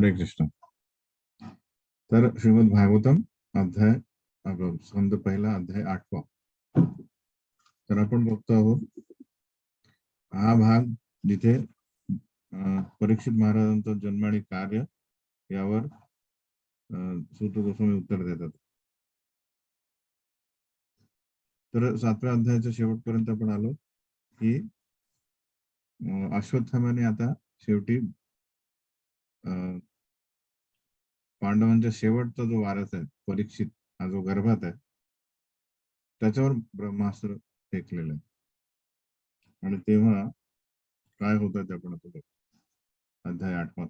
हरे कृष्ण. तर श्रीमद भागवतम अध्याय स्कंद पहिला अध्याय 8वा. तर आपण बघतो आहोत हा भाग जिथे परीक्षित महाराजांचा जन्म आणि कार्य यावर सूत गोस्वामी उत्तर देतात. तर 7व्या अध्यायाच्या शेवटपर्यंत आपण आलो की अश्वत्थामाने आता शेवटी पांडवांच्या शेवटचा जो वारस आहे परीक्षित, हा जो गर्भात आहे, त्याच्यावर ब्रह्मास्त्र फेकलेलं आहे. आणि तेव्हा काय होतं ते आपण आता अध्याय 8वा.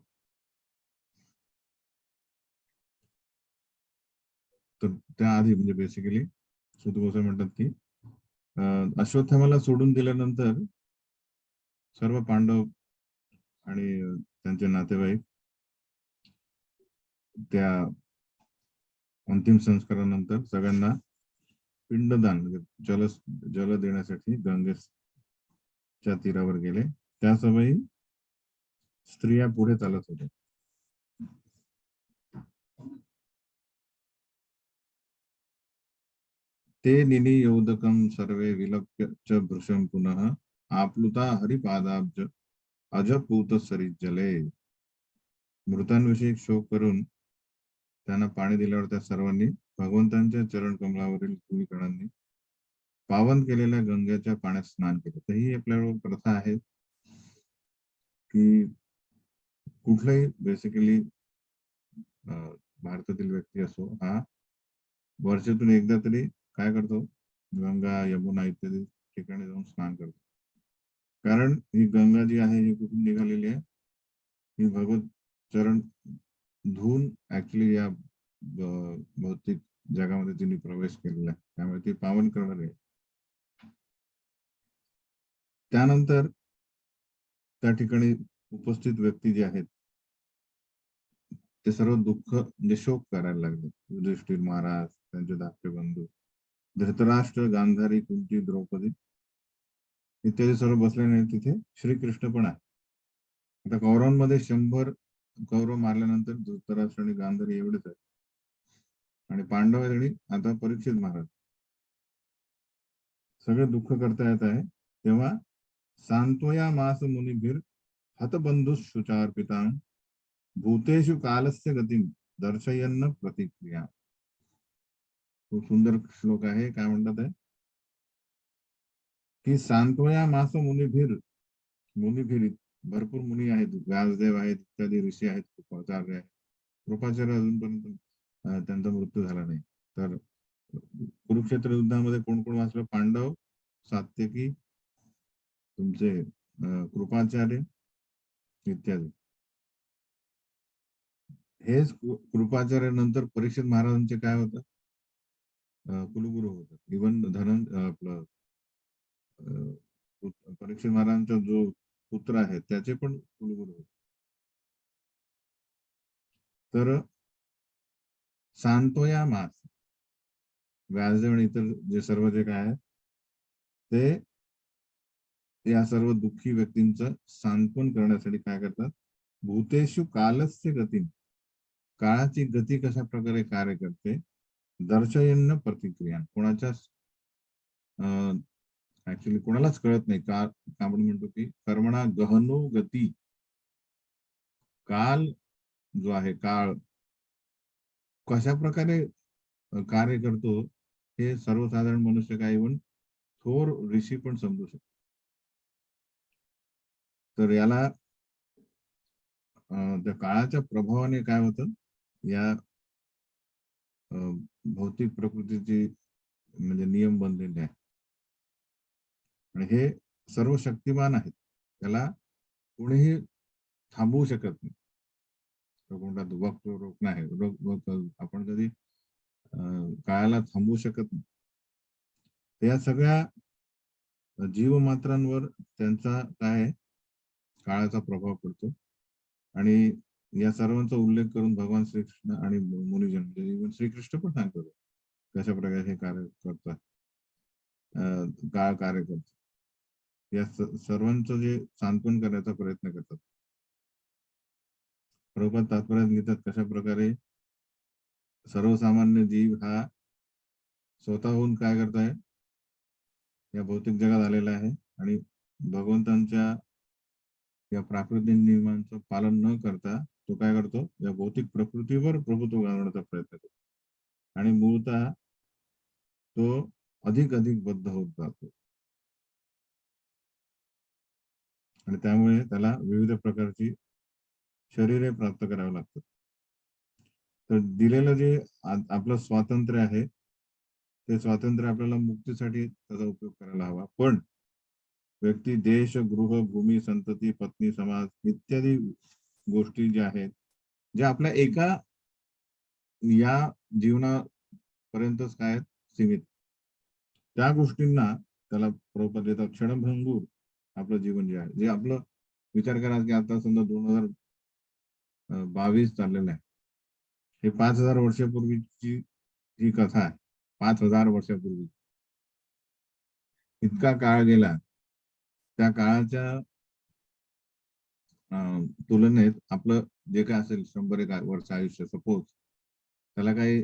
तर त्याआधी म्हणजे बेसिकली सूत गोस्वामी म्हणतात की अश्वत्थामाला सोडून दिल्यानंतर सर्व पांडव आणि त्यांचे नातेवाईक त्या अंतिम संस्कारानंतर सगळ्यांना पिंडदान म्हणजे जल देण्यासाठी गंगेच्या तीरावर गेले. त्या सवयी स्त्रिया पुढे चालत होत्या. ते निनी योदकम सर्वे विलक्ष्य च भृशम पुनः आप्लुता हरिपादाब्ज अजपूत सरिजले. मृतांविषयी शोक करून त्यांना पाणी दिल्यावर त्या सर्वांनी भगवंतांच्या चरण कमलावरील धुळीकणांनी पावन केलेल्या गंगेच्या पाण्यात स्नान केले. तर ही आपल्याकडे प्रथा आहे की कुठलाही बेसिकली भारतातील व्यक्ती असो, हा वर्षातून एकदा तरी काय करतो, गंगा यमुना इत्यादी ठिकाणी जाऊन स्नान करतो. कारण ही गंगा जी आहे ही कुठून निघालेली आहे, ही भगवत चरण धुवून ऍक्च्युली या भौतिक जगामध्ये तिने प्रवेश केलेला आहे, त्यामुळे ती पावन करणार आहे. त्यानंतर त्या ठिकाणी उपस्थित व्यक्ती जे आहेत ते सर्व दुःख म्हणजे शोक करायला लागले. युधिष्ठिर महाराज, त्यांचे धाकटे बंधू धृतराष्ट्र, गांधारी, कुंती, द्रौपदी इत्यादी सर्व बसले नाही. तिथे श्रीकृष्ण पण आहे. आता कौरवांमध्ये 100 कौरव मारल्यानंतर धृतराष्ट्र आणि गांधारी एवढेच आहेत. आणि पांडव आणि आता परीक्षित महाराज सगळे दुःख करता येत आहे. तेव्हा सांत्वया मास मुनिभिर हतबंधु शुचार्पितां भूतेषु कालस्य गतिं दर्शयन्न प्रतिक्रिया. खूप सुंदर श्लोक आहे. काय म्हणतात आहे की सांत्वया मास मुनिभिर भरपूर मुनी आहेत, व्यासदेव आहेत, इत्यादी ऋषी आहेत, कृपाचार्य आहेत. कृपाचार्य अजूनपर्यंत त्यांचा मृत्यू झाला नाही. तर कुरुक्षेत्र युद्धामध्ये कोण कोण वाचलं? पांडव, सात्यकी, तुमचे कृपाचार्य इत्यादी. हेच कृपाचार्य नंतर परीक्षित महाराजांचे काय होतं, कुलगुरू होतं. इवन आपलं परीक्षित महाराजांचा जो पुत्र आहे त्याचे पण कुलगुरू होते. तर सांत्वया मास, व्यासदेव आणि इतर जे सर्व जे काय आहे ते या सर्व दुःखी व्यक्तींचं सांत्वन करण्यासाठी काय करतात? भूतेषु कालस्य गती, काळाची गती कशा प्रकारे कार्य करते, दर्शयन्न प्रतिक्रिया. कोणाच्याच ऍक्च्युली कोणालाच कळत नाही. का आपण म्हणतो की कर्मणा गहनो गती, काल जो आहे, काळ कशा प्रकारे कार्य करतो हे सर्वसाधारण मनुष्य काय इव्हन थोर ऋषी पण समजू शकतो. तर याला त्या काळाच्या प्रभावाने काय होतं, या भौतिक प्रकृतीची म्हणजे नियम बनलेले आहे. आणि हे सर्व शक्तिमान आहेत, त्याला कोणीही थांबवू शकत नाही. कोणता वक्त रोखणं आहे, आपण कधी काळाला थांबवू शकत नाही. या सगळ्या जीवमात्रांवर त्यांचा काय काळाचा प्रभाव पडतो. आणि या सर्वांचा उल्लेख करून भगवान श्रीकृष्ण आणि मुनिजन म्हणजे श्रीकृष्ण पण सांगतात कशा प्रकारे हे कार्य करतात, काळ कार्य करतो. या सर्वांचं जे सांत्वन करण्याचा प्रयत्न करतात. प्रभुपाद तात्पर्यात लिहितात कशा प्रकारे सर्वसामान्य जीव हा स्वतःहून काय करताय, या भौतिक जगात आलेला आहे आणि भगवंतांच्या या प्राकृतिक नियमांचं पालन न करता तो काय करतो, या भौतिक प्रकृतीवर प्रभुत्व गाजवण्याचा प्रयत्न करतो आणि मूळतः तो अधिक अधिक बद्ध होत जातो आणि त्यामुळे त्याला विविध प्रकारची शरीरे प्राप्त करावी लागतात. तर दिलेलं जे आपलं स्वातंत्र्य आहे, ते स्वातंत्र्य आपल्याला मुक्तीसाठी त्याचा उपयोग करायला हवा. पण व्यक्ती, देश, गृह, भूमी, संतती, पत्नी, समाज इत्यादी गोष्टी ज्या आहेत, ज्या आपल्या एका या जीवनापर्यंतच काय सीमित, त्या गोष्टींना त्याला प्रभुपाद देतात क्षणभंगूर आपलं जीवन जे आहे, जे आपलं विचार करा की आता समजा 2022 चाललेलं आहे, हे 5000 वर्षापूर्वीची ही कथा आहे. 5000 वर्षापूर्वी इतका काळ गेला, त्या काळाच्या तुलनेत आपलं जे काय असेल 100-1 वर्ष आयुष्य सपोज, त्याला काही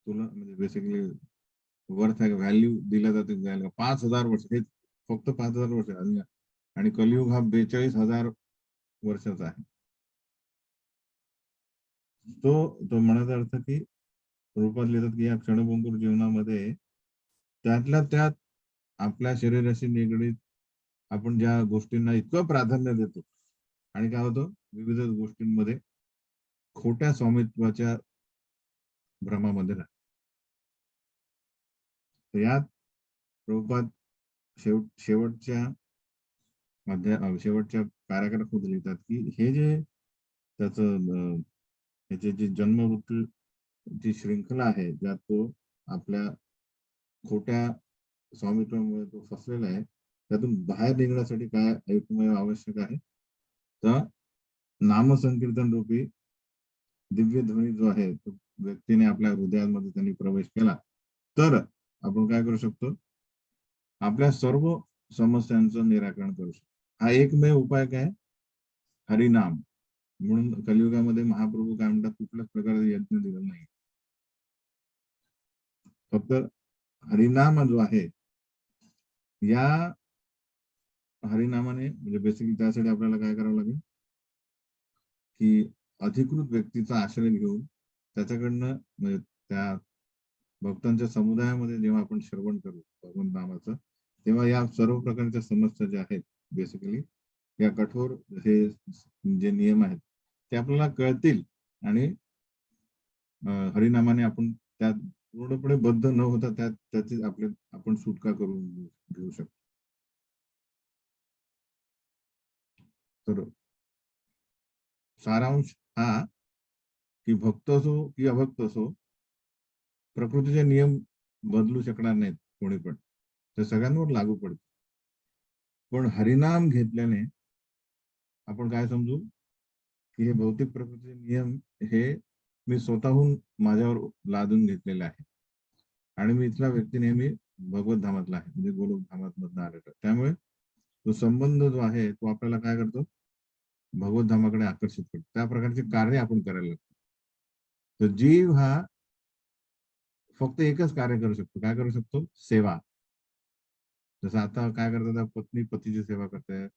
तुला म्हणजे बेसिकली वर्थ आहे, व्हॅल्यू दिल्या जाते जायला 5000 वर्ष, हे फक्त 5000 वर्ष आणि कलियुग हा 42,000 वर्षाचा आहे. तो म्हणायचा अर्थ की रूपात लिहितात की या क्षणभंगूर जीवनामध्ये त्यातल्या त्यात आपल्या शरीराशी निगडीत आपण ज्या गोष्टींना इतकं प्राधान्य देतो आणि काय होतं, विविध गोष्टींमध्ये खोट्या स्वामित्वाच्या भ्रमामध्ये राहतो. तर यात प्रभुपाद शेवटच्या शेवटच्या पॅराग्राफमध्ये लिहितात की हे जे त्याचं याची जी जन्म मृत्यू जी श्रृंखला आहे, ज्यात तो आपल्या खोट्या स्वामित्वामुळे तो फसलेला आहे, त्यातून बाहेर निघण्यासाठी काय एकमेव आवश्यक आहे, तर नामसंकीर्तन रूपी दिव्य ध्वनी जो आहे, तो व्यक्तीने आपल्या हृदयामध्ये त्यांनी प्रवेश केला तर आपण काय करू शकतो, आपल्या सर्व समस्यांचं निराकरण करू शकतो. हा एकमेव उपाय काय, हरिनाम. म्हणून कलियुगामध्ये महाप्रभू काय म्हणतात, कुठल्याच प्रकारचा यज्ञ दिला नाही, फक्त हरिनाम जो आहे, या हरिनामाने म्हणजे बेसिकली त्यासाठी आपल्याला काय करावं लागेल की अधिकृत व्यक्तीचा आश्रय घेऊन त्याच्याकडनं म्हणजे त्या भक्तांच्या समुदायामध्ये जेव्हा आपण श्रवण करू भगवंत नामाचं, तेव्हा या सर्व प्रकारच्या समस्या ज्या आहेत बेसिकली, या कठोर हे जे नियम आहेत ते आपल्याला कळतील आणि हरिनामाने आपण त्यात पूर्णपणे बद्ध न होता त्याची आपण सुटका करून घेऊ शकतो. तर सारांश हा की भक्त असो की अभक्त असो, प्रकृतीचे नियम बदलू शकणार नाहीत कोणी पण, ते सगळ्यांवर लागू पडते. पण हरिनाम घेतल्याने आपण काय समजू की हे भौतिक प्रकृतीचे नियम हे मी स्वतःहून माझ्यावर लादून घेतलेले आहे आणि मी इथला व्यक्ती नेहमी भगवत धामातला आहे, म्हणजे गोलोक धामात मधनं आलेला. त्यामुळे तो संबंध जो आहे तो आपल्याला काय करतो, भगवत धामाकडे आकर्षित करतो. त्या प्रकारचे कार्य आपण करायला लागतो. तर जीव हा फक्त एकच कार्य करू शकतो, काय करू शकतो, सेवा. जसं आता काय करतात, पत्नी पतीची सेवा करताय,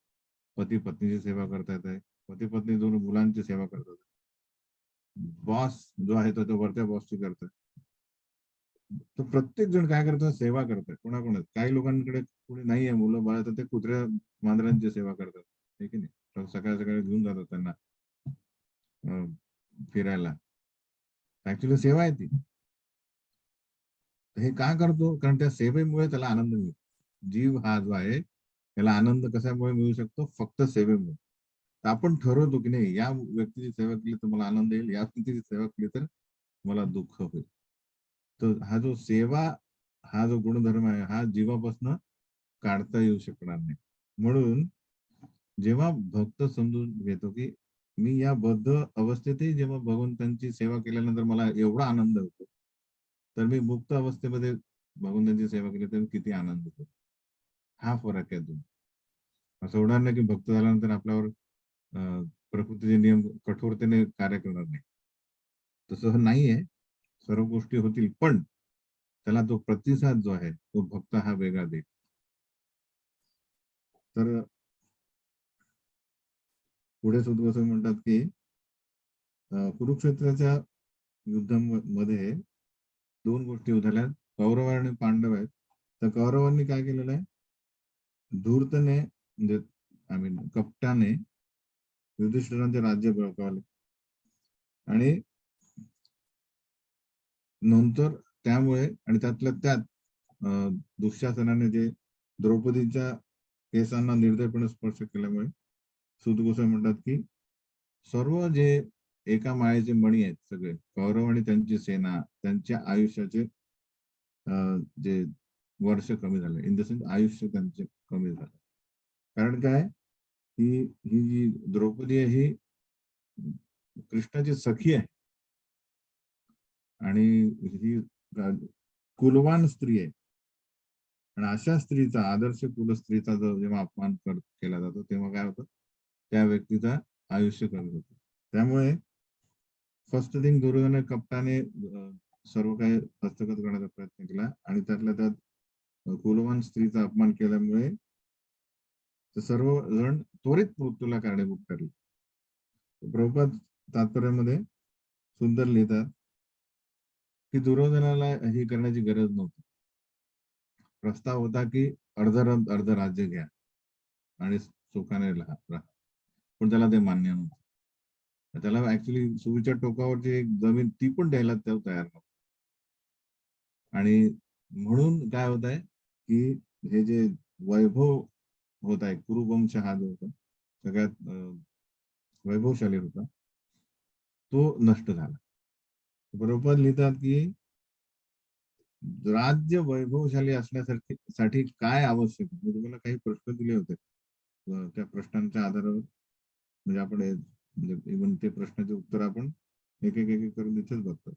पती पत्नीची सेवा करतायत आहे, पती पत्नी दोन मुलांची सेवा करतात, बॉस जो आहे तो वरच्या बॉसची करतात. तर प्रत्येक जण काय करतात, सेवा करतात कोणाकोणाच. काही लोकांकडे कोणी नाही आहे मुलं बाळ, तर ते कुत्र्या मांजरांची सेवा करतात, हे की नाही, तर सकाळ सकाळी घेऊन जातात त्यांना फिरायला. ऍक्च्युली सेवा आहे ती. हे का करतो, कारण त्या सेवेमुळे त्याला आनंद मिळतो. जीव हा जो आहे त्याला आनंद कशामुळे मिळू शकतो, फक्त सेवेमुळे. तर आपण ठरवतो की नाही, या व्यक्तीची सेवा केली तर मला आनंद येईल, या व्यक्तीची सेवा केली तर मला दुःख होईल. तर हा जो सेवा, हा जो गुणधर्म आहे, हा जीवापासून काढता येऊ शकणार नाही. म्हणून जेव्हा भक्त समजून घेतो की मी या बद्ध अवस्थेतही जेव्हा भगवंतांची सेवा केल्यानंतर मला एवढा आनंद होतो, तर मी मुक्त अवस्थेमध्ये भगवंतांची सेवा केली तर किती आनंद होतो. हा फरक आहे तो. असं होणार नाही की भक्त झाल्यानंतर आपल्यावर प्रकृतीचे नियम कठोरतेने कार्य करणार नाही. तसं नाहीये. सर्व गोष्टी होतील, पण त्याला तो प्रतिसाद जो आहे तो भक्त हा वेगळा देईल. तर पुढे सुद्धा असं म्हणतात की कुरुक्षेत्राच्या युद्धामध्ये दोन गोष्टी झाल्या. कौरव आणि पांडव आहेत. तर कौरवांनी काय केलेलं आहे, धूर्तने म्हणजे आय मीन कपटाने युधिष्ठिरांचे राज्य बळकावले आणि नंतर त्यामुळे आणि त्यातल्या त्यात दुःशासनाने जे द्रौपदीच्या केसांना निर्दयपणे स्पर्श केल्यामुळे सूत गोसावी म्हणतात की सर्व जे एका माळेचे मणी आहेत सगळे कौरव आणि त्यांची सेना त्यांच्या आयुष्याचे जे वर्ष कमी झाले, इन द सेन्स आयुष्य त्यांचे कमी झालं. कारण काय, ही ही जी द्रौपदी आहे ही कृष्णाची सखी आहे आणि ही कुलवान स्त्री आहे. आणि अशा स्त्रीचा, आदर्श कुलस्त्रीचा जेव्हा अपमान केला जातो तेव्हा काय होतं, त्या व्यक्तीचा आयुष्य कमी होतं. त्यामुळे फर्स्ट थिंग दुर्योधन कपटाने सर्व काही हस्तगत करण्याचा प्रयत्न केला आणि त्यातल्या त्यात कुलवान स्त्रीचा अपमान केल्यामुळे सर्व जण त्वरित मृत्यूला कारणीभूत ठरले. प्रभुपाद तात्पर्यामध्ये सुंदर लिहितात की दुर्योधनाला ही करण्याची गरज नव्हती. प्रस्ताव होता की अर्ध राज्य घ्या आणि सुखाने राहा, पण त्याला ते मान्य नव्हतं. त्याला ऍक्च्युली सुरीच्या टोकावरची एक जमीन ती पण द्यायला तो तयार नव्हता. आणि म्हणून काय होत आहे की हे जे वैभव होत आहे, कुरुवंश हा जो होता सगळ्यात वैभवशाली होता, तो नष्ट झाला. बरोबर लिहितात की राज्य वैभवशाली असण्यासाठी काय आवश्यक, मी तुम्हाला काही प्रश्न दिले होते. त्या प्रश्नांच्या आधारावर म्हणजे आपण म्हणजे इव्हन ते प्रश्नाचे उत्तर आपण एक एक एक करून इथेच बघतो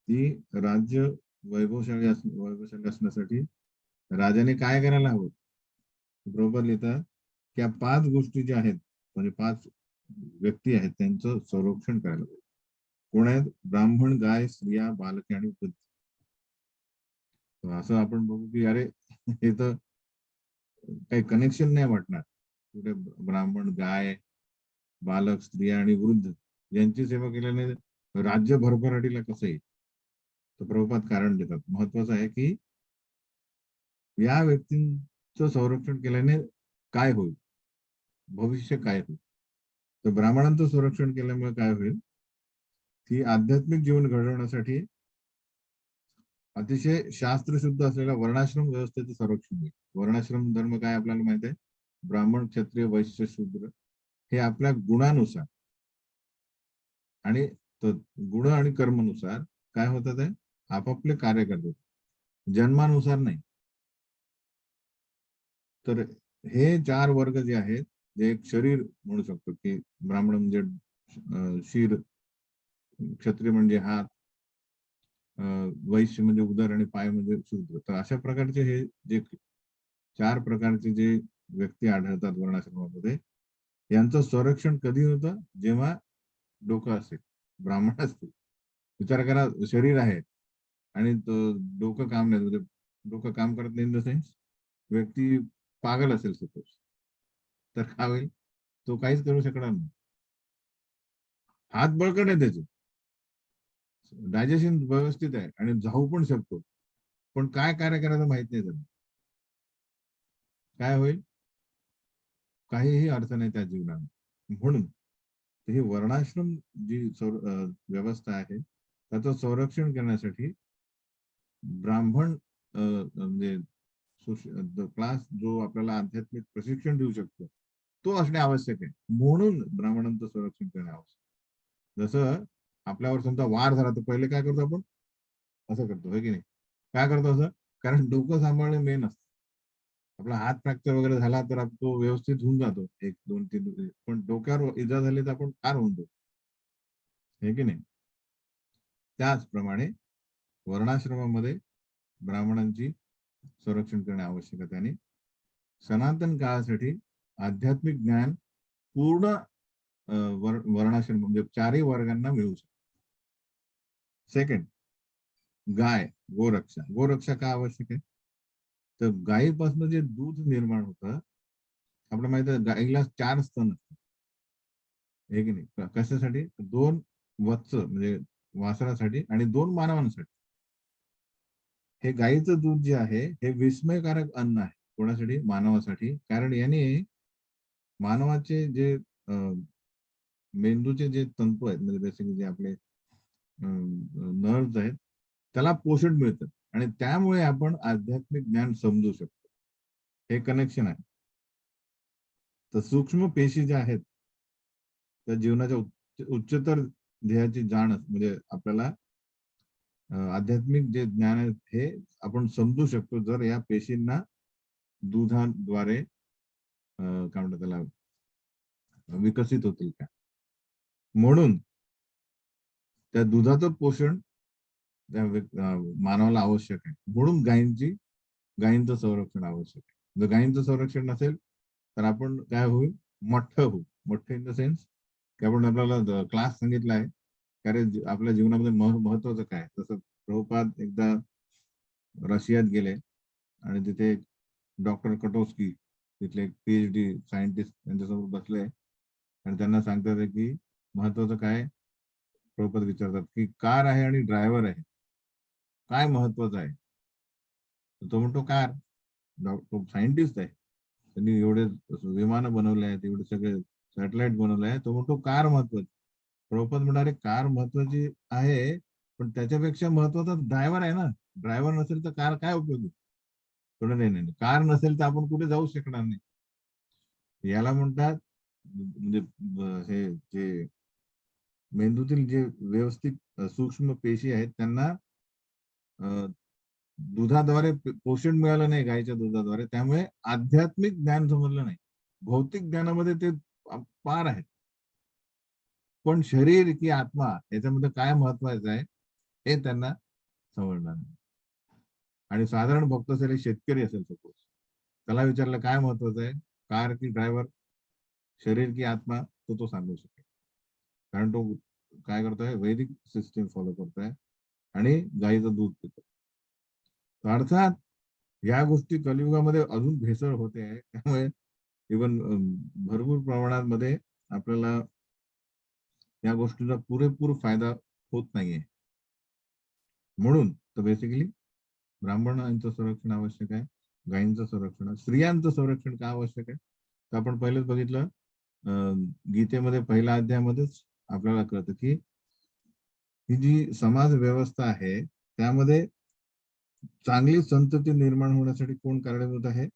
की राज्य वैभवशाली असण्यासाठी राजाने काय करायला हवं. बरोबर लिहितात की 5 गोष्टी ज्या आहेत म्हणजे 5 व्यक्ती आहेत त्यांचं संरक्षण करायला पाहिजे. कोण आहेत? ब्राह्मण, गाय, स्त्रिया, बालके आणि वृद्ध. असं आपण बघू की अरे हे तर काही कनेक्शन नाही वाटणार. कुठे ब्राह्मण, गाय, बालक, स्त्रिया आणि वृद्ध यांची सेवा केल्याने राज्य भरभराटीला कसं येईल. तर प्रभुपाद कारण देतात. महत्वाचं आहे की या व्यक्तींचं संरक्षण केल्याने काय होईल, भविष्य काय होईल. तर ब्राह्मणांचं संरक्षण केल्यामुळे काय होईल की आध्यात्मिक जीवन घडवण्यासाठी अतिशय शास्त्रशुद्ध असलेल्या वर्णाश्रम व्यवस्थेचं संरक्षण होईल. वर्णाश्रम धर्म काय आपल्याला माहित आहे, ब्राह्मण, क्षत्रिय, वैश्य, शूद्र हे आपल्या गुणानुसार आणि गुण आणि कर्मानुसार काय होतात आहे, आपापले कार्य करतात, जन्मानुसार नाही. तर हे 4 वर्ग जे आहेत, जे एक शरीर म्हणू शकतो की ब्राह्मण म्हणजे शिर, क्षत्रिय म्हणजे हात, वैश्य म्हणजे उदर आणि पाय म्हणजे शूद्र. तर अशा प्रकारचे हे जे 4 प्रकारचे जे व्यक्ती आढळतात वर्णाश्रमामध्ये, यांचं संरक्षण कधी होतं, जेव्हा डोकं असेल, ब्राह्मण असतील. विचार करा, शरीर आहे आणि डोकं काम नाही, म्हणजे डोकं काम करत नाही इन द सेन्स व्यक्ती पागल असेल सपोज, तर काय होईल, तो काहीच करू शकणार नाही. हात बळकट आहे त्याचे, डायजेशन व्यवस्थित आहे आणि जाऊ पण शकतो, पण काय कार्य करायचं माहित नाही त्याला. काय होईल, काहीही अर्थ नाही त्या जीवनात. म्हणून ही वर्णाश्रम जी व्यवस्था आहे त्याचं संरक्षण करण्यासाठी ब्राह्मण म्हणजे क्लास जो आपल्याला आध्यात्मिक प्रशिक्षण देऊ शकतो तो असणे आवश्यक आहे. म्हणून ब्राह्मणांचं संरक्षण करणे आवश्यक. जसं आपल्यावर समजा वार झाला तर पहिले काय करतो आपण, असं करतो है की नाही. काय करतो असं, कारण डोकं सांभाळणे मेन असतं. आपला हात फ्रॅक्चर वगैरे झाला तर तो व्यवस्थित होऊन जातो 1-2-3 दिवस, पण डोक्यावर इजा झाली तर आपण ठार होऊन जातो, हे की नाही. त्याचप्रमाणे वर्णाश्रमामध्ये ब्राह्मणांची संरक्षण करणे आवश्यक आहे. आणि सनातन काळासाठी आध्यात्मिक ज्ञान पूर्ण वर्णाश्रम म्हणजे चारही वर्गांना मिळू शकतो. सेकंड, गाय, गोरक्षा. गोरक्षा का आवश्यक आहे? तर गायीपासून जे दूध निर्माण होतं, आपल्याला माहिती आहे गाईला 4 स्तन असतात, हे की नाही? कशासाठी? 2 वत्स म्हणजे वासरासाठी आणि 2 मानवांसाठी. हे गाईचं दूध जे आहे हे विस्मयकारक अन्न आहे. कोणासाठी? मानवासाठी. कारण याने मानवाचे जे मेंदूचे जे तंतू आहेत, म्हणजे बेसिकली जे आपले नर्व्स आहेत, त्याला पोषण मिळतं आणि त्यामुळे आपण आध्यात्मिक ज्ञान समजू शकतो. हे कनेक्शन आहे. तर सूक्ष्म पेशी ज्या आहेत त्या जीवनाच्या उच्चतर ध्येयाची जाण म्हणजे आपल्याला आध्यात्मिक जे ज्ञान आहे हे आपण समजू शकतो जर या पेशींना दुधाद्वारे काय म्हणतात त्याला विकसित होतील का. म्हणून त्या दुधाचं पोषण त्या मानवाला आवश्यक आहे. म्हणून गायींचं संरक्षण आवश्यक आहे. जर गायींचं संरक्षण नसेल तर आपण काय होईल? मठ्ठ होऊ. मठ्ठ इन द सेन्स की आपण आपल्याला क्लास सांगितला आहे कारण आपल्या जीवनामध्ये महत्वाचं काय. तसं प्रभुपाद एकदा रशियात गेले आणि तिथे डॉक्टर कटोस्की तिथले एक PhD सायंटिस्ट त्यांच्यासोबत बसले आणि त्यांना सांगतात की महत्वाचं काय. प्रभुपाद विचारतात की कार आहे आणि ड्रायव्हर आहे, काय महत्वाचं आहे? तो म्हणतो कार. तो सायंटिस्ट आहे, त्यांनी एवढे विमानं बनवले आहेत, एवढे सगळे सॅटेलाइट बनवले आहे. तो म्हणतो कार महत्वाची. प्रभुपाद म्हणणारे कार महत्वाची आहे पण त्याच्यापेक्षा महत्वाचा ड्रायव्हर आहे ना. ड्रायव्हर नसेल तर कार काय उपयोगी? थोडं नाही नाही, कार नसेल तर आपण कुठे जाऊ शकणार नाही. याला म्हणतात म्हणजे हे जे मेंदूतील जे व्यवस्थित सूक्ष्म पेशी आहेत त्यांना दुधाद्वारे पोषण मिळालं नाही गायीच्या दुधाद्वारे, त्यामुळे आध्यात्मिक ज्ञान समजलं नाही. भौतिक ज्ञानामध्ये ते पार आहेत पण शरीर की आत्मा याच्यामध्ये काय महत्वाचं आहे हे त्यांना समजणार नाही. आणि साधारण भक्त असेल, शेतकरी असेल सपोज, त्याला विचारलं काय महत्वाचं आहे, कार की ड्रायव्हर, शरीर की आत्मा, तो सांगू शकेल. कारण तो काय करतोय? वैदिक सिस्टीम फॉलो करतोय आणि गाईचं दूध पितो. अर्थात या गोष्टी कलियुगामध्ये अजून भेसळ होते आहे. त्यामुळे इव्हन भरपूर प्रमाणामध्ये आपल्याला या गोष्टीचा पुरेपूर फायदा होत नाहीये. म्हणून तर बेसिकली ब्राह्मणांचं संरक्षण आवश्यक आहे, गायींचं संरक्षण. स्त्रियांचं संरक्षण का आवश्यक आहे? तर आपण पहिलेच बघितलं गीतेमध्ये पहिल्या अध्यायामध्येच आपल्याला कळतं की ही जी समाज व्यवस्था आहे त्यामध्ये चांगली संतती निर्माण होण्यासाठी कोण कारणीभूत आहे?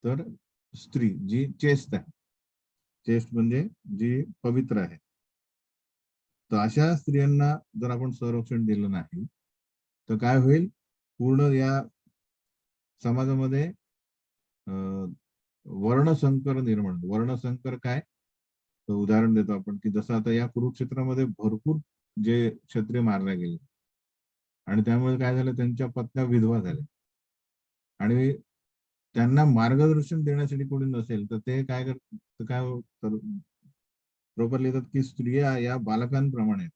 तर स्त्री जी चेस्ट आहे. चेस्ट म्हणजे जी पवित्र आहे. तर अशा स्त्रियांना जर आपण संरक्षण दिलं नाही तर काय होईल? पूर्ण या समाजामध्ये वर्णसंकर निर्माण. वर्णसंकर काय? तर उदाहरण देतो आपण की जसं आता या कुरुक्षेत्रामध्ये भरपूर जे क्षत्रिय मारले गेले आणि त्यामुळे काय झालं? त्यांच्या पत्न्या विधवा झाल्या आणि त्यांना मार्गदर्शन देण्यासाठी कोणी नसेल तर ते काय करतात? काय बरोबर लिहितात की स्त्रिया या बालकांप्रमाणे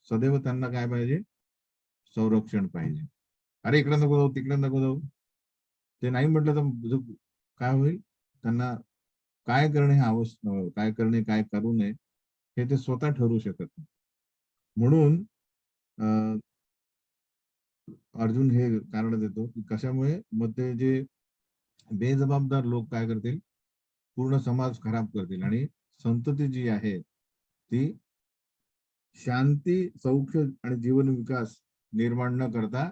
सदैव त्यांना काय पाहिजे? संरक्षण पाहिजे. अरे इकडे नको जाऊ, तिकडे नको जाऊ. ते नाही म्हटलं तर काय होईल? त्यांना काय करणे हे काय करणे काय करू नये हे ते स्वतः ठरवू शकत नाही. म्हणून अर्जुन हे कारण देतो की कशामुळे मग ते जे बेजबाबदार लोक काय करतील? पूर्ण समाज खराब करतील आणि संतती जी आहे ती शांती, सौख्य आणि जीवन विकास निर्माण न करता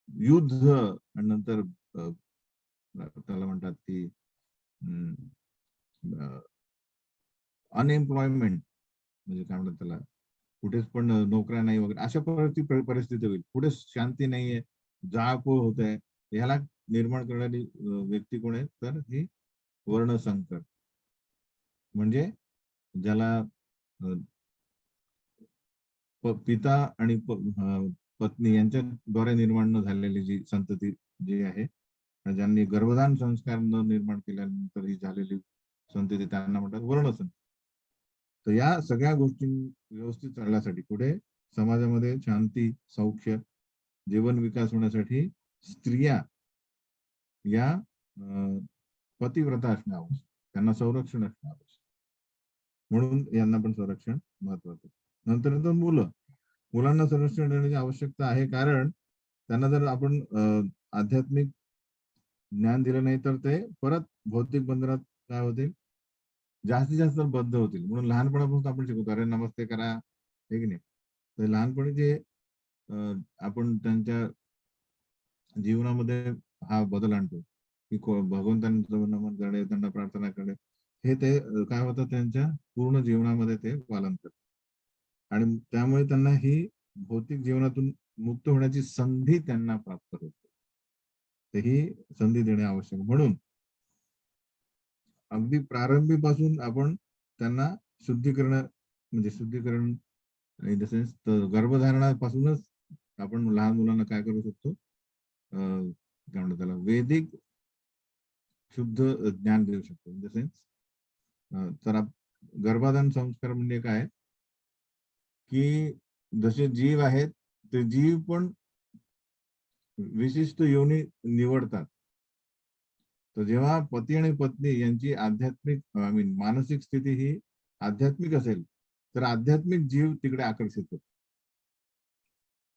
युद्ध आणि नंतर त्याला म्हणतात की अनएम्प्लॉयमेंट म्हणजे काय म्हणतात त्याला, कुठेच पण नोकऱ्या नाही वगैरे अशा परिस्थिती होईल. कुठे शांती नाहीये, जाळपोळ होत आहे. ह्याला निर्माण करणारी व्यक्ती कोण आहे? तर ही वर्णसंकर. म्हणजे ज्याला पिता आणि पत्नी यांच्याद्वारे निर्माण न झालेली जी संतती जी आहे, ज्यांनी गर्भधान संस्कार न निर्माण केल्यानंतर ही झालेली संतती त्यांना म्हणतात वर्णसंती. तर या सगळ्या गोष्टी व्यवस्थित चालण्यासाठी पुढे समाजामध्ये शांती, सौख्य, जीवन विकास होण्यासाठी स्त्रिया या पतिव्रता असणे आवश्यक, त्यांना संरक्षण असणे आवश्यक. म्हणून यांना पण संरक्षण महत्वाचं. नंतर मुलांना संरक्षण देण्याची आवश्यकता आहे, कारण त्यांना जर आपण आध्यात्मिक ज्ञान दिलं नाही तर ते परत भौतिक बंधनात काय होतील, जास्तीत जास्त बद्ध होतील. म्हणून लहानपणापासून आपण शिकवतो, अरे नमस्ते करा, हे की नाही. तर लहानपणी जे आपण त्यांच्या जीवनामध्ये हा बदल आणतो की भगवंतांचं नमन करणे, त्यांना प्रार्थना करणे, हे ते काय होतं त्यांच्या पूर्ण जीवनामध्ये ते पालन करतात आणि त्यामुळे त्यांना ही भौतिक जीवनातून मुक्त होण्याची संधी त्यांना प्राप्त होते. तर ही संधी देणे आवश्यक. म्हणून अगदी प्रारंभीपासून आपण त्यांना शुद्धीकरण म्हणजे शुद्धीकरण इन द सेन्स गर्भधारणापासूनच आपण लहान मुलांना काय करू शकतो, काय म्हणतात त्याला, वैदिक शुद्ध ज्ञान देऊ शकतो. इन द सेन्स तर गर्भाधान संस्कार म्हणजे काय की जसे जीव आहेत ते जीव पण विशिष्ट योनी निवडतात. तर जेव्हा पती आणि पत्नी यांची आध्यात्मिक मानसिक स्थिती ही आध्यात्मिक असेल तर आध्यात्मिक जीव तिकडे आकर्षित होतो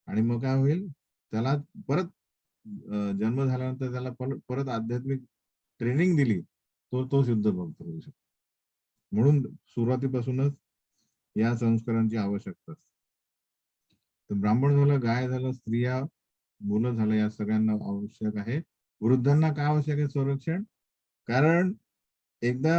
आणि मग काय होईल, त्याला परत जन्म झाल्यानंतर त्याला परत आध्यात्मिक ट्रेनिंग दिली तो तो शुद्ध भक्त होऊ शकतो. म्हणून सुरुवातीपासूनच या संस्कारांची आवश्यकता असते. तर ब्राह्मण झालं, गाय झालं, स्त्रिया, मुलं झालं, या सगळ्यांना आवश्यक आहे. वृद्धांना काय आवश्यक आहे, संरक्षण. कारण एकदा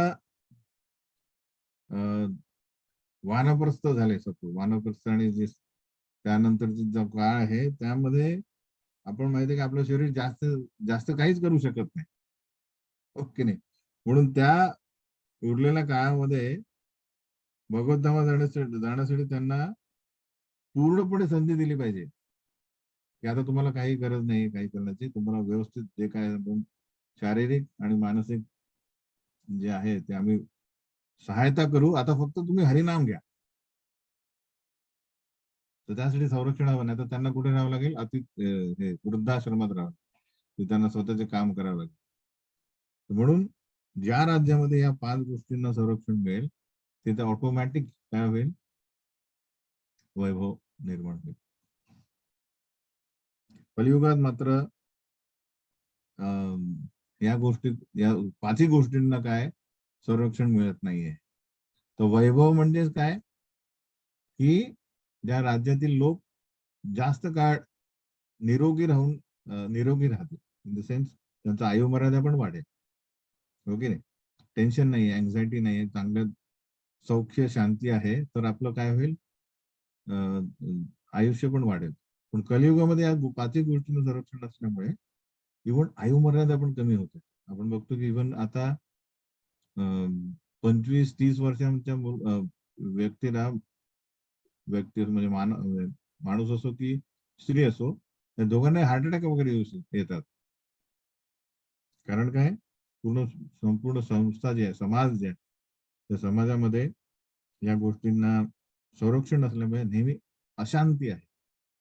वानप्रस्थ झाले, वानप्रस्थ आणि जे त्यानंतरची जो काळ आहे त्यामध्ये आपण माहिती आहे की आपलं शरीर जास्त जास्त काहीच करू शकत नाही, ओके नाही. म्हणून त्या उरलेल्या काळामध्ये भगवद्धामात जाण्यासाठी त्यांना पूर्णपणे संधी दिली पाहिजे की आता तुम्हाला काही गरज नाही काही करण्याची, तुम्हाला व्यवस्थित जे काय शारीरिक आणि मानसिक जे आहे ते आम्ही सहायता करू, आता फक्त तुम्ही हरिनाम घ्या. तर त्यासाठी संरक्षण हवं, नाही तर त्यांना कुठे राहावं लागेल, हे वृद्धाश्रमात राहावं, त्यांना स्वतःचे काम करावं लागेल. म्हणून ज्या राज्यामध्ये या 5 गोष्टींना संरक्षण मिळेल तिथे ऑटोमॅटिक काय होईल, वैभव निर्माण होईल. कलियुगात मात्र या गोष्टी, या 5ही गोष्टींना काय संरक्षण मिळत नाहीये. तर वैभव म्हणजे काय की ज्या राज्यातील लोक जास्त काळ निरोगी राहतील, इन द सेन्स त्यांचा आयुमर्यादा पण वाढेल, ओके नाही, टेन्शन नाही, अँझायटी नाही, चांगलं सौख्य शांती आहे, तर आपलं काय होईल, आयुष्य पण वाढेल. पण कलियुगामध्ये या 5ही गोष्टींचं संरक्षण असल्यामुळे इव्हन आयुमर्यादा पण कमी होते. आपण बघतो की इव्हन आता 25-30 वर्षांच्या व्यक्तीला, व्यक्ती म्हणजे माणूस असो की स्त्री असो, त्या दोघांना हार्ट अटॅक वगैरे येतात. कारण काय, संपूर्ण संस्था जे आहे, समाज जे आहे, त्या समाजामध्ये या गोष्टींना संरक्षण नसल्यामुळे नेहमी अशांती आहे.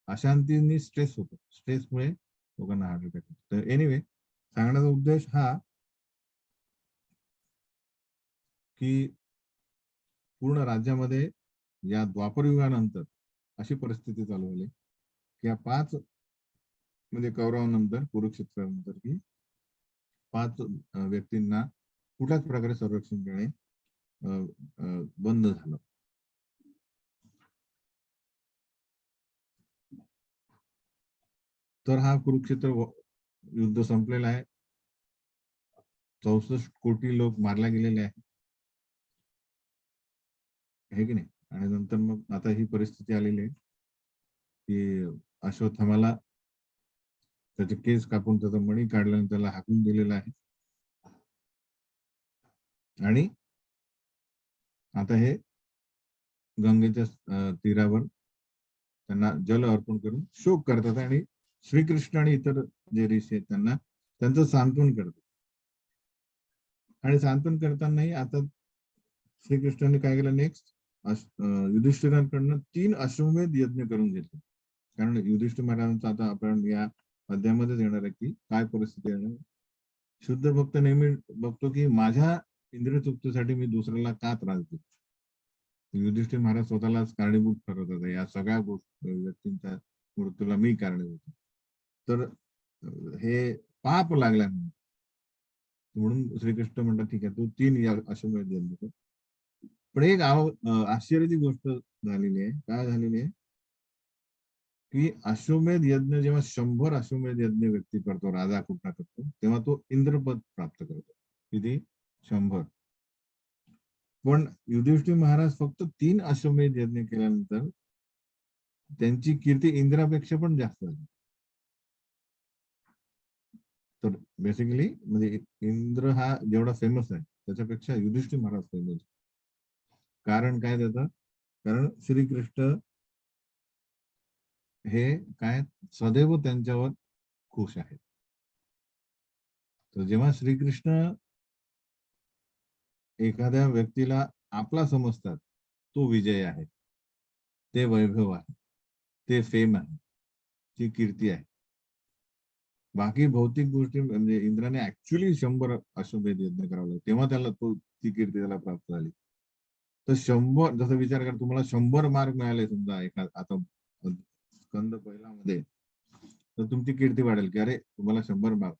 अशांतीने स्ट्रेस होतो, स्ट्रेसमुळे लोकांना हार्ट अटॅक होतो. तर एनिवे, सांगण्याचा उद्देश हा की पूर्ण राज्यामध्ये या द्वापर युगानंतर अशी परिस्थिती चालू झाली की या 5 म्हणजे कौरवानंतर, कुरुक्षेत्रानंतर की 5 व्यक्तींना कुठल्याच प्रकारे संरक्षण देणे बंद झालं. तर हा कुरुक्षेत्र युद्ध संपलेला आहे. 64 कोटी लोक मारले गेलेले आहे की नाही. आणि नंतर मग आता ही परिस्थिती आलेली आहे की अश्वत्थामाला त्याचे केस कापून त्याचा मणी काढल्याने त्याला हाकून दिलेला आहे आणि आता हे गंगेच्या तीरावर त्यांना जल अर्पण करून शोक करतात आणि श्रीकृष्ण आणि इतर जे ऋषी आहेत त्यांना त्यांचं सांत्वन करतात. आणि सांत्वन करतानाही आता श्रीकृष्णाने काय केलं नेक्स्ट, युधिष्ठिरांकडनं 3 अश्वमेध यज्ञ करून घेतले. कारण युधिष्ठिर महाराजांचा आता आपण या अध्यायामध्येच येणार आहे की काय परिस्थिती येणार. शुद्ध भक्त नेहमी बघतो की माझ्या इंद्रिय तृप्तीसाठी मी दुसऱ्याला का त्रास देतो. युधिष्ठिर महाराज स्वतःलाच कारणीभूत ठरवत होता या सगळ्या व्यक्तींच्या मृत्यूला मी कारणीभूत. तर हे पाप लागला म्हणून श्रीकृष्ण म्हणतात ठीक आहे तू 3 अश्वमेध यज्ञ कर. पण एक आश्चर्याची गोष्ट झालेली आहे. काय झालेली आहे की अश्वमेध यज्ञ जेव्हा 100 अश्वमेध यज्ञ व्यक्ती करतो, राजा कुठला करतो, तेव्हा तो इंद्रपद प्राप्त करतो. किती? 100. पण युधिष्ठिर महाराज फक्त 3 अश्वमेध यज्ञ केल्यानंतर त्यांची कीर्ती इंद्रापेक्षा पण जास्त झाली. तर बेसिकली म्हणजे इंद्र हा जेवढा फेमस आहे त्याच्यापेक्षा युधिष्ठिर महाराज फेमस. कारण काय त्याचं? कारण श्रीकृष्ण हे काय सदैव त्यांच्यावर खुश आहेत. तर जेव्हा श्रीकृष्ण एखाद्या व्यक्तीला आपला समजतात, तो विजय आहे, ते वैभव आहे, ते फेम आहे, ती कीर्ती आहे. बाकी भौतिक गोष्टी म्हणजे इंद्राने ऍक्च्युली 100 अश्वमेध यज्ञ करावं लागलं तेव्हा त्याला ती कीर्ती त्याला प्राप्त झाली. तर 100 जसं विचार कर, तुम्हाला 100 मार्क मिळाले समजा एका आता स्कंद पहिला मध्ये, तर तुमची कीर्ती वाढेल की अरे तुम्हाला 100 मार्क.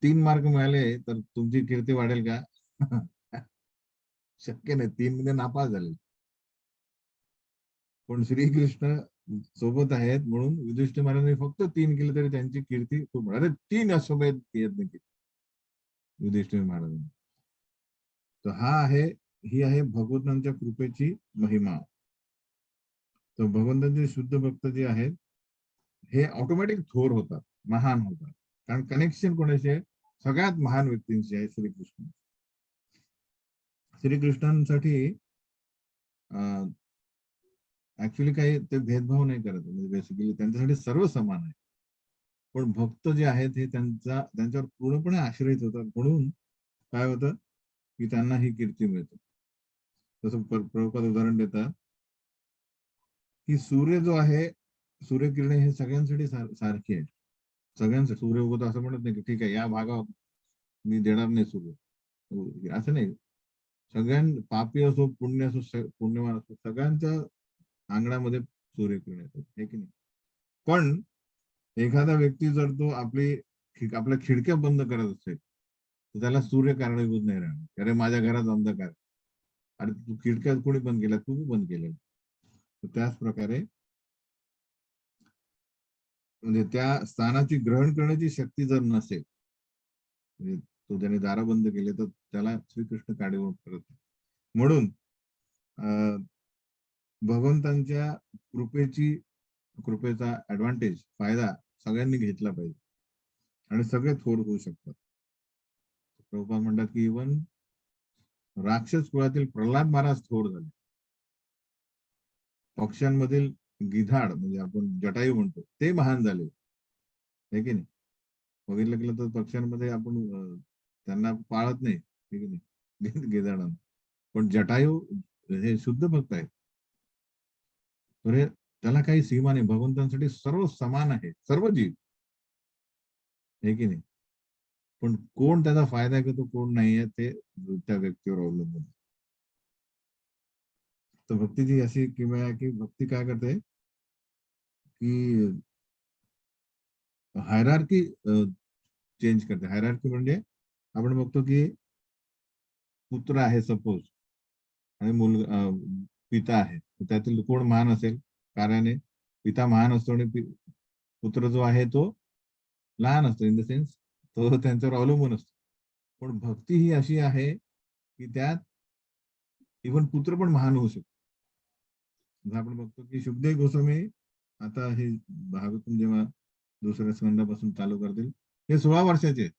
3 मार्क मिळाले तर तुमची कीर्ती वाढेल का? शक्य नाही, 3 मध्ये नापास झाले. पण श्रीकृष्ण सोबत आहेत म्हणून युधिष्ठिर महाराजांनी फक्त 3 केले तरी त्यांची कीर्ती खूप. अरे 3 अश्वमेध यज्ञ केले युधिष्ठिर महाराजांनी. तर ही आहे भगवंतांच्या कृपेची महिमा. तर भगवंतांचे शुद्ध भक्त जे आहेत हे ऑटोमॅटिक थोर होतात, महान होतात. कारण कनेक्शन कोणाचे? सगळ्यात महान व्यक्तींची आहे, श्रीकृष्ण. श्रीकृष्णांसाठी ऍक्च्युली काही ते भेदभाव नाही करत, म्हणजे बेसिकली त्यांच्यासाठी सर्व समान आहे. पण भक्त जे आहेत हे त्यांच्यावर पूर्णपणे आश्रयित होतात म्हणून काय होतं की त्यांना ही कीर्ती मिळते. तसं प्रभुपाद उदाहरण देतात की सूर्य जो आहे, सूर्यकिरणे हे सगळ्यांसाठी सारखी आहे. सगळ्यांसाठी सूर्य उगवतो असं म्हणत नाही की ठीक आहे या भागात मी देणार नाही सूर्य, असं नाही. पापी असो पुण्य असो पुण्यवान असो सगळ्यांच्या अंगणामध्ये सूर्यकिरण येतात, हे की नाही. पण एखादा व्यक्ती जर तो आपल्या खिडक्या बंद करत असेल तर त्याला सूर्य कारणीभूत नाही राहणार. अरे माझ्या घरात अंधकार, अरे तू खिडक्या कोणी बंद केल्या? तू बंद केल्या. त्याच प्रकारे म्हणजे त्या स्थानाची ग्रहण करण्याची शक्ती जर नसेल, म्हणजे तो त्याने दारा बंद केले तर त्याला श्रीकृष्ण काढीवर करत. म्हणून भगवंतांच्या कृपेचा ऍडव्हान्टेज, फायदा सगळ्यांनी घेतला पाहिजे आणि सगळे थोर होऊ शकतात. प्रभुपाद म्हणतात की इव्हन राक्षस कुळातील प्रल्हाद महाराज थोर झाले. पक्ष्यांमधील गिधाड म्हणजे आपण जटायू म्हणतो ते महान झाले, हे की नाही. बघितलं गेलं तर पक्ष्यांमध्ये आपण त्यांना पाळत नाही, हे की नाही, गिधाडांना. पण जटायू हे शुद्ध भक्त आहे. तर त्याला काही सीमा नाही. भगवंतांसाठी सर्व समान आहे, सर्व जीव, हे की नाही. पण कोण त्याचा फायदा घेतो कोण नाहीये ते त्या व्यक्तीवर अवलंबून. तर भक्तीची अशी किमया आहे की भक्ती काय करते की हायरार्की चेंज करते. हायरार्की म्हणजे आपण बघतो की पुत्र आहे सपोज आणि मुलगा पिता आहे, त्यातील कोण महान असेल? कार्याने पिता महान असतो आणि पुत्र जो आहे तो लहान असतो, इन द सेन्स तो त्यांच्यावर अवलंबून असतो. पण भक्ती ही अशी आहे की त्यात इव्हन पुत्र पण महान होऊ शकतो. आपण बघतो की शुभदेव गोस्वामी आता हे भागवतम जेव्हा दुसऱ्या स्कंदापासून चालू करतील, हे 16 वर्षाचे आहेत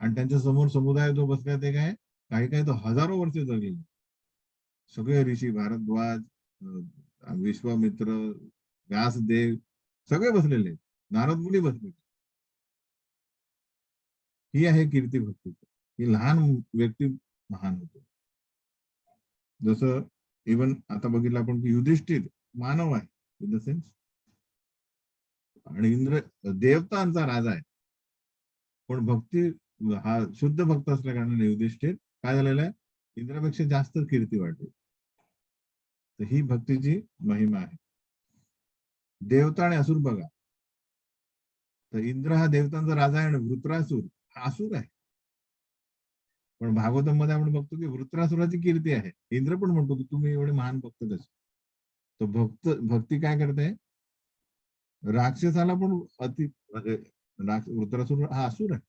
आणि त्यांच्या समोर समुदाय जो बसला ते काय काही काही तो हजारो वर्ष जगले. सगळे ऋषी भारद्वाज, विश्वामित्र, व्यासदेव सगळे बसलेले, नारद मुनी बसलेले. ही आहे कीर्ती भक्ती, ही लहान व्यक्ती महान होतो. जसं इवन आता बघितलं आपण की युधिष्ठिर मानव आहे इन द सेन्स, आणि इंद्र देवतांचा राजा आहे, पण भक्ती हा शुद्ध भक्त असल्या कारणाने युधिष्ठिर काय झालेला आहे, इंद्रापेक्षा जास्त कीर्ती वाढली. तर ही भक्तीची महिमा आहे. देवता आणि असुर बघा, तर इंद्र हा देवतांचा राजा आहे आणि वृत्रासुर हा असुर आहे. पण भागवतम मध्ये आपण बघतो की वृत्रासुराची कीर्ती आहे. इंद्र पण म्हणतो की तुम्ही एवढे महान भक्त कसे. तर भक्ती काय करते, राक्षसाला पण अति म्हणजे वृत्रासुर हा असुर आहे,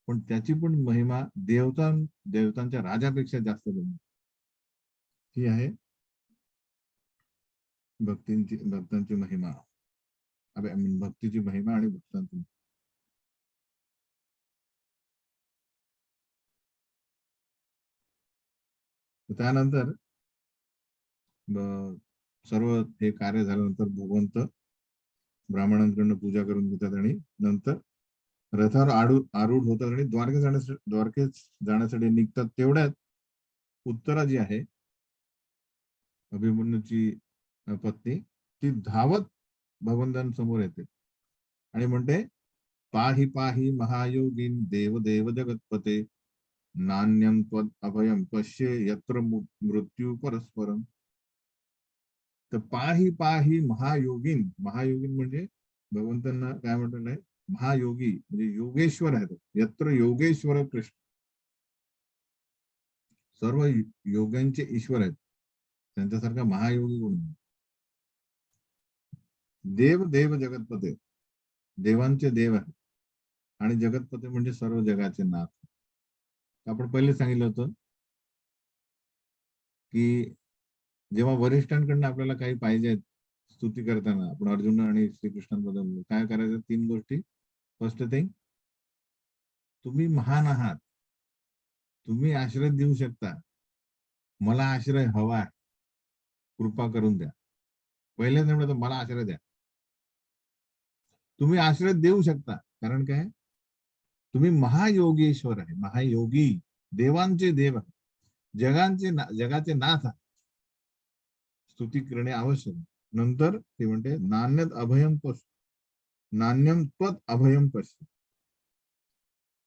पण त्याची पण महिमा देवतांच्या राजापेक्षा जास्त बनली. ही आहे भक्तांची महिमा. भक्तीची महिमा आणि भक्तांची. त्यानंतर सर्व हे कार्य झाल्यानंतर भगवंत ब्राह्मणांकडनं पूजा करून घेतात आणि नंतर रथावर आरूढ होतात आणि द्वारकेत जाण्यासाठी निघतात. तेवढ्यात उत्तरा जी आहे अभिमन्यूची पत्नी, ती धावत भगवंतांसमोर येते आणि म्हणते, पाही पाही महायोगीन देव देव जगतपते, नान्यम त्वद अभयम पश्ये यत्र मृत्यू परस्परम. तर पाही पाही महायोगीन, महायोगीन म्हणजे भगवंतांना काय म्हणतात आहे, महायोगी म्हणजे योगेश्वर आहेत. यत्र योगेश्वर कृष्ण, सर्व योग्यांचे ईश्वर आहेत, त्यांच्यासारखा महायोगी कोण. देव देव जगतपते, देवांचे देव आहे, आणि जगतपते म्हणजे सर्व जगाचे नाथ. आपण पहिले सांगितलं होतं की जेव्हा वरिष्ठांकडनं आपल्याला काही पाहिजे स्तुती करताना, आपण अर्जुन आणि श्रीकृष्णांबद्दल काय करायचं, 3 गोष्टी. फर्स्ट थिंग, तुम्ही महान आहात, तुम्ही आश्रय देऊ शकता, मला आश्रय हवा आहे, कृपा करून द्या. पहिल्याच म्हणतो मला आश्रय द्या. तुम्ही आश्रय देऊ शकता कारण काय, तुम्ही महायोगेश्वर आहे, महायोगी, देवांचे देव आहे, जगाचे नाथ आहे, स्तुती करणे आवश्यक. नंतर ते म्हणते, नान्यत अभयम पश्य, नान्यम त्वत अभयम पश्य,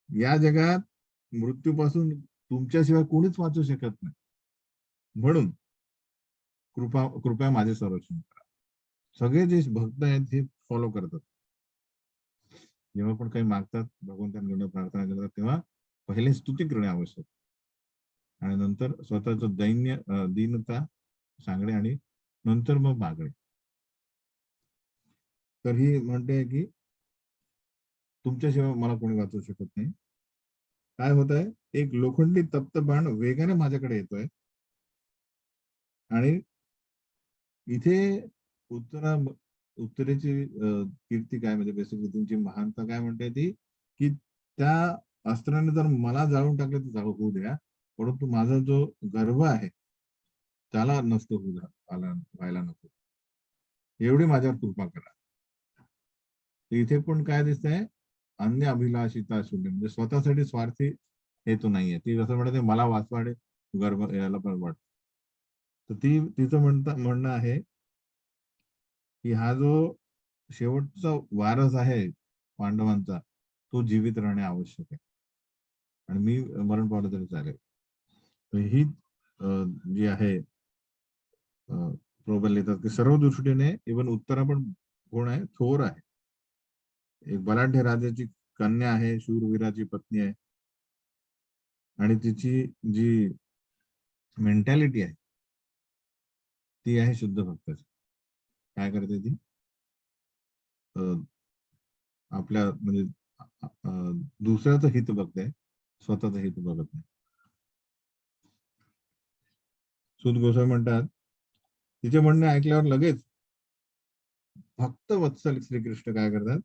या जगात मृत्यूपासून तुमच्याशिवाय कोणीच वाचू शकत नाही, म्हणून कृपया माझे संरक्षण करा. सगळे जे भक्त आहेत हे फॉलो करतात. जेव्हा पण काही मागतात, भगवंतांकडे प्रार्थना करतात, तेव्हा पहिले स्तुती करणे आवश्यक आणि नंतर स्वतःच दीनता सांगणे आणि नंतर मग मागणे. तर ही म्हणते की तुमच्याशिवाय मला कोणी वाचवू शकत नाही. काय होत आहे, एक लोखंडी तप्त बाण वेगाने माझ्याकडे येतोय आणि इथे उत्तरेची कीर्ती काय म्हणजे बेसिकली तुमची महानता काय म्हणते ती, की त्या अस्त्राने जर मला जाळून टाकले तर होऊ द्या, परंतु माझा जो गर्व आहे त्याला नष्ट व्हायला नको, एवढी माझ्यावर कृपा करा. इथे पण काय दिसतंय, अन्य अभिलाषिता शून्य, म्हणजे स्वतःसाठी स्वार्थी हेतू नाहीये. ती जसं म्हणते मला वाचवा आणि गर्व यायला पण वाटत. तर तिचं म्हणणं आहे की हा जो शेवटचा वारस आहे पांडवांचा, तो जीवित राहणे आवश्यक आहे आणि मी मरण पावलं तरी चालेल. तर ही जी आहे प्रबल येतात की सर्व दृष्टीने इवन उत्तरा पण कोण आहे, थोर आहे, एक बलाढ्य राजाची कन्या आहे, शूरवीराची पत्नी आहे, आणि तिची जी मेंटॅलिटी आहे ती आहे शुद्ध भक्ताची. काय करते ती, आपल्या म्हणजे दुसऱ्याचं हित बघते, स्वतःचं हित बघत नाही. सूत गोसावी म्हणतात, तिचे म्हणणे ऐकल्यावर लगेच भक्त वत्सल श्रीकृष्ण काय करतात,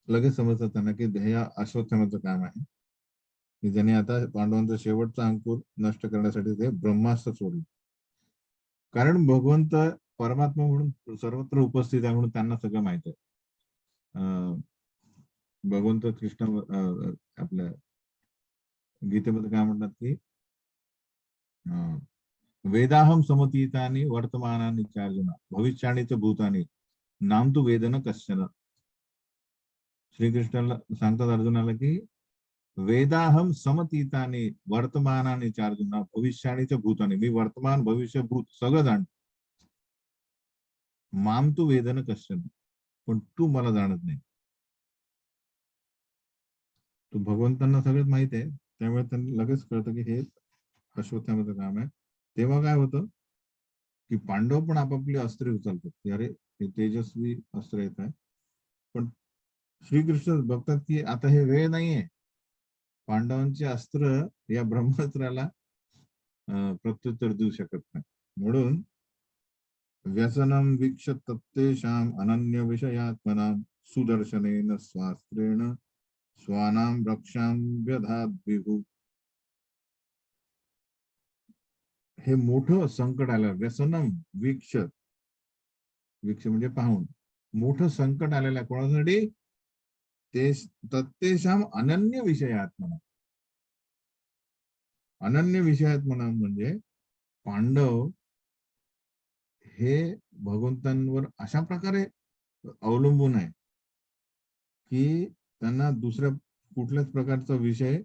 लगेच समजतात त्यांना की हे अश्वत्थामाचं काम आहे, की ज्याने आता पांडवांचा शेवटचा अंकुर नष्ट करण्यासाठी ते ब्रह्मास्त्र सोडलं. कारण भगवंत परमात्मा म्हणून सर्वत्र उपस्थित आहे, म्हणून त्यांना सगळं माहित आहे. भगवंत कृष्ण आपल्या गीतेमध्ये काय म्हणतात की वेदाहम समतीतानी वर्तमानानि चार्जुना भविष्याणी च भूतानी नाम तू वेदन कश्चन. श्रीकृष्णाला सांगतात अर्जुनाला की वेदाहम समतीतानी वर्तमानानि चार्जुना भविष्याणी च भूतानी, मी वर्तमान भविष्य भूत सगळं जाणतो. माम तू वेदन कश्चन, पण तू मला जाणत नाही. तू भगवंतांना सगळंच माहित आहे, त्यामुळे त्यांना लगेच कळतं की हे अश्वत्थामाचं काम आहे. तेव्हा काय होतं की पांडव पण आपापली अस्त्रे उचलतात की अरे हे तेजस्वी अस्त्र येत आहे. पण श्रीकृष्ण बघतात की आता हे वेळ नाहीये. पांडवांचे अस्त्र या ब्रह्मास्त्राला प्रत्युत्तर देऊ शकत नाही. म्हणून व्यसनम वीक्ष तत्तेषाम अनन्य विषयात्मनां सुदर्शनेन स्वास्त्रेण स्वानां रक्षां व्यधात विभू. हे मोठं संकट आलं. व्यसनम वीक्ष, वीक्ष म्हणजे पाहून, मोठं संकट आलेलं आहे कोणासाठी? ते तत्तेषाम अनन्य विषयात्मना. अनन्य विषयात्मना म्हणजे पांडव हे भगवंतांवर अशा प्रकारे अवलंबून आहे की त्यांना दुसऱ्या कुठल्याच प्रकारचा विषय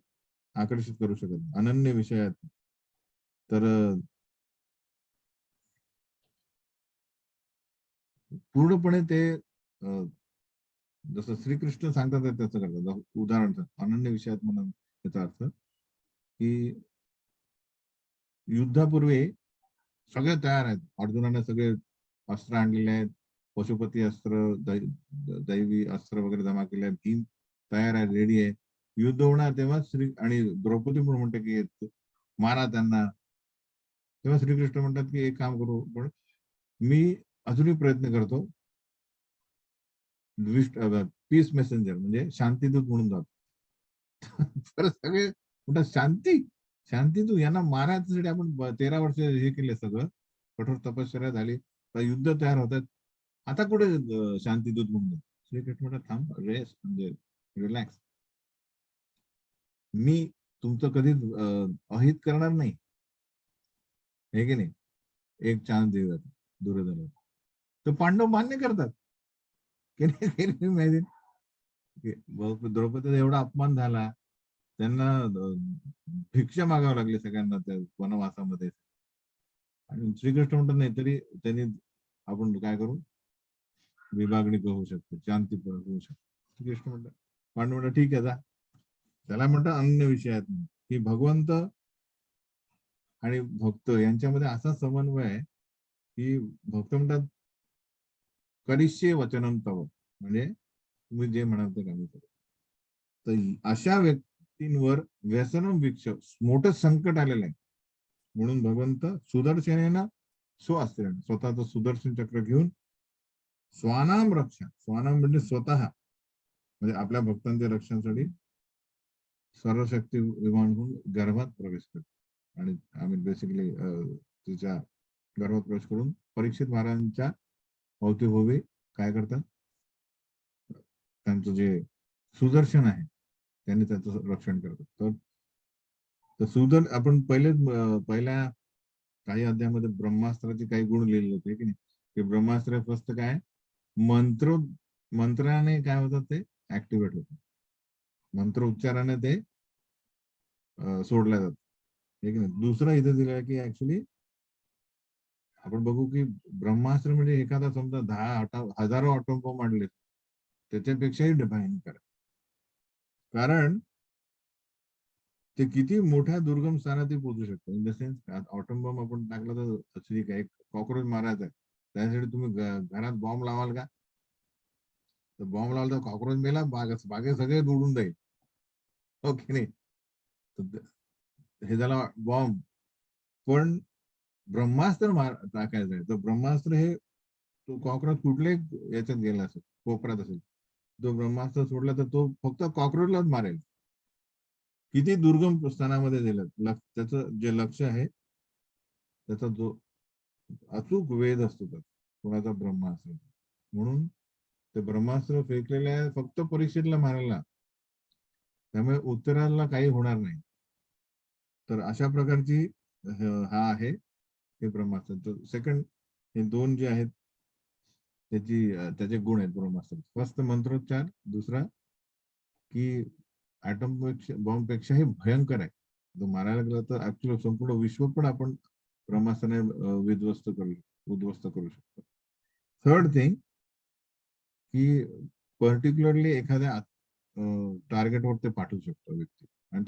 आकर्षित करू शकत नाही. अनन्य विषयात तर पूर्णपणे ते जसं श्रीकृष्ण सांगतात त्याचं करतात. उदाहरण अनन्य विषयात म्हणून याचा अर्थ की युद्धापूर्वी सगळे तयार आहेत. अर्जुनाने सगळे अस्त्र आणलेले आहेत. पशुपती अस्त्र, दैवी अस्त्र वगैरे जमा केले आहेत. भीम तयार आहे, रेडी आहे. युद्ध होणार तेव्हा श्री आणि द्रौपदी पण म्हणते की मारा त्यांना. तेव्हा श्रीकृष्ण म्हणतात की एक काम करू, पण मी अजूनही प्रयत्न करतो. पीस मेसेंजर म्हणजे शांतीदूत म्हणून जातो. तर सगळे म्हणतात शांती शांतीदूत यांना मारायसाठी आपण 13 वर्ष हे केले, सगळं कठोर तपश्चर्या झाली, युद्ध तयार होतात. आता कुठे शांतीदूत म्हणून? श्रीकृष्ण म्हणतात थांब, रेस्ट म्हणजे रिलॅक्स. मी तुमचं कधीच अहित करणार नाही, हे की नाही. एक चान्स देऊयात दुर्योधनाला. तर पांडव मान्य करतात की नाही. द्रौपदीचा एवढा अपमान झाला, त्यांना भिक्षा मागावं लागली सगळ्यांना त्या वनवासामध्ये. आणि श्रीकृष्ण म्हणतात नाही, तरी त्यांनी आपण काय करू, विभागणी होऊ शकते, शांती होऊ शकते. श्रीकृष्ण म्हणतात, पांडव म्हणतात ठीक आहे जा. त्याला म्हणतात अन्य विषयात की भगवंत आणि भक्त यांच्यामध्ये असा समन्वय आहे की भक्त म्हणतात करिष्ये वचनम तव, म्हणजे तुम्ही जे म्हणाल ते काम करू. तर अशा व्यक्तींवर व्यसनम वीक्ष, मोठं संकट आलेलं आहे. म्हणून भगवंत सुदर्शनेनं स्वअस्त्रेण, स्वतःचं सुदर्शन चक्र घेऊन स्वानाम रक्षा, स्वानाम म्हणजे स्वतः, म्हणजे आपल्या भक्तांच्या रक्षणासाठी सर्वशक्ती विमान होऊन गर्भात प्रवेश करतो. आणि आम्ही बेसिकली तिच्या गर्भात प्रवेश करून परीक्षित महाराजांच्या अवतीभोवती काय करतात, त्यांचं जे सुदर्शन आहे त्यांनी त्याचं रक्षण करतात. तर आपण पहिल्या काही अध्यायामध्ये ब्रह्मास्त्राचे काही गुण लिहिले होते की नाही. ते ब्रह्मास्त्र फक्त काय मंत्राने काय होतात ते ऍक्टिव्हेट होतात. मंत्र उच्चाराने ते सोडल्या जातात, हे की नाही. दुसरं इथे दिलं आहे की ऍक्च्युली आपण बघू की ब्रह्मास्त्र म्हणजे एखादा समजा 10,000 ऑटोम बॉम्ब आणले, त्याच्यापेक्षाही भयंकर. कारण ते किती मोठ्या दुर्गम स्थानातही पोहोचू शकतं. In the sense autumn bomb आपण टाकला तर ठीक आहे, एक कॉक्रोच मारायचा आहे, त्यासाठी तुम्ही घरात बॉम्ब लावाल का? तर बॉम्ब लावला तर कॉक्रोच मेला, बागे सगळे उडून जाईल, हो की नाही. हे झाला बॉम्ब. पण ब्रह्मास्त्र टाकायचं आहे, तर ब्रह्मास्त्र हे तो कॉक्रोच कुठल्याही याच्यात गेला असेल, कोपऱ्यात असेल, तो ब्रह्मास्त्र सोडला तर तो फक्त कॉक्रोचलाच मारेल. किती दुर्गम स्थानामध्ये दिलं, त्याचं जे लक्ष आहे त्याचा जो अचूक वेध असतो, कोणाचा ब्रह्मास्त्र. म्हणून ते ब्रह्मास्त्र फेकलेले आहे फक्त परीक्षेतला मारायला, त्यामुळे उत्तराला काही होणार नाही. तर अशा प्रकारची हा आहे हे ब्रह्मास्त्र. सेकंड, हे दोन जे आहेत त्याचे गुण आहेत ब्रह्मास्त्र. फर्स्ट मंत्रोच्चार, दुसरा की ऍटम बॉम्ब पेक्षाही भयंकर आहे. तो मारायला गेला तर ऍक्च्युअली संपूर्ण विश्व पण आपण ब्रह्मास्त्राने उद्ध्वस्त करू शकतो. थर्ड थिंग की पर्टिक्युलरली एखाद्या टार्गेटवर ते पाठवू शकतो व्यक्ती, आणि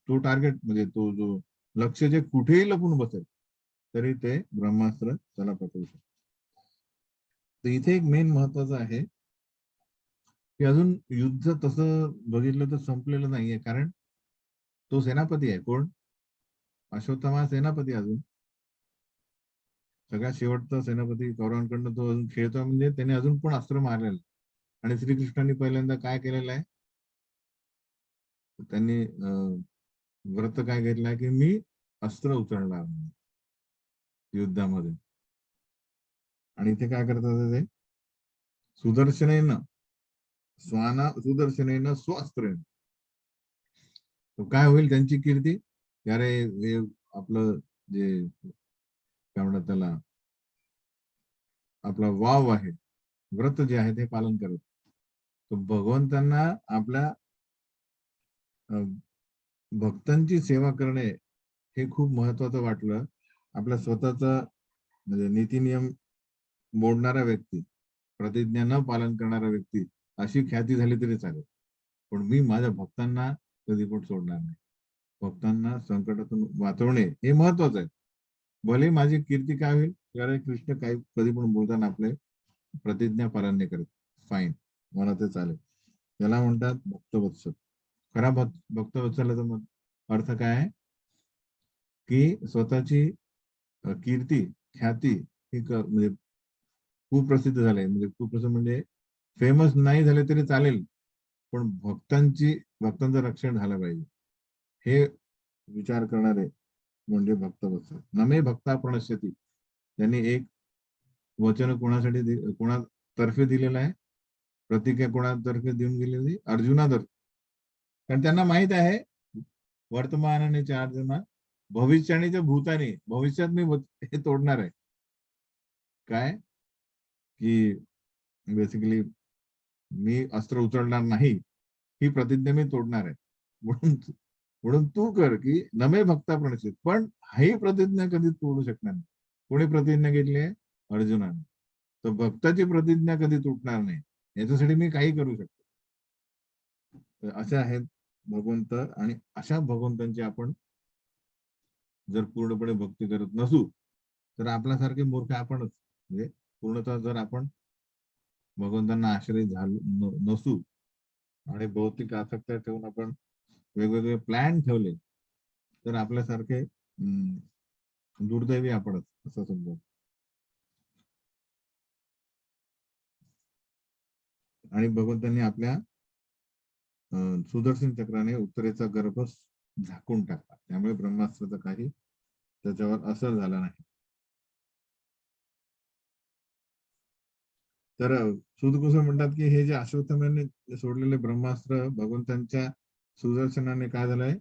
तो टार्गेट म्हणजे तो जो लक्ष जे कुठेही लपून बसेल तरी ते ब्रह्मास्त्र त्याला पकडू शकतो. तर इथे एक मेन महत्वाचं आहे की अजून युद्ध तसं बघितलं तर संपलेलं नाहीये, कारण तो सेनापती आहे. कोण? अश्वत्थामा सेनापती. अजून सगळ्यात शेवटचा सेनापती कौरवांकडनं तो अजून खेळतो, म्हणजे त्याने अजून पण अस्त्र मारलेलं. आणि श्रीकृष्णांनी पहिल्यांदा काय केलेलं आहे, त्यांनी व्रत काय घेतलाय की मी अस्त्र उचलणार युद्धामध्ये. आणि इथे काय करतात ते, सुदर्शनेनं स्वअस्त्रेन. काय होईल त्यांची कीर्ती, अरे हे आपलं जे काय म्हणतात त्याला, आपला वाव आहे, व्रत जे आहे ते पालन करत. तो भगवंतांना आपल्या भक्तांची सेवा करणे हे खूप महत्वाचं वाटलं. आपल्या स्वतःचा म्हणजे नीती नियम मोडणारा व्यक्ती, प्रतिज्ञा न पालन करणारा व्यक्ती, अशी ख्याती झाली तरी चालेल, पण मी माझ्या भक्तांना कधी पण सोडणार नाही. भक्तांना संकटातून वाचवणे हे महत्वाचं आहे. भले माझी कीर्ती काय होईल, अरे कृष्ण काही कधी पण बोलताना आपले प्रतिज्ञा पालन नाही करत, फाईन, मला ते चालेल. त्याला म्हणतात भक्तवत्सल. खरा भक्तवत्सलाचा अर्थ काय आहे की स्वतःची कीर्ती, ख्याती ही म्हणजे खूप प्रसिद्ध झाले, म्हणजे खूप प्रसिद्ध म्हणजे फेमस नाही झाले तरी चालेल, पण भक्तांचं रक्षण झालं पाहिजे, हे विचार करणारे म्हणजे भक्तवत्सल. नमे भक्ता प्रणश्यती. त्यांनी एक वचन कोणासाठी कोणातर्फे दिलेलं आहे, प्रतिज्ञा कोणातर्फे देऊन गेलेली, अर्जुनातर्फे. कारण त्यांना माहित आहे वर्तमानाने चार जण, भविष्याने भूताने, भविष्यात मी हे तोडणार आहे. काय की बेसिकली मी अस्त्र उचलणार नाही, ही प्रतिज्ञा मी तोडणार आहे. म्हणून म्हणून तू कर की नमे भक्ता प्रणशित. पण ही प्रतिज्ञा कधी तोडू शकणार नाही. कोणी प्रतिज्ञा घेतली आहे? अर्जुनाने. तर भक्ताची प्रतिज्ञा कधी तुटणार नाही, याच्यासाठी मी काही करू शकतो. तर असे आहेत भगवंत, आणि अशा भगवंतांची आपण जर पूर्णपणे भक्ती करत नसू तर आपल्यासारखे मूर्ख आपणच. म्हणजे पूर्णतः जर आपण भगवंतांना आश्रय नसू आणि भौतिक आसक्त्या ठेवून आपण वेगवेगळे प्लॅन ठेवले तर आपल्यासारखे दुर्दैवी आपणच असं समजा. आणि भगवंतांनी आपल्या सुदर्शन चक्राने उत्तरेचा गर्भ झाकून टाकला, त्यामुळे ब्रह्मास्त्राचा काही त्याच्यावर असर झाला नाही. तर सुदकुसर म्हणतात की हे जे अश्वत्थाम्याने सोडलेले ब्रह्मास्त्र भगवंतांच्या सुदर्शनाने काय झालंय,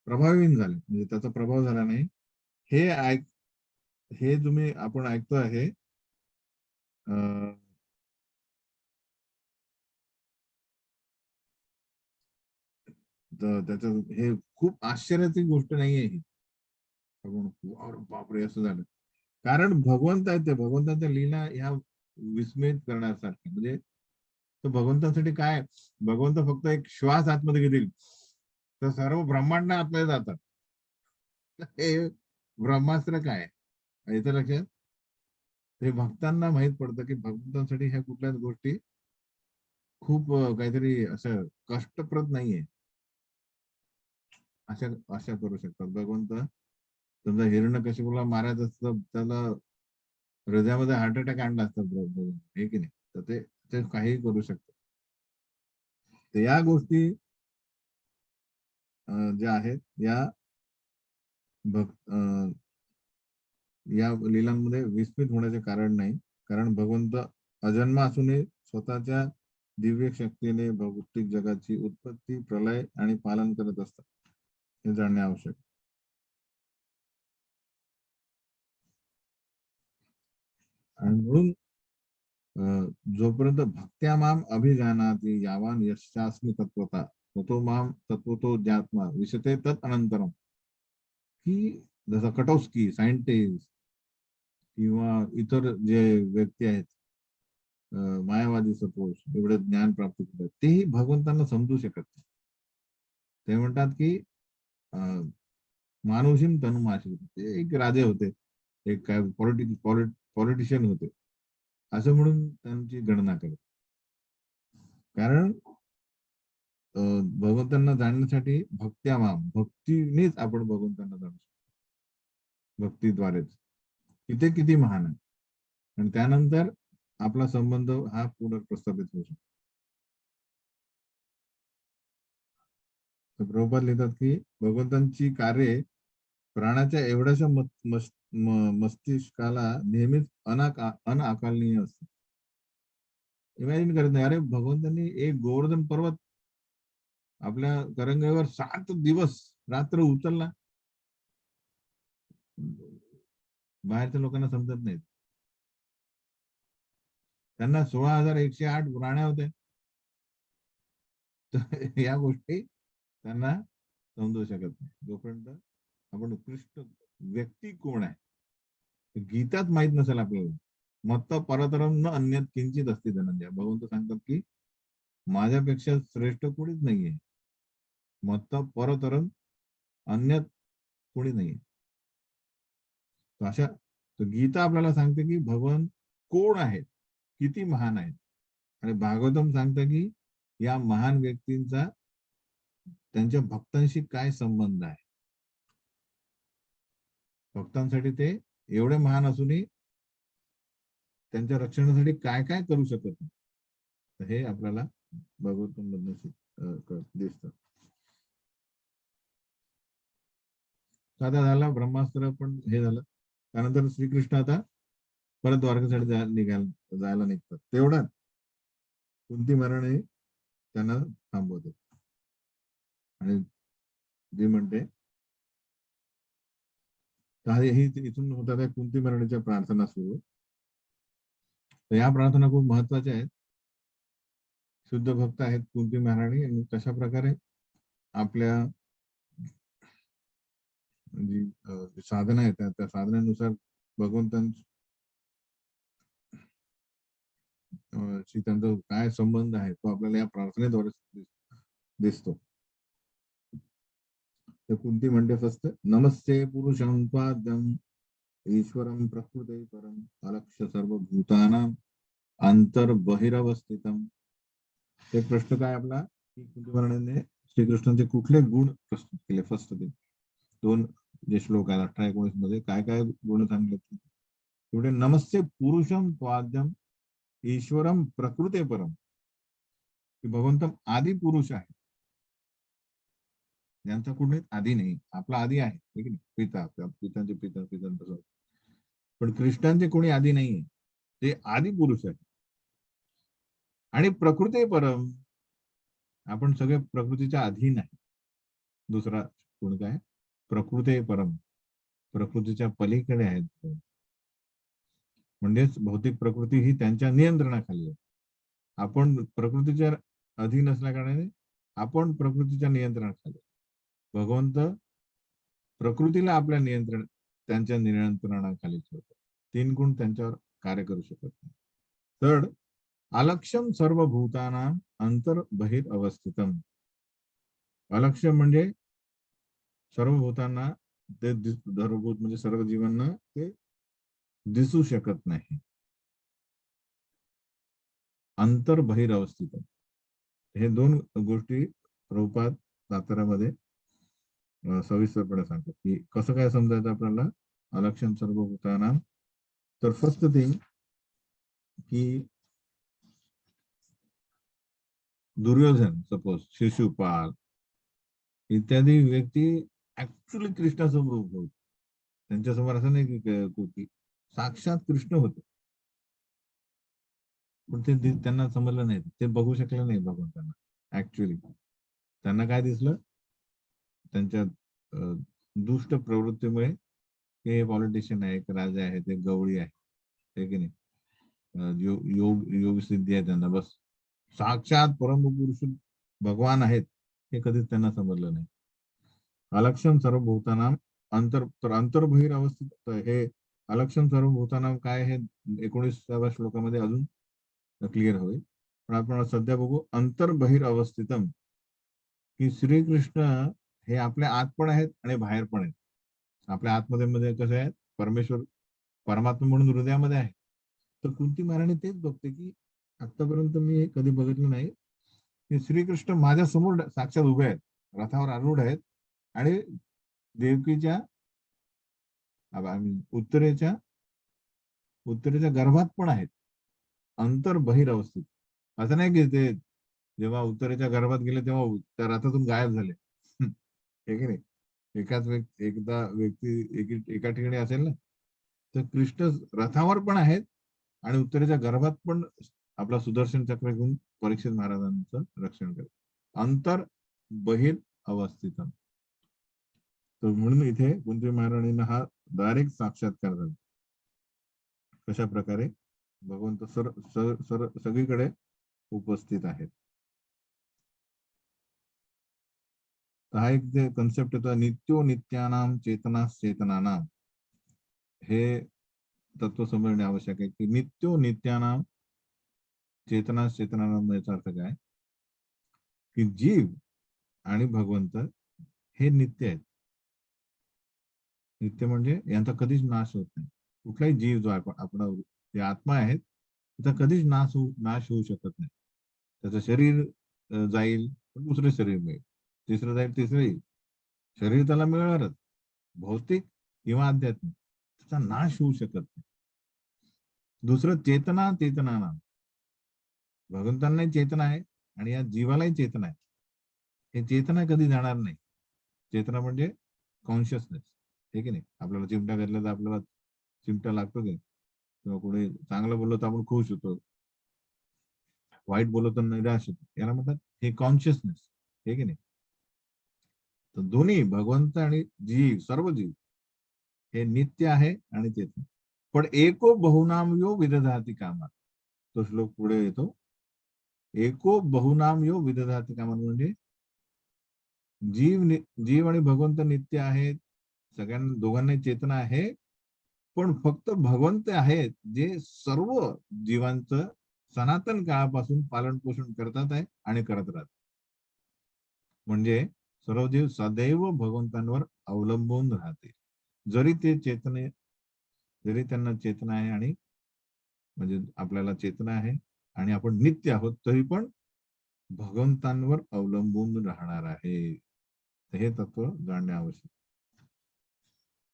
प्रभावहीन झाले, म्हणजे त्याचा प्रभाव झाला नाही. हे तुम्ही आपण ऐकतो आहे त्याचं हे खूप आश्चर्याची गोष्ट नाहीये ही. बापरे असं झालं, कारण भगवंत आहेत ते, भगवंताच्या लीला ह्या विस्मित करण्यासारख्या. म्हणजे तर भगवंतासाठी काय, भगवंत फक्त एक श्वास आतमध्ये घेतील तर सर्व ब्रह्मांड आतमध्ये जातात. हे ब्रह्मास्त्र काय येतं लक्षात. हे भक्तांना माहित पडतं की भगवंतांसाठी ह्या कुठल्याच गोष्टी खूप काहीतरी असं कष्टप्रद नाहीये. अशा अशा करू शकतात भगवंत. समजा हिरण्यकशिपूला मारायचं असतं, त्याला हृदयामध्ये हार्ट अटॅक आणला असता हे की नाही, तर ते काही करू शकतात. तर या गोष्टी ज्या आहेत भक्त या लीलांमध्ये विस्मित होण्याचे कारण नाही, कारण भगवंत अजन्मा असूनही स्वतःच्या दिव्य शक्तीने भौतिक जगाची उत्पत्ती, प्रलय आणि पालन करत असतात हे जाणणे आवश्यक. आणि म्हणून जोपर्यंत भक्त्यामाम अभिजानाति यावान यशास्मी तत्वता ततो माम तत्वतो ज्ञात्मा विशते तत् अनंतरम, की जसं कटोस्की सायंटिस्ट किंवा इतर जे व्यक्ती आहेत, मायावादी सपोज एवढं ज्ञान प्राप्त करतात, तेही भगवंतांना समजू शकत नाही. ते म्हणतात की मानुषीम तनुमाशी, ते एक राजे होते, एक काय पॉलिटिशियन होते असं म्हणून त्यांची गणना करत. कारण भगवंतांना जाणण्यासाठी भक्त्यामाम, भक्तीनेच आपण भगवंतांना जाणू शकतो, भक्तीद्वारेच. तिथे किती महान आहे, आणि त्यानंतर आपला संबंध हा पुनर्प्रस्थापित होऊ शकतो. प्रभुपाद लिहितात की भगवंतांची कार्ये प्राणाच्या एवढ्याशा मस्तिष्काला नेहमीच अनाकलनीय असते. इमॅजिन करत नाही, अरे भगवंतांनी एक गोवर्धन पर्वत आपल्या करंगेवर 7 दिवस रात्र उचलला. बाहेरच्या लोकांना समजत नाही. त्यांना 16,108 राण्या होत्या. तर या गोष्टी त्यांना समजू शकत नाही. जोपर्यंत आपण उत्कृष्ट व्यक्ती कोण आहे गीताच माहित नसेल आपल्याला. मत्त परतरम न अन्यत किंचित असते धनंजय. भगवंत सांगतात की माझ्यापेक्षा श्रेष्ठ कोणीच नाहीये. मत्त परतरम अन्यत कोणी नाहीये. अशा गीता आपल्याला सांगते की भगवान कोण आहेत, किती महान आहेत. आणि भागवतम सांगतं की या महान व्यक्तींचा त्यांच्या भक्तांशी काय संबंध आहे. भक्तांसाठी ते एवढे महान असूनही त्यांच्या रक्षणासाठी काय काय करू शकत नाही, हे आपल्याला भागवतम मधून दिसतं. साधा झाला ब्रह्मास्त्र, पण हे झालं. त्यानंतर श्रीकृष्ण आता परत द्वारकेसाठी जायला निघतात. तेवढ्यात कुंती महाराणी त्यांना थांबवते आणि जी म्हणते, ही इथून होतात कुंती महाराणीच्या प्रार्थना सुरू. तर या प्रार्थना खूप महत्वाच्या आहेत. शुद्ध भक्त आहेत कुंती महाराणी, आणि कशा प्रकारे आपल्या जी साधना आहे त्या साधनेनुसार भगवंतांशी त्यांचा काय संबंध आहे तो आपल्याला या प्रार्थनेद्वारे दिसतो. तर कुंती म्हणते फक्त नमस्ते पुरुषं पाद्यम ईश्वरम प्रकृते परम अलक्ष्य सर्वभूतानां अंतर बहिरवस्थितम. एक प्रश्न काय आपला की कुंती महाराणीने श्रीकृष्णांचे कुठले गुण प्रस्तुत केले. फर्स्ट ते 2 जे श्लोक आहेत 18-19 मध्ये काय काय गुण सांगले. पुढे नमस्ते पुरुषम त्वाद्यम ईश्वरम प्रकृते परम, की भगवंत आदि पुरुष आहे, ज्यांचा कुठे आधी नाही. आपला आधी आहे, ठीक आहे, पिता, पितांचे पिता, पितांचा. पण कृष्णांचे कोणी आधी नाहीये, ते आदि पुरुष आहे. आणि प्रकृते परम, आपण सगळे प्रकृतीच्या अधीन आहे. दुसरा गुण काय, प्रकृते परम, प्रकृतीच्या पलीकडे आहेत. म्हणजेच भौतिक प्रकृती ही त्यांच्या नियंत्रणाखाली आहे. आपण प्रकृतीच्या अधीन असल्या कारणाने आपण प्रकृतीच्या नियंत्रणाखाली. भगवंत प्रकृतीला आपल्या त्यांच्या नियंत्रणाखाली ठेवतात. 3 गुण त्यांच्यावर कार्य करू शकत नाही. थर्ड, अलक्ष्यम सर्वभूतानां अंतर बहिर अवस्थितम. अलक्ष्य म्हणजे सर्व भूतांना, ते सर्वभूत म्हणजे सर्व जीवांना ते दिसू शकत नाही. अंतर बहिर अवस्थित, हे 2 गोष्टी प्रभुपाद सातारामध्ये सविस्तरपणे सांगतात की कसं काय समजायचं आपल्याला अलक्ष्यम सर्वभूतानां. तर फर्स्ट थिंग की दुर्योधन, सपोज शिशुपाल इत्यादी व्यक्ती ऍक्च्युअली कृष्णासमोर उभे होते. त्यांच्यासमोर असं नाही की साक्षात कृष्ण होते. पण ते त्यांना समजलं नाही, ते बघू शकले नाही भगवंतांना. ऍक्च्युली त्यांना काय दिसलं, त्यांच्या दुष्ट प्रवृत्तीमुळे हे पॉलिटिशियन आहे, एक राजा आहे, ते गवळी आहे, हे की नाही, योग सिद्धी आहे त्यांना, बस साक्षात परमपुरुष भगवान आहेत हे कधीच त्यांना समजलं नाही. अलक्षम सर्वभूतानाम अंतर्बहिर अवस्थित, हे अलक्षम सर्वभूतानाम काय, हे 19व्या श्लोकामध्ये अजून क्लिअर होईल. पण आपण सध्या बघू अंतर्बहिर अवस्थितम, की श्रीकृष्ण हे आपल्या आत पण आहेत आणि बाहेर पण आहेत. आपल्या आतमध्ये मध्ये कसे आहेत, परमेश्वर परमात्मा म्हणून हृदयामध्ये आहे. तर कुंती महाराणी तेच बघते की आतापर्यंत मी हे कधी बघितलं नाही की श्रीकृष्ण माझ्या समोर साक्षात उभे आहेत, रथावर आरूढ आहेत आणि देवकीच्या उत्तरेच्या उत्तरेच्या गर्भात पण आहेत, अंतर बहिर अवस्थित. असं नाही की ते जेव्हा उत्तरेच्या गर्भात गेले तेव्हा त्या रथातून गायब झाले. हे की नाही, एकदा व्यक्ती एका ठिकाणी असेल ना, तर कृष्ण रथावर पण आहेत आणि उत्तरेच्या गर्भात पण आपला सुदर्शन चक्र घेऊन परीक्षित महाराजांचं रक्षण करत. अंतर बहिर अवस्थित. तर म्हणून इथे कुंती महाराणींना हा डायरेक्ट साक्षात्कार झाला. कशा प्रकारे भगवंत सगळीकडे उपस्थित आहेत. हा एक जे कन्सेप्ट होता, नित्यो नित्यानाम चेतना चेतनानाम, हे तत्व समजणे आवश्यक आहे की नित्यो नित्यानाम चेतना चेतनानाम याचा अर्थ काय, की जीव आणि भगवंत हे नित्य आहेत. नित्य म्हणजे यांचा कधीच नाश होत नाही. कुठलाही जीव जो आपण जे आत्मा आहेत त्याचा कधीच नाश होऊ शकत नाही. त्याचं शरीर जाईल पण दुसरं शरीर मिळेल, तिसरं जाईल तिसरं येईल, शरीर त्याला मिळणारच, भौतिक किंवा आध्यात्मिक, त्याचा नाश होऊ शकत नाही. दुसरं चेतना चेतनानाम, भगवंतांनाही चेतना आहे आणि या जीवालाही चेतना आहे. हे चेतना कधी जाणार नाही. चेतना म्हणजे कॉन्शियसनेस, हे की नाही. आपल्याला चिमटा घातला तर आपल्याला चिमटा लागतो की, किंवा कोणी चांगलं बोललं तर आपण खुश होतो, वाईट बोललो तर निराश होतो, याला म्हणतात हे कॉन्शियसनेस, हे की नाही. तर दोन्ही भगवंत आणि जीव, सर्व जीव हे नित्य आहे आणि चेतन. पण एको बहुनाम यो विदधाती कामात, तो श्लोक पुढे येतो. एको बहुनाम यो विदधाती कामात म्हणजे जीव आणि भगवंत नित्य आहेत, सगळ्यांना दोघांनाही चेतना आहे, पण फक्त भगवंत आहेत जे सर्व जीवांचं सनातन काळापासून पालन पोषण करतात आहे आणि करत राहतात. म्हणजे सर्व जीव सदैव भगवंतांवर अवलंबून राहते. जरी ते चेतने, जरी त्यांना चेतना आहे आणि म्हणजे आपल्याला चेतना आहे आणि आपण नित्य आहोत, तरी पण भगवंतांवर अवलंबून राहणार आहे. हे तत्व जाणणे आवश्यक.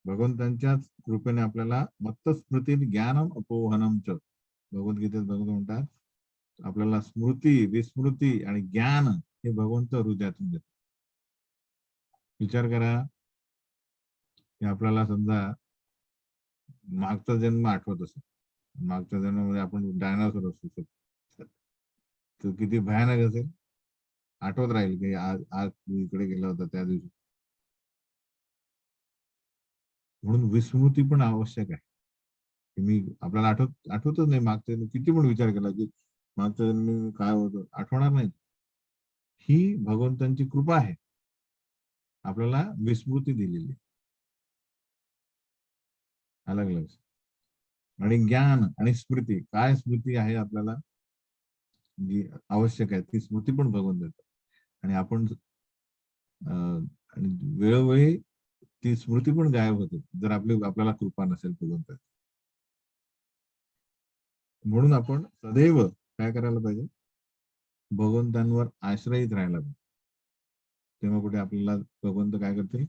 भगवंतांच्याच कृपेने आपल्याला मत्त स्मृतीत ज्ञानम अपोहनम च, भगवद्गीतेत भगवंत म्हणतात आपल्याला स्मृती, विस्मृती आणि ज्ञान हे भगवंत हृदयातून देतात. विचार करा की आपल्याला समजा मागचा जन्म आठवत असेल, मागच्या जन्मामध्ये आपण डायनासोर असू शकतो, तो किती भयानक असेल, आठवत राहील की आज आज तू इकडे गेला होता त्या दिवशी. म्हणून विस्मृती पण आवश्यक आहे. मी आपल्याला आठवतच नाही मागच्या किती पण विचार केला की मागच्या जन्मी काय होतं, आठवणार नाही. ही भगवंतांची कृपा आहे, आपल्याला विस्मृती दिलेली. अलग अलग. आणि ज्ञान आणि स्मृती, काय स्मृती आहे आपल्याला जी आवश्यक आहे, ती स्मृती पण भगवंत देतात. आणि आपण आणि वेळोवेळी ती स्मृती पण गायब होते जर आपल्याला कृपा नसेल भगवंताची. म्हणून आपण सदैव काय करायला पाहिजे, भगवंतांवर आश्रयित राहायला पाहिजे. तेव्हा कुठे आपल्याला भगवंत काय करतील,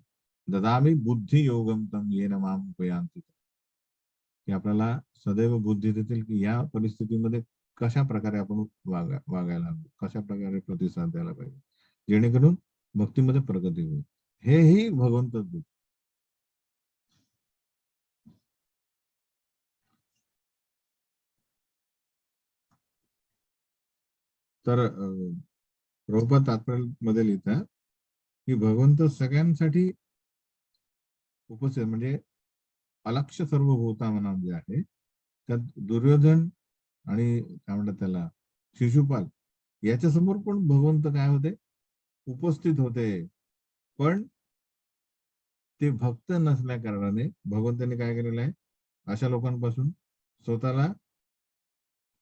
ददामी बुद्धी योगम तम येन माम उपयांति, की आपल्याला सदैव बुद्धी देतील की या परिस्थितीमध्ये कशा प्रकारे आपण वागायला हवं, कशा प्रकारे प्रतिसाद द्यायला पाहिजे, जेणेकरून भक्तीमध्ये प्रगती होईल. हेही भगवंत देतात. तर प्रभुपाद तात्पर्यामध्ये लिहितात की भगवंत सगळ्यांसाठी उपस्थित, म्हणजे अलक्ष सर्वभूता म्हणा जे आहे, त्यात दुर्योधन आणि काय म्हणतात त्याला, शिशुपाल, याच्या समोर पण भगवंत काय होते, उपस्थित होते. पण ते भक्त नसल्या कारणाने भगवंतांनी काय केलेलं आहे, अशा लोकांपासून स्वतःला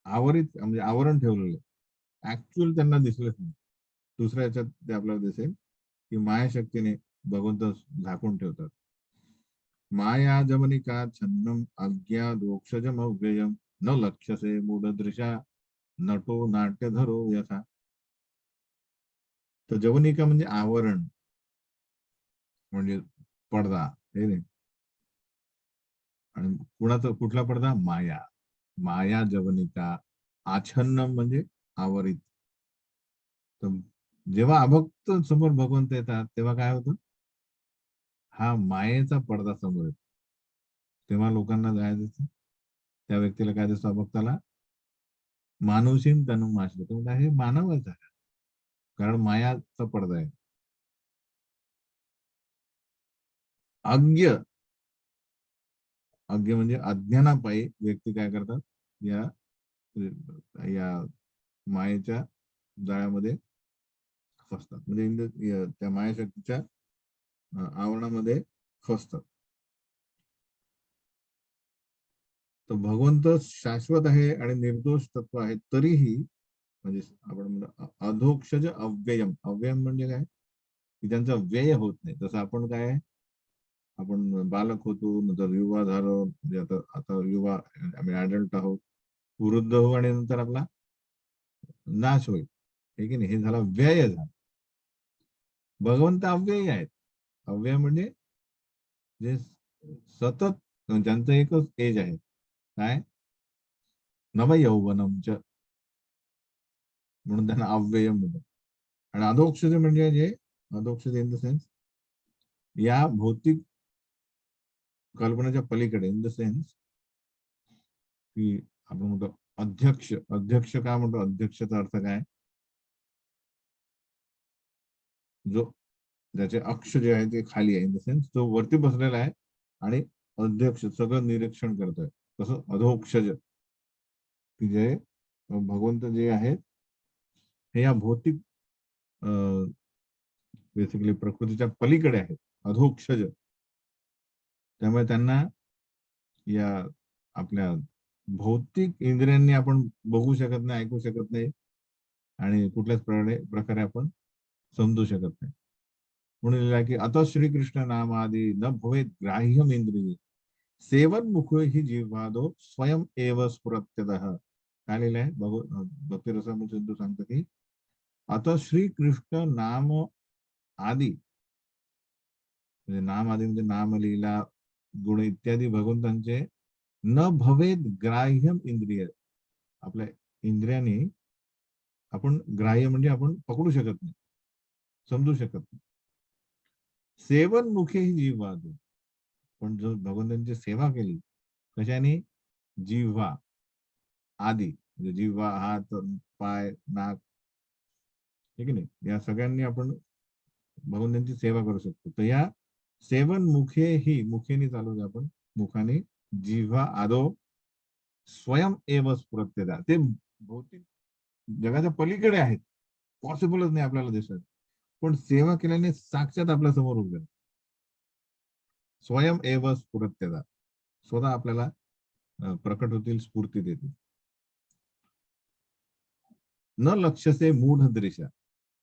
आवरित, म्हणजे आवरण ठेवलेलं आहे. ऍक्च्युअल त्यांना दिसलंच नाही. दुसऱ्या याच्यात ते आपल्याला दिसेल की मायाशक्तीने भगवंत झाकून ठेवतात. माया जमनिका छन्नम अज्ञा दोक्षजम अव्ययम न लक्ष्यसे मूढदृशा नटो नाट्य धरो यथा. तर जवनिका म्हणजे आवरण, म्हणजे पडदा, हे नाही. आणि कुणाचा कुठला पडदा, माया. माया जवनिका, आच्छन्न म्हणजे आवरित. तर जेव्हा अभक्त समोर भगवंत येतात तेव्हा काय होतं, हा मायेचा पडदा समोर येतो. तेव्हा लोकांना काय दिसतं, त्या व्यक्तीला काय दिसतं, अभक्ताला, मानुषीम तनुम आश्रित, म्हणजे हे मानवच आहे, कारण मायाचा पडदा आहे. अज्ञ, अज्ञ म्हणजे अज्ञानापायी व्यक्ती काय करतात, या या मायेच्या जाळ्यामध्ये फसतात, म्हणजे त्या मायाशक्तीच्या आवरणामध्ये फसतात. तर भगवंत शाश्वत आहे आणि निर्दोष तत्व आहे, तरीही म्हणजे आपण म्हणतो अधोक्षज अव्ययम. अव्ययम म्हणजे काय, की त्यांचा व्यय होत नाही. जसं आपण काय, आपण बालक होतो, नंतर युवा झालो, म्हणजे आता आता युवा, आम्ही अडल्ट आहोत, वृद्ध होऊ आणि नंतर आपला नाश होईल, हे की नाही, हे झाला व्यय झाला. भगवंत अव्ययी आहेत. अव्यय म्हणजे जे सतत, ज्यांचं एकच एज आहे, काय, नव यौवनमच, म्हणून त्यांना अव्यय म्हणतात. आणि अधोक्षज म्हणजे जे, अधोक्षज इन द सेन्स, या भौतिक कल्पनेच्या पलीकडे, इन द सेन्स की आपण म्हणतो अध्यक्ष. अध्यक्ष काय म्हणतो, अध्यक्षाचा अर्थ काय, जो, ज्याचे अक्ष जे आहे ते खाली आहे, इन द सेन्स जो वरती बसलेला आहे आणि अध्यक्ष सगळं निरीक्षण करतोय. तसं अधोक्षज, की जे भगवंत जे आहेत, हे या भौतिक बेसिकली प्रकृतीच्या पलीकडे आहेत, अधोक्षज. त्यामुळे त्यांना या आपल्या भौतिक इंद्रियांनी आपण बघू शकत नाही, ऐकू शकत नाही, आणि कुठल्याच प्रकारे आपण समजू शकत नाही. म्हणून लिहिलं आहे की आता श्रीकृष्ण नाम आदी न भवेत ग्राह्यम इंद्रिय सेवन मुख ही जिव्हादो स्वयं एव स्फुरत्यतः. काय लिहिलं आहे, भक्ती रसामृत सिंधू सांगतो की आता श्रीकृष्ण नाम आदी, म्हणजे नाम आदी म्हणजे नाम, लीला, गुण इत्यादी भगवंतांचे, न भवेत ग्राह्यम इंद्रिय, आपल्या इंद्रियाने आपण, ग्राह्य म्हणजे आपण पकडू शकत नाही, समजू शकत नाही. सेवन मुखे ही जीववाद, पण जो भगवंतांची सेवा केली, कशाने, जिव्हा आदी, म्हणजे जिव्हा, हात, पाय, नाक, ठीक आहे, या सगळ्यांनी आपण भगवंतांची सेवा करू शकतो. तर या सेवन मुखे ही, मुखेने चालू आपण, मुखाने, जिव्हा आदो स्वयं एव स्फुरत्यता, ते भौतिक जगाच्या पलीकडे आहेत, पॉसिबलच नाही आपल्याला दिसत, पण सेवा केल्याने साक्षात आपल्या समोर उभे, स्वयं एव स्फुरत्यता, स्वतः आपल्याला प्रकट होतील, स्फूर्ती देतील. न लक्ष से मूढ दृश्य,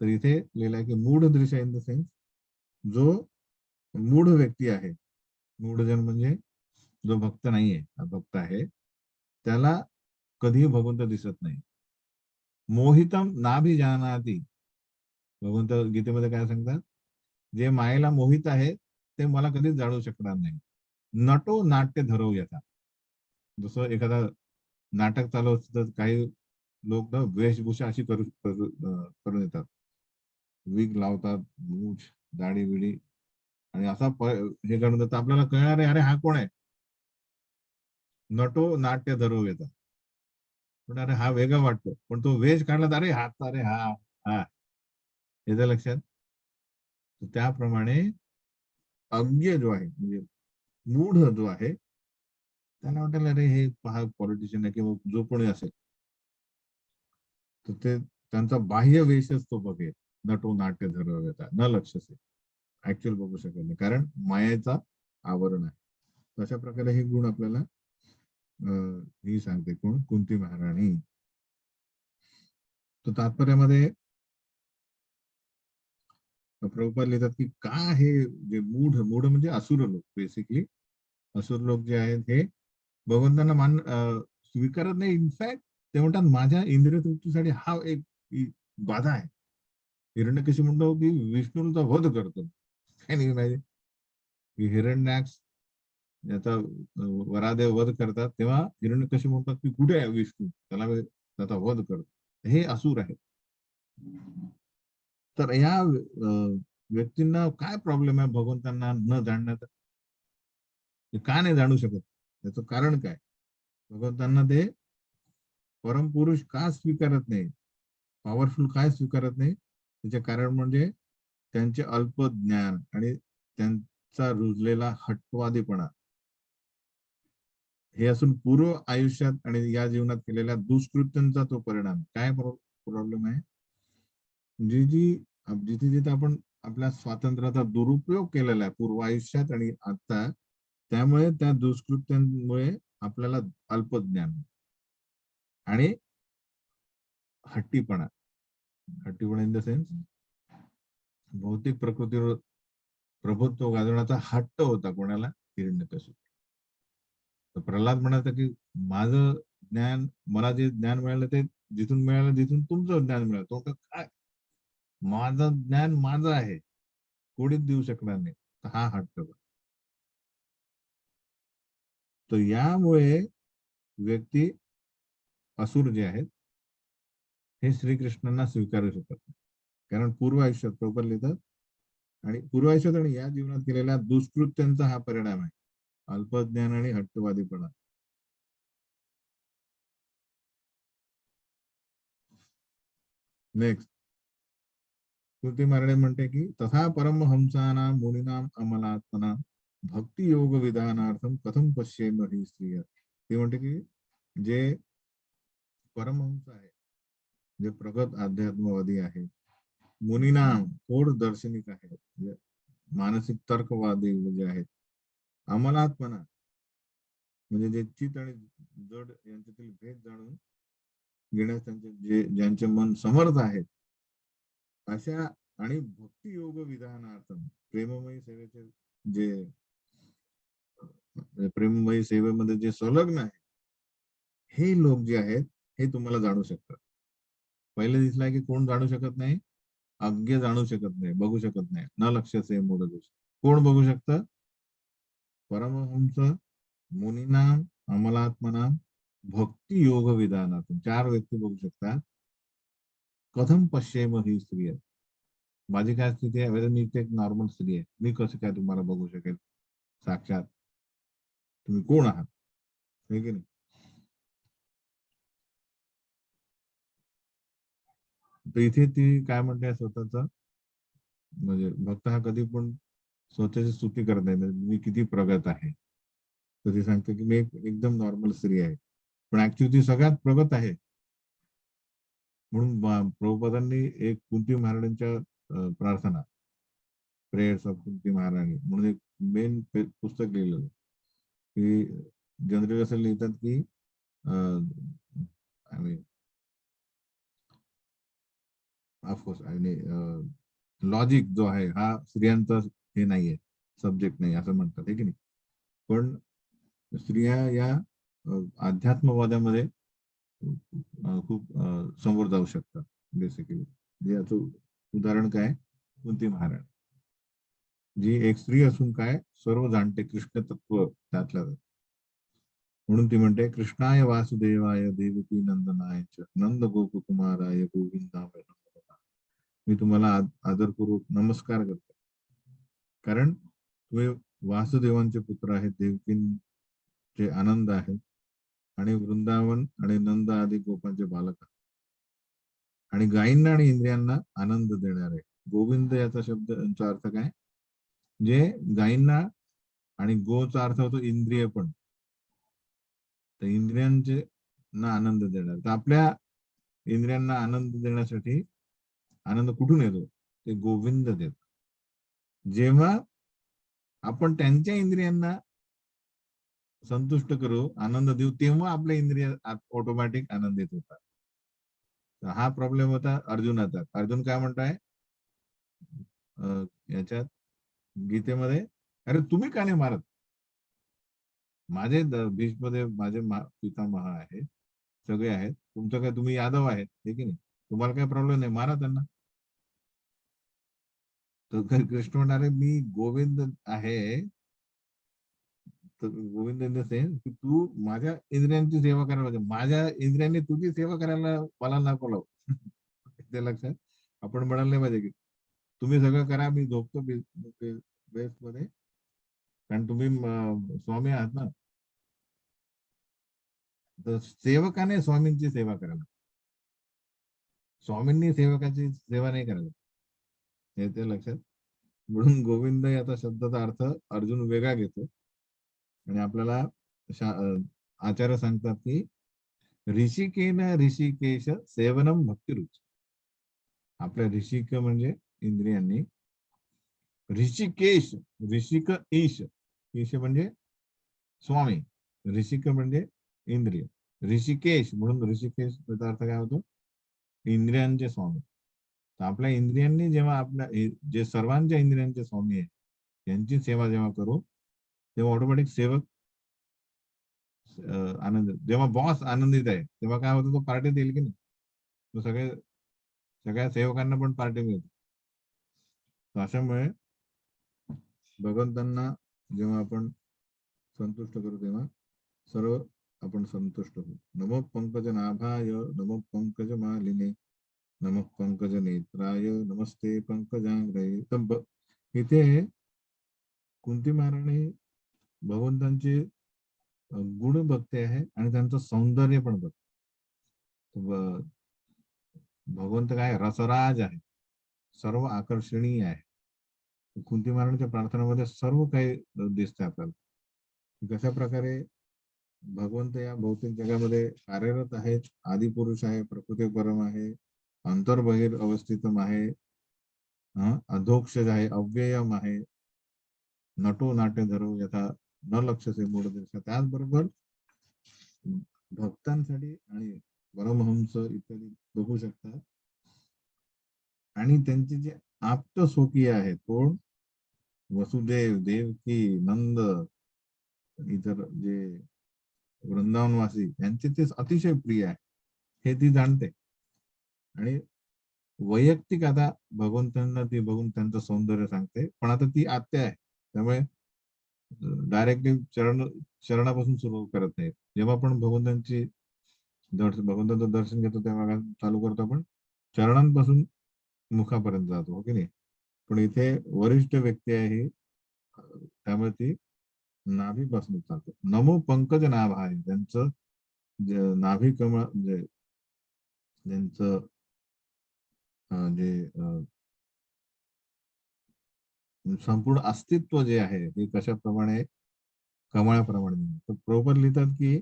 तर इथे लिहिलं आहे की मूढ दृश्य इन द सेन्स, जो मूढ व्यक्ती आहे, मूढजन म्हणजे जो भक्त नाहीये, भक्त आहे, त्याला कधीही भगवंत दिसत नाही. मोहितम नाभी जानाती, भगवंत गीतेमध्ये काय सांगतात, जे मायेला मोहित आहे ते मला कधीच जाणू शकणार नाही. नटो नाट्य धरव यथा, जसं एखादा नाटक चालू असतं तर काही लोक ना वेशभूषा अशी करून येतात, विग लावतात, मूछ, दाढी बिडी, आणि असा हे करून, तर आपल्याला कळणार आहे, अरे हा कोण आहे, नटो नाट्य धरव येतात. पण अरे हा वेगळा वाटतो, पण तो वेज काढला तर अरे हा हा येतं लक्षात. तर त्याप्रमाणे अज्ञ जो आहे म्हणजे मूढ जो आहे त्यांना वाटेल अरे हे पहा पॉलिटिशियन आहे किंवा जो कोणी असेल, तर ते त्यांचा बाह्य वेशच तो बघेल. नटो नाट्य धरवता न लक्ष से ऍक्च्युअल बघू शकत नाही, कारण मायेचा आवरण आहे. अशा प्रकारे हे गुण आपल्याला ही सांगते कोण, कुंती महाराणी. तो तात्पर्यामध्ये प्रभुपाद लिहितात की का हे जे मूढ मूढ म्हणजे असुर लोक, बेसिकली असुर लोक जे आहेत हे भगवंतांना स्वीकारत नाही. इनफॅक्ट ते म्हणतात माझ्या इंद्रिय तृप्तीसाठी हा एक बाधा आहे. हिरण्यकशी म्हणतो की विष्णूचा वध करतो. काय नाही माहिती की हिरण्याक्ष याचा वरादेव वध करतात तेव्हा हिरण्यकशी म्हणतात की कुठे आहे विष्णू, त्याला त्याचा वध करतो. हे असुर आहे. तर या व्यक्तींना काय प्रॉब्लेम आहे भगवंतांना न जाणण्याचा, ते का नाही जाणू शकत, त्याचं कारण काय. भगवंतांना ते परमपुरुष का स्वीकारत नाही, पॉवरफुल काय स्वीकारत नाही, त्याचे कारण म्हणजे त्यांचे अल्प ज्ञान आणि त्यांचा रुजलेला हट्टवादीपणा. हे असून पूर्व आयुष्यात आणि या जीवनात केलेल्या दुष्कृत्यांचा तो परिणाम. काय प्रॉब्लेम आहे, जी जी जिथे जिथे आपण आपल्या स्वातंत्र्याचा दुरुपयोग केलेला आहे पूर्व आयुष्यात आणि आता, त्यामुळे त्या दुष्कृत्यांमुळे आपल्याला अल्पज्ञान आणि हट्टीपणा. हट्टीपणा इन द सेन्स भौतिक प्रकृतीवर प्रभुत्व गाजवण्याचा हट्ट होता कोणाला, हिरण्यकशिपू. तर प्रल्हाद म्हणायचा की माझं ज्ञान, मला जे ज्ञान मिळालं ते जिथून मिळालं जिथून तुमचं ज्ञान मिळालं, तो काय माझं ज्ञान माझं आहे, कोणीच देऊ शकणार नाही. तर हा हट्ट. तर यामुळे व्यक्ती असुर जे आहेत हे श्रीकृष्णांना स्वीकारू शकत नाही. कारण पूर्व आयुष्यात प्रॉपर लिहितात आणि पूर्व आयुष्यात आणि या जीवनात केलेल्या दुष्कृत्यांचा हा परिणाम आहे, अल्पज्ञान आणि हट्टवादीपणा. नेक्स्ट कृती मारणे म्हणते की तथा परमहंसाना मुनीनाम अमलात्मना भक्ती योग विधानार्थम कथम पश्येम ही स्त्रिय. ती म्हणते की जे परमहंस आहे, जे प्रगत अध्यात्मवादी आहे, मुनीनाम थोड दार्शनिक आहे, म्हणजे मानसिक तर्कवादी जे आहेत, अमलात्मना म्हणजे जे चित आणि जड यांच्यातील भेद जाणून घेण्यास त्यांचे जे ज्यांचे मन समर्थ आहेत, अशा आणि भक्ती योग विधानार्थ प्रेममयी सेवेचे जे प्रेममयी सेवेमध्ये जे संलग्न आहे, हे लोक जे आहेत हे तुम्हाला जाणू शकतात. पहिले दिसलाय की कोण जाणू शकत नाही, अज्ञ जाणू शकत नाही, बघू शकत नाही, न लक्ष्याचे मूढ दोष. कोण बघू शकतं, परमहंस, मुनीनाम, अमलात्मनाम, भक्ती योग विधानातून चार व्यक्ती बघू शकतात. कथम पश्चिम ही स्त्री आहे, माझी काय स्थिती आहे, वेदर मी एक नॉर्मल स्त्री आहे, मी कसं काय तुम्हाला बघू शकेल साक्षात, तुम्ही कोण आहात, हे की नाही. तर इथे ती काय म्हणते स्वतःच, म्हणजे भक्त हा कधी पण स्वतःची स्तुती करत नाही, म्हणजे मी किती प्रगत आहे. तर ती सांगते की मी एकदम नॉर्मल स्त्री आहे, पण ऍक्च्युली ती सगळ्यात प्रगत आहे. म्हणून प्रभुपादांनी एक कुंती महाराजांच्या प्रार्थना, प्रेयर्स ऑफ कुंती महाराणी म्हणून एक मेन पुस्तक लिहिलेलं, की जनरली असं लिहितात की ऑफकोर्स आणि लॉजिक जो आहे हा स्त्रियांचा हे नाहीये, सब्जेक्ट नाही असं म्हणतात, हे की नाही. पण स्त्रिया या अध्यात्मवादामध्ये खूप समोर जाऊ शकतात. बेसिकली याचं उदाहरण काय, कुंती महाराणी जी एक स्त्री असून काय सर्व जाणते कृष्ण तत्व त्यातल्या त्यात. म्हणून ती म्हणते कृष्णाय वासुदेवाय देवकी नंदनाय च नंद गोपकुमाराय गोविंदाय नमो नमः. मी तुम्हाला आदरपूर्वक नमस्कार करतो, कारण तुम्ही वासुदेवांचे पुत्र आहेत, देवकींचे आनंद आहेत, आणि वृंदावन आणि नंद आदी गोपांचे बालक आणि गायींना आणि इंद्रियांना आनंद देणारे. गोविंद याचा शब्दाचा अर्थ काय? जे गायींना आणि गोचा अर्थ होतो इंद्रिय पण, तर इंद्रियांचे ना आनंद देणार. तर आपल्या इंद्रियांना आनंद देण्यासाठी आनंद कुठून येतो? ते गोविंद देत. जेव्हा आपण त्यांच्या इंद्रियांना संतुष्ट करू, आनंद देऊ, तेव्हा आपल्या इंद्रिय ऑटोमॅटिक आनंदित होतात. हा प्रॉब्लेम होता अर्जुनाचा. अर्जुन काय म्हणताय याच्यात गीतेमध्ये, अरे तुम्ही का नाही मारत? माझे भीष्मदेव माझे पितामह आहेत, सगळे आहेत, तुमचं काय, तुम्ही यादव आहेत हे की नाही, तुम्हाला काही प्रॉब्लेम नाही, मारा त्यांना. तर कृष्ण म्हणाले मी गोविंद आहे, तर गोविंद इन द सेन्स की तू माझ्या इंद्रियांची सेवा करायला पाहिजे, माझ्या इंद्रियांनी तुझी सेवा करायला मला नको लावू. ते लक्षात आपण म्हणायला नाही पाहिजे की तुम्ही सगळं करा, मी झोपतो बेस्ट मध्ये, कारण तुम्ही स्वामी आहात ना. तर सेवकाने स्वामींची सेवा करायला, स्वामींनी सेवकाची सेवा नाही करायला, हे ते लक्षात. म्हणून गोविंद याचा शब्दाचा अर्थ अर्जुन वेगळा घेतो आणि आपल्याला आचार्य सांगतात की ऋषिकेन ऋषिकेश सेवनम भक्तिरुच. आपल्या ऋषिक म्हणजे इंद्रियांनी, ऋषिकेश, ऋषिक ईश, ईश म्हणजे स्वामी, ऋषिक म्हणजे इंद्रिय, ऋषिकेश म्हणून ऋषिकेश याचा अर्थ काय होतो? इंद्रियांचे स्वामी. तर आपल्या इंद्रियांनी जेव्हा आपल्या जे सर्वांच्या इंद्रियांचे स्वामी आहे यांची सेवा जेव्हा करू, तेव्हा ऑटोमॅटिक सेवक आनंद. जेव्हा बॉस आनंदित आहे तेव्हा काय होतं, तो पार्टी देईल की नाही, तो सगळ्या सेवकांना पण पार्टी मिळते. अशामुळे भगवंतांना जेव्हा आपण संतुष्ट करू तेव्हा सर्व आपण संतुष्ट होऊ. नमो पंकज नाभाय, नमो पंकज मालिने, नमो पंकज नेत्राय, नमस्ते पंकजांग्रये. तर इथे कुंती महाराणी भगवंतांचे गुण बघते आहे आणि त्यांचं सौंदर्य पण बघते. भगवंत काय रसराज आहे, सर्व आकर्षणीय आहे. कुंती महाराणीच्या प्रार्थनेमध्ये सर्व काही दिसते आपल्याला. कशा प्रकारे भगवंत या भौतिक जगामध्ये कार्यरत आहेत. आदिपुरुष आहे, प्रकृती परम आहे, अंतर्बहिर अवस्थितम आहे, अधोक्षज आहे, अव्ययम आहे, नटो नाट्य धरो यथा न लक्षसे मूळ दिवसा. त्याचबरोबर भक्तांसाठी आणि परमहंस इत्यादी बघू शकतात. आणि त्यांचे जे आप्त स्वकीय आहेत, कोण? वसुदेव, देवकी, नंद, इतर जे वृंदावनवासी, यांचे ते अतिशय प्रिय आहे हे ती जाणते. आणि वैयक्तिक आता भगवंतांना ती बघून त्यांचं सौंदर्य सांगते, पण आता ती आत्या आहे त्यामुळे डायरेक्टली चरणापासून सुरू करत नाही. जेव्हा आपण भगवंतांचं दर्शन घेतो तेव्हा चालू करतो आपण चरणांपासून मुखापर्यंत जातो, हो की नाही. पण इथे वरिष्ठ व्यक्ती आहे त्यामुळे ती नाभीपासून चालतो. नमो पंकज नाभ आहे त्यांचं नाभी कमळ, म्हणजे त्यांचं जे संपूर्ण अस्तित्व जे आहे हे कशाप्रमाणे, कमळाप्रमाणे. तर प्रोपर लिहितात की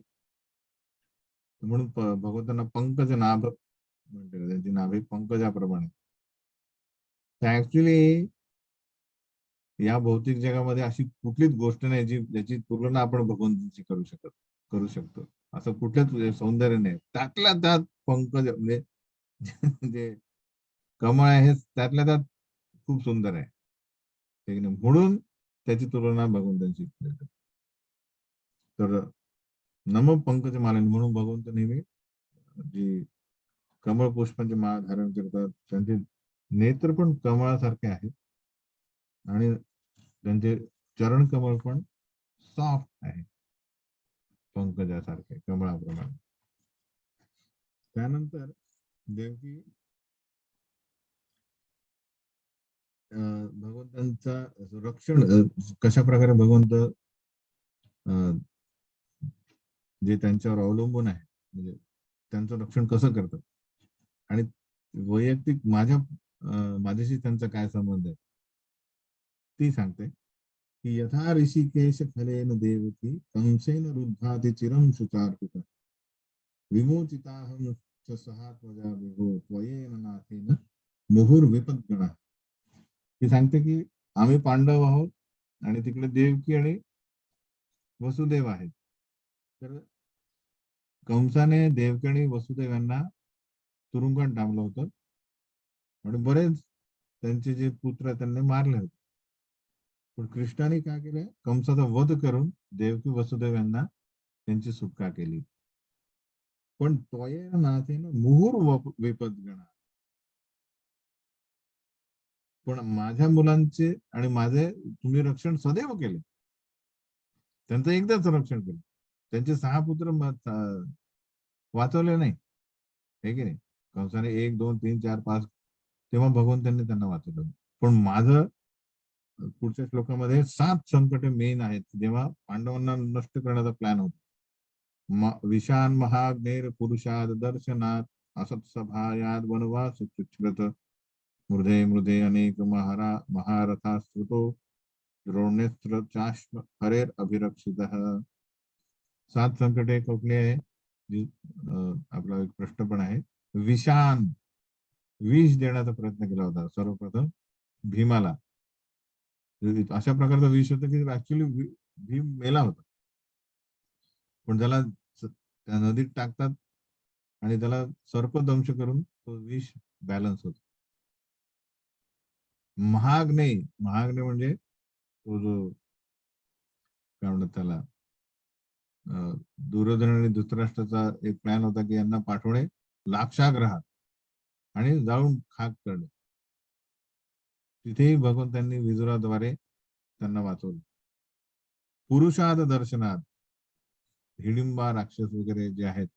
म्हणून भगवंतांना पंकज नाभ म्हणते, त्यांची नाभी पंकजाप्रमाणे. ऍक्च्युली या भौतिक जगामध्ये अशी कुठलीच गोष्ट नाही जी ज्याची तुलना आपण भगवंतांची करू शकतो. असं कुठलंच सौंदर्य नाही. त्यातल्या त्यात पंकज म्हणजे जे कमळ आहे त्यातल्या त्यात खूप सुंदर आहे, म्हणून त्याची तुलना भगवंतांची. तर नम पंकज माला, म्हणून भगवंत नेहमी जी कमळ पुष्पांची माळ धारण करतात, त्यांचे नेत्र पण कमळासारखे आहेत आणि त्यांचे चरण कमळ पण सॉफ्ट आहे, पंकजासारखे, कमळाप्रमाणे. त्यानंतर देवकी भगवंतांचा रक्षण कशा प्रकारे भगवंत जे त्यांच्यावर अवलंबून आहे, म्हणजे त्यांचं रक्षण कसं करतात. आणि वैयक्तिक माझ्याशी त्यांचा काय संबंध आहे ती सांगते की यथा ऋषिकेश खलेन देवकी कंसेन रुद्धाति चिरं सुचार्पित विमोचिताहं च सहात्मजा विभो त्वयेन नाथेन मुहुर्विपद्गणः. ती सांगते की आम्ही पांडव आहोत आणि तिकडे देवकी आणि वसुदेव आहेत. तर कंसाने देवकी आणि वसुदेव यांना तुरुंगात डांबलं होतं आणि बरेच त्यांचे जे पुत्र त्यांनी मारले होते. पण कृष्णाने काय केलं, कंसाचा वध करून देवकी वसुदेव यांना त्यांची सुटका केली. पण त्वयेन नाथेन विपद्गणः, पण माझ्या मुलांचे आणि माझे तुम्ही रक्षण सदैव केले. त्यांचं एकदाच रक्षण केलं, त्यांचे 6 पुत्र वाचवले नाही, हे की नाही. कंसाने 1 2 3 4 5 तेव्हा भगवंतांनी त्यांना वाचवलं. पण माझं पुढच्या श्लोकामध्ये 7 संकटे मेन आहेत जेव्हा पांडवांना नष्ट करण्याचा प्लॅन होता. विशान महाग्नेर पुरुषाद दर्शनात असत्सभायाद वनवास चित्रत मृधे मृधे अनेक महारथा स्तुतो द्रोणेस्त्र चाश्म हरेर अभिरक्षित. 7 संकटे कुठली आहे? आपला एक प्रश्न पण आहे. विषान, विष देण्याचा प्रयत्न केला होता सर्वप्रथम भीमाला. अशा प्रकारचा विष होता की ऍक्च्युली भीम मेला होता, पण त्याला त्या नदीत टाकतात आणि त्याला सर्पदंश करून तो विष बॅलन्स होतो. महाग्ने म्हणजे तो जो काय म्हणतात त्याला, दुर्योधन आणि धृतराष्ट्राचा एक प्लॅन होता की यांना पाठवणे लाक्षाग्रहात आणि जाळून खाक करणे. तिथेही भगवंतांनी विदुराद्वारे त्यांना वाचवलं. पुरुषाद दर्शनात हिडिंबा राक्षस वगैरे जे आहेत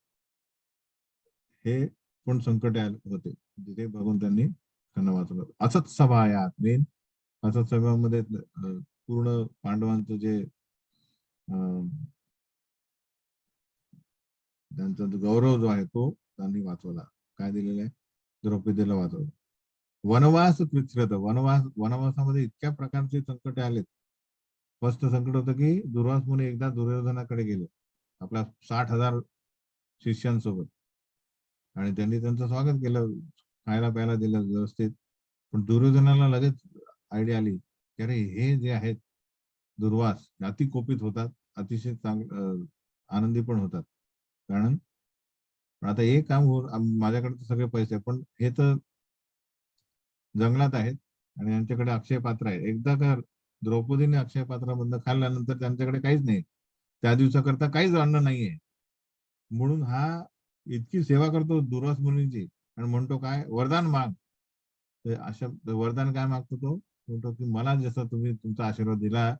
हे पण संकट होते, तिथे भगवंतांनी त्यांना वाचवलं. असत सभायात मेन असत सभामध्ये पूर्ण पांडवांचं जे त्यांचा गौरव जो आहे तो त्यांनी वाचवला. काय दिलेलं आहे? द्रौपदीला वाचवलं. वनवास कृच्छ्रत, वनवासामध्ये इतक्या प्रकारचे संकट आलेत. फर्स्ट संकट होतं की दुर्वास मुनी एकदा दुर्योधनाकडे गेले आपल्या 60,000 शिष्यांसोबत आणि त्यांनी त्यांचं स्वागत केलं, खायला प्यायला दिलं व्यवस्थित. पण दुर्योधनाला लगेच आयडिया आली की अरे हे जे आहेत दुर्वास अति कोपित होतात, अतिशय आनंदी पण होतात. कारण आता एक काम माझ्याकडे तर सगळे पैसे पण हे तर जंगलात आहेत आणि यांच्याकडे अक्षय पात्र आहे. एकदा का द्रौपदीने अक्षय पात्रामधनं खाल्ल्यानंतर त्यांच्याकडे काहीच नाही, त्या दिवसाकरता काहीच अन्न नाहीये. म्हणून हा इतकी सेवा करतो दुर्वास मुनींची आणि म्हणतो काय वरदान माग. अशा वरदान काय मागतो तो? म्हणतो की मला जसं तुम्ही तुमचा आशीर्वाद दिला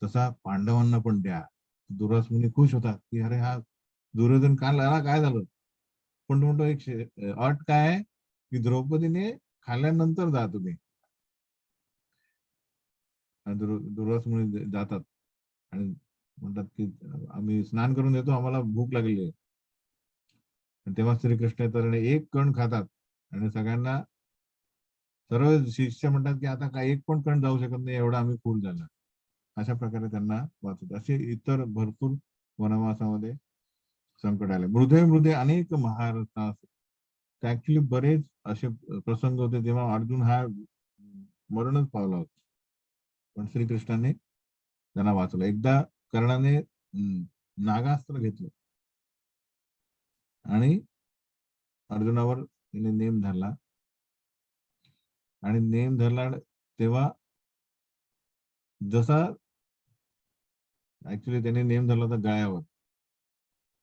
तसा पांडवांना पण द्या. दुर्वास मुनी खुश होतात की अरे हा दुर्योधन काल आला काय झालं. पण तो म्हणतो एक अट काय आहे की द्रौपदीने खाल्ल्यानंतर जा तुम्ही. दुर्वास मुनी जातात आणि म्हणतात की आम्ही स्नान करून येतो, आम्हाला भूक लागली आहे. तेव्हा श्रीकृष्ण तर एक कण खातात आणि सगळ्यांना सर्व शिष्य म्हणतात की आता काय एक पण कण जाऊ शकत नाही, एवढा आम्ही फुल झाला. अशा प्रकारे त्यांना वाचवत. असे इतर भरपूर वनवासामध्ये संकट आले. मृदे अनेक महारथा. ऍक्च्युली बरेच असे प्रसंग होते जेव्हा अर्जुन हा मरणच पावला होता, पण श्रीकृष्णाने त्यांना वाचवलं. एकदा कर्णाने नागास्त्र घेतलं आणि अर्जुनावर त्याने नेम धरला आणि नेम धरला तेव्हा जसा ऍक्च्युली त्याने नेम धरला होता गळ्यावर.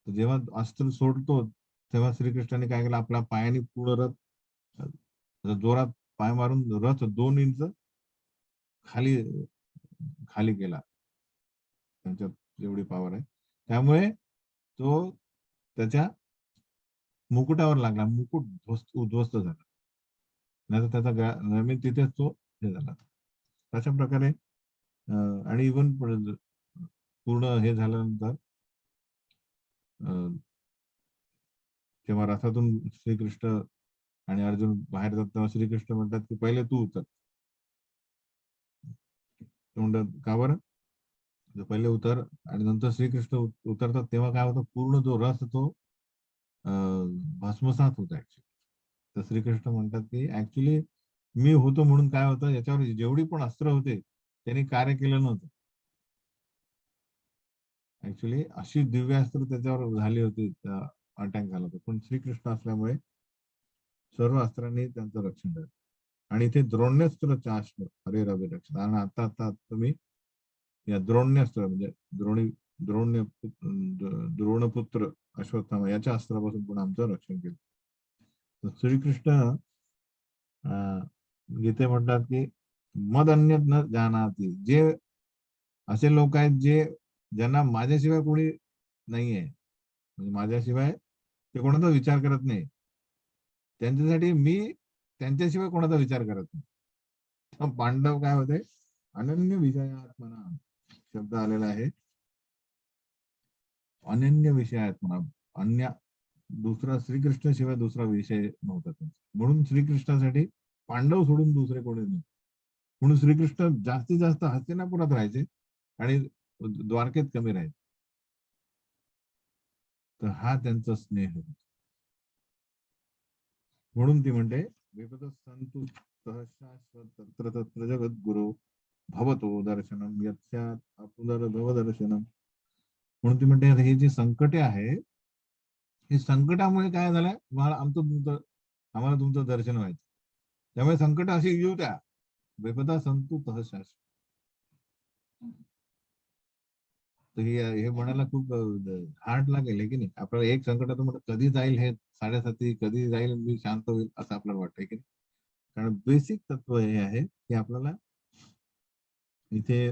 जेव्हा अस्त्र सोडतो तेव्हा श्रीकृष्णाने काय केलं, आपल्या पायाने पूर्ण रथ जोरात पाय मारून रथ 2 इंच खाली खाली केला. त्यांच्यात एवढी पॉवर आहे. त्यामुळे तो त्याच्या मुकुटावर लागला, मुकुट उद्ध्वस्त झाला. नाही तर त्याचा नवीन तिथेच तो हे झाला. अशा प्रकारे आणि इव्हन पूर्ण हे झाल्यानंतर तेव्हा रथातून श्रीकृष्ण आणि अर्जुन बाहेर जातात तेव्हा श्रीकृष्ण म्हणतात की पहिले तू उतर. म्हणतात का बरं, पहिले उतर. आणि नंतर श्रीकृष्ण उतरतात तेव्हा काय होतं, पूर्ण जो रथ तो भस्मसात होता ऍक्च्युली. तर श्रीकृष्ण म्हणतात की ऍक्च्युली मी होतो म्हणून काय होतं, याच्यावर जेवढी पण अस्त्र होते त्यांनी कार्य केलं नव्हतं. ऍक्च्युली अशी दिव्य अस्त्र त्याच्यावर झाली होती, अटॅक झाला होता, पण श्रीकृष्ण असल्यामुळे सर्व अस्त्रांनी त्यांचं रक्षण झालं. आणि इथे द्रोण्यास्त्र अस्त्र हरे रवे रक्षण. आणि आता आता तुम्ही या द्रोण्यास्त्र म्हणजे द्रोण्य द्रोणपुत्र अश्वत्थामा याच्या अस्त्रापासून पण आमचं रक्षण केलं. तर श्रीकृष्ण गीते म्हणतात की मद अन्य न जानाति, जे असे लोक आहेत जे ज्यांना माझ्याशिवाय कोणी नाहीये, म्हणजे माझ्याशिवाय ते कोणाचा विचार करत नाही, त्यांच्यासाठी मी त्यांच्याशिवाय कोणाचा विचार करत नाही. पांडव काय होते, अनन्य विषयात्मना शब्द आलेला आहे. अनन्य विषयात्मना, अन्य दुसरा श्रीकृष्ण शिवाय दुसरा विषय नव्हता त्यांचा. म्हणून श्रीकृष्णासाठी पांडव सोडून दुसरे कोणी नाही. म्हणून श्रीकृष्ण जास्तीत जास्त हस्तिनापुरात राहायचे आणि द्वारकेत कमी राहायचे. तर हा त्यांचा स्नेह होता. म्हणून ती म्हणते विपद संतु तत्र तत्र जगद्गुरु भवतो दर्शनम यत्स्यात् अपुनर्भव दर्शनम. म्हणून ती म्हणते हे जे संकटे आहे, हे संकटामुळे काय झालंय, आम्हाला तुमचं दर्शन व्हायचं. त्यामुळे संकट अशी येऊ द्या. विपदा संतु तहशास. तर हे म्हणायला खूप हार्ड लागेल की नाही. आपल्याला एक संकटातून म्हणत कधी जाईल हे 7.5, कधी जाईल मी शांत होईल असं आपल्याला वाटतंय की नाही. कारण बेसिक तत्व हे आहे की आपल्याला इथे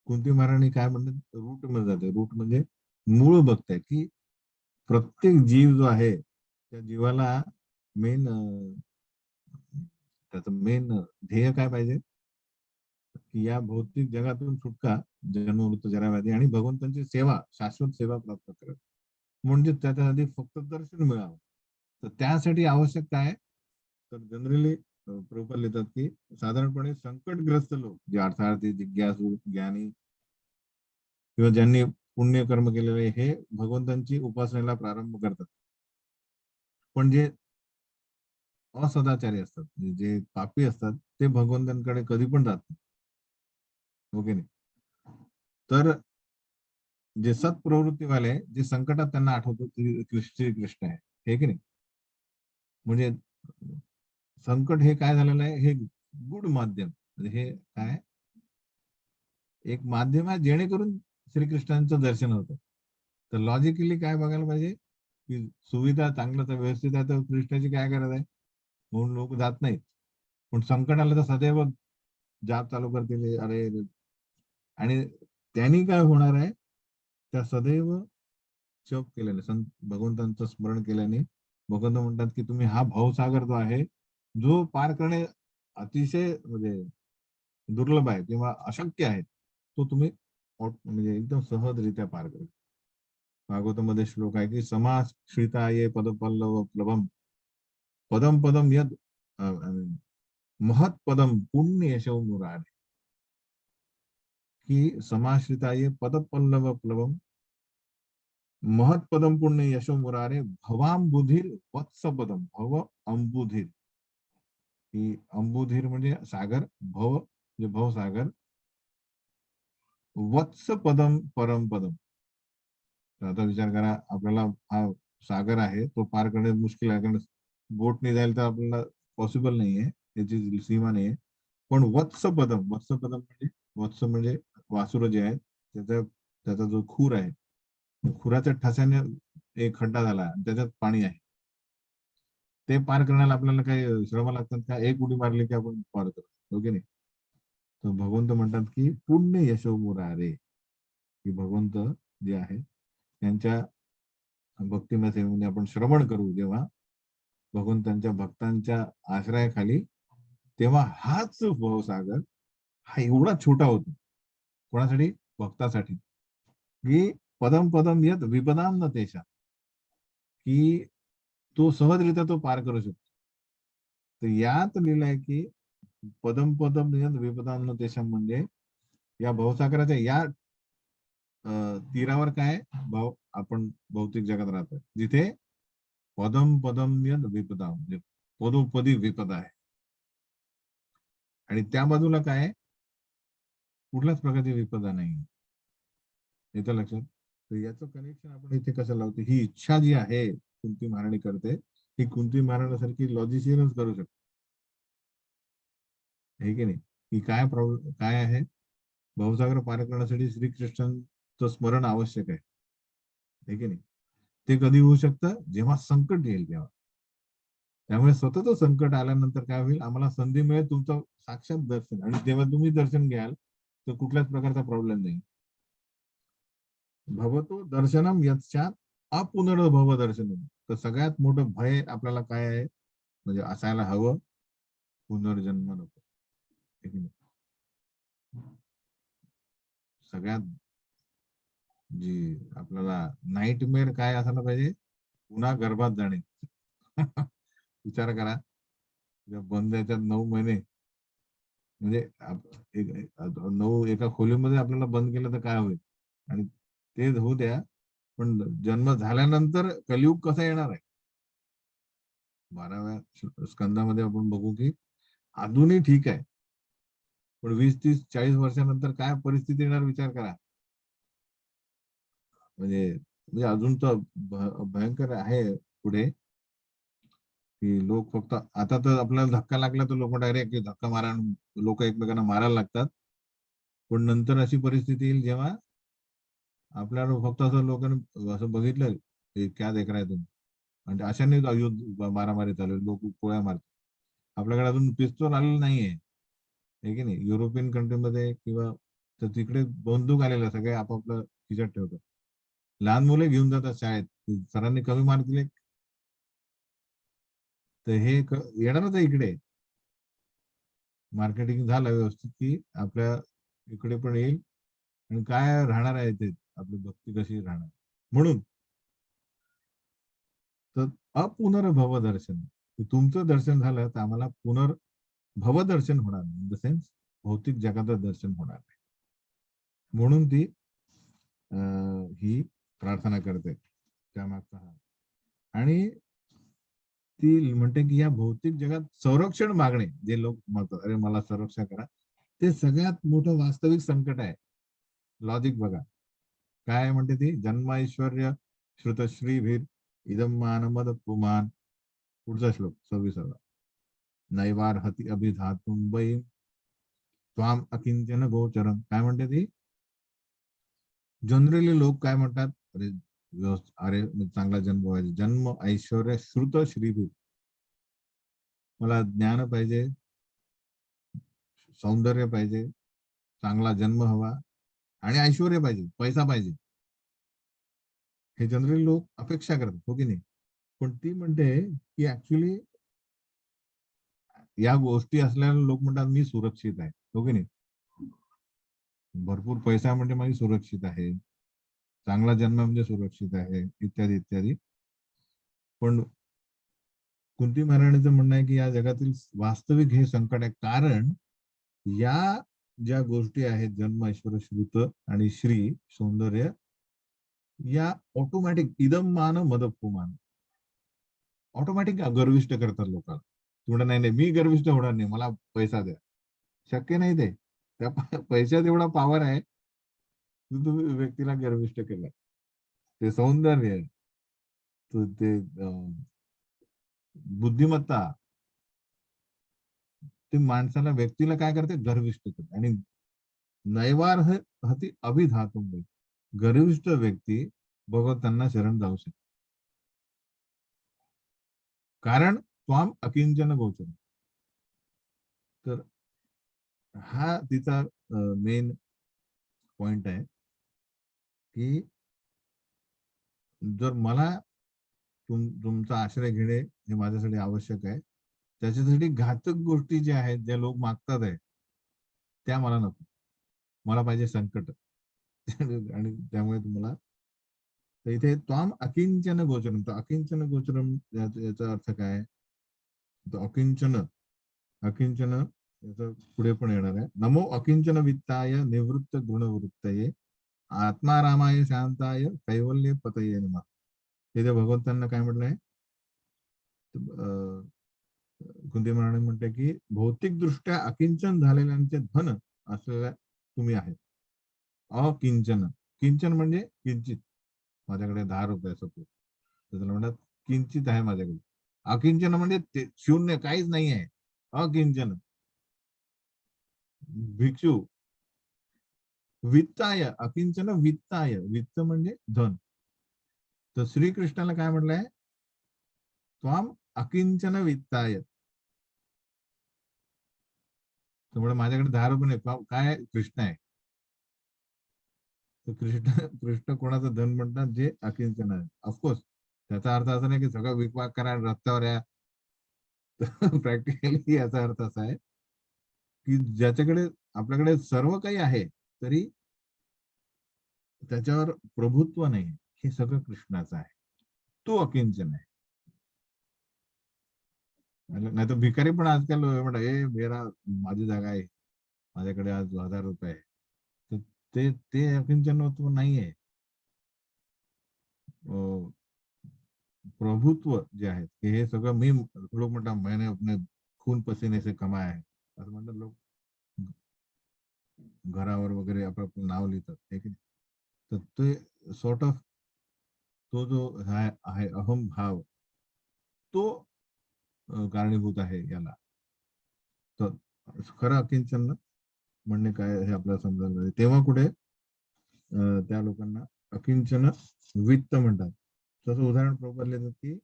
कुंती महाराणी काय म्हणतात, रूट मध्ये जाते. रूट म्हणजे मूळ बघताय की प्रत्येक जीव जो आहे त्या जीवाला मेन त्याचं मेन ध्येय काय पाहिजे, की या भौतिक जगातून सुटका, जन्ममृत्यू जराव्याधी आणि भगवंतांची सेवा, शाश्वत सेवा प्राप्त करत. म्हणजे त्याच्यासाठी फक्त दर्शन मिळावं. तर त्यासाठी आवश्यक काय, तर जनरली प्रभुपाद लिहितात की साधारणपणे संकटग्रस्त लोक जे अर्थार्थी, जिज्ञासू, ज्ञानी किंवा ज्यांनी पुण्यकर्म केलेले हे भगवंतांची उपासनेला प्रारंभ करतात. पण जे असदाचारी असतात, जे पापी असतात, ते भगवंतांकडे कधी पण जात नाही. ओके नाही. तर जे सत्प्रवृत्तीवाले, जे संकटात त्यांना आठवतं कृष्ण आहे, हे की नाही. म्हणजे संकट हे काय झालेलं आहे, हे गुड माध्यम, म्हणजे हे काय एक माध्यम आहे जेणेकरून श्रीकृष्णांचं दर्शन होतं. तर लॉजिकली काय बघायला पाहिजे की सुविधा चांगलं तर व्यवस्थित आहे, तर कृष्णाची काय गरज आहे, म्हणून लोक जात नाहीत. पण संकट आलं तर सदैव जाप चालू करतील. अरे, आणि त्यांनी काय होणार आहे, त्या सदैव जप केल्याने, संत भगवंतांचं स्मरण केल्याने भगवंत म्हणतात की तुम्ही हा भावसागर जो आहे, जो पार करणे अतिशय म्हणजे दुर्लभ आहे किंवा अशक्य आहे, तो तुम्ही म्हणजे एकदम सहजरित्या पार करा. भागवतामध्ये श्लोक आहे की समाश्रिता ये पदपल्लव प्लवम पदम पदम यद महत्पदम पुण्य यशो मुरारे. की समाश्रिता ये पदपल्लव प्लवम महत्पदम पुण्य यशो मुरारे भवांबुधीर वत्सपदम. भव अंबुधीर, की अंबुधीर म्हणजे सागर, भव म्हणजे भवसागर, वत्सपदम परमपदम. आता विचार करा, आपल्याला हा सागर आहे तो पार करणे मुश्किल आहे, कारण बोटने जाईल तर आपल्याला पॉसिबल नाहीये, त्याची सीमा नाहीये. पण वत्सपदम, वत्सपदम म्हणजे वत्स म्हणजे वासुर जे आहे, त्याचा जो खूर आहे, खुराच्या ठसाने एक खड्डा झाला आणि त्याच्यात पाणी आहे, ते पार करण्याला आपल्याला काही श्रम लागतात का, एक उडी मारली की आपण पार करतो, हो की नाही. तर भगवंत म्हणतात की पुण्य यशो मुरारे, की भगवंत जे आहे त्यांच्या भक्तिमय सेवेमध्ये आपण श्रवण करू जेव्हा भगवंतांच्या भक्तांच्या आश्रयाखाली, तेव्हा हाच भवसागर हा एवढा छोटा होतो. कोणासाठी, भक्तासाठी. की पदम पदम यत विपदाम न तेषा, की तो सहजरित्या तो पार करू शकतो. तर यात लिहिलंय की पदम पदम यत विपदाम न तेषा, म्हणजे या भवसागराच्या या तीरावर काय भाव आपण भौतिक जगात राहतो, जिथे पदम पदम यत विपदा, म्हणजे पदोपदी विपदा आहे. आणि त्या बाजूला काय आहे, कुठल्याच प्रकारची विपदा नाही. येतं लक्षात. तर याचं कनेक्शन आपण इथे कसं लावतो, ही इच्छा जी आहे कुंती महाराणी करते, ही कुंती महाराणासारखी लॉजिशियनच करू शकते, हे की नाही. की काय प्रॉब्लेम काय आहे, भवसागर पार करण्यासाठी श्रीकृष्णांचं स्मरण आवश्यक आहे, हे की नाही. ते कधी होऊ शकतं, जेव्हा संकट येईल तेव्हा. त्यामुळे स्वतःच संकट आल्यानंतर काय होईल, आम्हाला संधी मिळेल तुमचं साक्षात दर्शन, आणि जेव्हा तुम्ही दर्शन घ्याल तर कुठल्याच प्रकारचा प्रॉब्लेम नाही. भवतो दर्शनम यच्चात अपुनर्भव दर्शनम. तर सगळ्यात मोठं भय आपल्याला काय आहे, म्हणजे असायला हवं, पुनर्जन्म नको, है की नाही. सगळ्यात जी आपल्याला नाईटमेअर काय असायला पाहिजे, पुन्हा गर्भात जाणे. विचार करा, त्या बंद याच्यात 9 महिने, म्हणजे नऊ एका खोलीमध्ये आपल्याला बंद केलं तर काय होईल. आणि ते होऊ द्या, पण जन्म झाल्यानंतर कलियुग कसा येणार आहे. 12व्या स्कंदामध्ये आपण बघू की अजूनही ठीक आहे, पण 20, 30, 40 वर्षानंतर काय परिस्थिती येणार विचार करा. म्हणजे म्हणजे अजून तर भयंकर आहे पुढे, की लोक फक्त आता तर आपल्याला धक्का लागला तर लोक डायरेक्ट धक्का मारा, लोक एकमेकांना मारायला लागतात. पण नंतर अशी परिस्थिती येईल जेव्हा आपल्याला फक्त असं लोकांनी असं बघितलं, की क्या देख रहा है तुम, म्हणजे अशाने युद्ध मारामारी चालू, लोक पोळ्या मारतात. आपल्याकडे अजून पिस्तूल आलेलं नाहीये, हे की नाही. युरोपियन कंट्रीमध्ये किंवा तर तिकडे बंदूक आलेलं, सगळे आपापलं खिशात ठेवतात. लहान मुले घेऊन जातात शाळेत, सरांनी कमी मार्क दिले तर हे येणारच आहे इकडे. मार्केटिंग झालं व्यवस्थित की आपल्या इकडे पण येईल. आणि काय राहणार आहे ते, आपली भक्ती कशी राहणार. म्हणून तर अपुनर्भव दर्शन, तुमचं दर्शन झालं तर आम्हाला पुनर्भव दर्शन होणार नाही, इन द सेन्स भौतिक जगाचं दर्शन होणार नाही. म्हणून ती ही प्रार्थना करते त्यामागचा हा. आणि ती म्हणते की या भौतिक जगात संरक्षण मागणे, जे लोक म्हणतात अरे मला संरक्षण करा, ते सगळ्यात मोठं वास्तविक संकट आहे. लॉजिक बघा काय म्हणते ती, जन्म ऐश्वर्य श्रुतश्रीभीर इदम मानमद पुमान. पुढचा श्लोक 26वा. नैवार्हति अभिधातुं वै त्वाम अकिंचन गोचरम. काय म्हणते ती, जनरली लोक काय म्हणतात, अरे अरे चांगला जन्म व्हायचा, जन्म ऐश्वर्य श्रुत श्रीभीर, मला ज्ञान पाहिजे, सौंदर्य पाहिजे, चांगला जन्म हवा, आणि ऐश्वर्य पाहिजे, पैसा पाहिजे. हे जनरली लोक अपेक्षा करतात, हो की नाही. पण ती म्हणते की ऍक्च्युली या गोष्टी असल्याने लोक म्हणतात मी सुरक्षित आहे, हो की नाही. भरपूर पैसा म्हणजे माझी सुरक्षित आहे, चांगला जन्म म्हणजे सुरक्षित आहे, इत्यादी इत्यादी. पण कुंती महाराणीचं म्हणणं आहे की या जगातील वास्तविक हे संकट आहे, कारण या ज्या गोष्टी आहेत, जन्म ऐश्वर श्रुत आणि श्री सौंदर्य, या ऑटोमॅटिक इदम मान मदपुमान, ऑटोमॅटिक गर्विष्ट करतात लोकांना. तुम्हाला नाही नाही मी गर्विष्ट होणार नाही, मला पैसा द्या. शक्य नाही ते. त्या पैशात एवढा पॉवर आहे, की तुम्ही व्यक्तीला गर्विष्ट केला. ते सौंदर्य आहे, ते बुद्धिमत्ता, ते माणसाला व्यक्तीला काय करते, गर्विष्ट करते. आणि नैवार हती अभिधातुम, गर्विष्ठ व्यक्ती भगवंतांना शरण जाऊ शकते, कारण त्वाम अकिंचन गोचर. तर हा तिचा मेन पॉइंट आहे की जर मला तुमचा आश्रय घेणे हे माझ्यासाठी आवश्यक आहे, त्याच्यासाठी घातक गोष्टी ज्या आहेत, ज्या लोक मागतात आहे, त्या मला नको. मला पाहिजे संकट. आणि त्यामुळे तुम्हाला तर इथे त्वाम अकिंचन गोचरम, तर अकिंचन गोचरम याचा अर्थ काय? तर अकिंचन, अकिंचन याचा पुढे पण येणार आहे. नमो अकिंचन वित्ताय निवृत्त गुणवृत्तये आत्मारामाय शांताय कैवल्य पतये नमः. तिथे भगवंतांना काय म्हटलंय? कुंती महाराणी म्हणते की भौतिकदृष्ट्या अकिंचन झालेल्यांचे धन असलेल्या तुम्ही आहे. अकिंचन, किंचन म्हणजे किंचित. माझ्याकडे 10 रुपये सपोज, तर त्याला म्हणतात किंचित आहे माझ्याकडे. अकिंचन म्हणजे ते शून्य, काहीच नाही आहे. अकिंचन. भिक्षू. वित्ताय, अकिंचन वित्ताय, वित्त म्हणजे धन. तर श्रीकृष्णाला काय म्हटलंय? त्वाम अकिंचन वित्ताय. त्यामुळे माझ्याकडे 10 रुपये नाही. काय आहे? कृष्ण आहे. तर कृष्ण, कृष्ण कोणाचं धन म्हणतात? जे अकिंचन आहे. ऑफकोर्स त्याचा अर्थ असा नाही की सगळं विकवाक करा रस्त्यावर या. प्रॅक्टिकली याचा अर्थ असा आहे की ज्याच्याकडे, आपल्याकडे सर्व काही आहे तरी त्याच्यावर प्रभुत्व नाही, हे सगळं कृष्णाचं आहे. तो अकिंचन आहे. नाही तर भिकारी पण आजकाल म्हणा, ए मेरा, माझी जागा आहे, माझ्याकडे आज 1000 रुपये आहे. तर ते ते अकिंचनत्व नाहीये. प्रभुत्व जे आहे हे सगळं मी, लोक म्हणतात मैंने अपने खून पसीने से कमाया आहे असं म्हणतात लोक. घरावर वगैरे आपलं नाव लिहितात, हे की नाही? तर ते सॉर्ट ऑफ तो जो आहे अहम भाव, तो कारणीभूत आहे याला. तर खरं अकिंचन म्हणणे काय हे आपल्याला समजायला पाहिजे. तेव्हा कुठे त्या लोकांना अकिंचन वित्त म्हणतात. तसं उदाहरण प्रभुपाद देतात की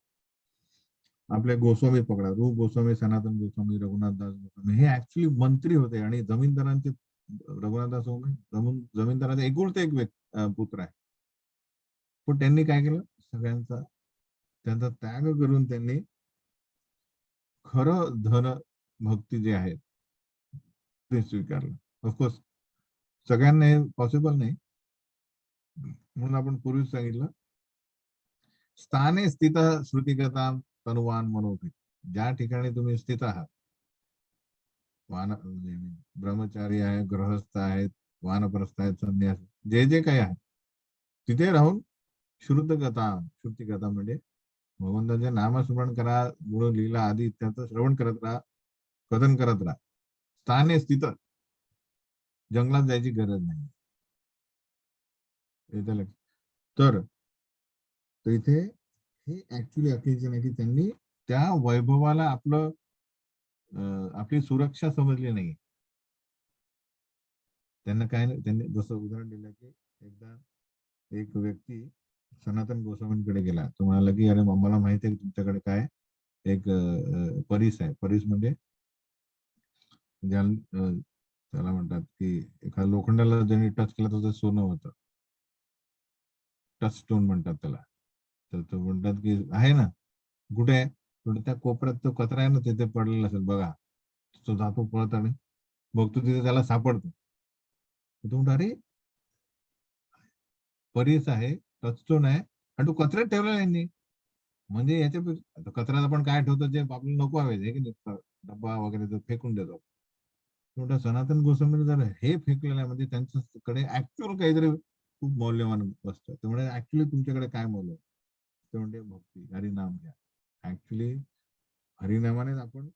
आपले गोस्वामी पकडा, रूप गोस्वामी, सनातन गोस्वामी, रघुनाथ दास गोस्वामी, हे ऍक्च्युली मंत्री होते आणि जमीनदारांचे, रघुनाथ दास स्वामी जमीनदाराचा एकुलता एक पुत्र आहे. पण त्यांनी काय केलं? सगळ्यांचा, त्यांचा त्याग करून त्यांनी खरं धन भक्ती जे आहे ते स्वीकारलं. ऑफकोर्स सगळ्यांना हे पॉसिबल नाही, म्हणून आपण पूर्वीच सांगितलं, स्थाने स्थित श्रुतिगता तनुवान मनोभी. ज्या ठिकाणी तुम्ही स्थित आहात, ब्रह्मचारी आहे, गृहस्थ आहेत, वानप्रस्थ आहेत, संन्यास, जे जे काही आहे तिथे राहून श्रुतगता, श्रुतिगता म्हणजे भगवंताचे नामस्मरण करा, गुण लीला आदी त्याचं श्रवण करत राहा, कथन करत राहा. स्थाने स्थित, जंगलात जायची गरज नाही. तर इथे हे ऍक्च्युली अकेजन आहे की त्यांनी त्या वैभवाला आपलं आपली सुरक्षा समजली नाही. त्यांना काय नाही, त्यांनी जसं उदाहरण दिलं की एकदा एक व्यक्ती सनातन गोस्वामींकडे गेला. तो म्हणाला की अरे मला माहिती आहे की तुमच्याकडे काय एक परीस आहे. परीस म्हणजे त्याला म्हणतात की एखाद्या लोखंडाला ज्यांनी टच केलं तर ते सोनं होतं. टच स्टोन म्हणतात त्याला. तर तो म्हणतात की आहे ना, कुठे आहे? त्या कोपऱ्यात तो कचरा आहे ना, तिथे पडलेला असेल बघा. तो जातो पळत आणि बघतो तिथे त्याला सापडतो. तो म्हणतो अरे परीस आहे, टचस्टोन आहे आणि तो कचऱ्यात ठेवलेला यांनी. म्हणजे याच्या कचऱ्याला पण काय ठेवतो जे आपल्याला नको हवे, हे की नाही, डब्बा वगैरे तो फेकून देतो. तेवढं सनातन गोस्वामीने जर हे फेकलेलं आहे म्हणजे त्यांच्याकडे ऍक्च्युअल काहीतरी खूप मौल्यवान वस्तू आहे. त्यामुळे ऍक्च्युली तुमच्याकडे काय मौल्य आहे? ते म्हणजे भक्ती, हरिनाम घ्या. ऍक्च्युली हरिनामाने आपण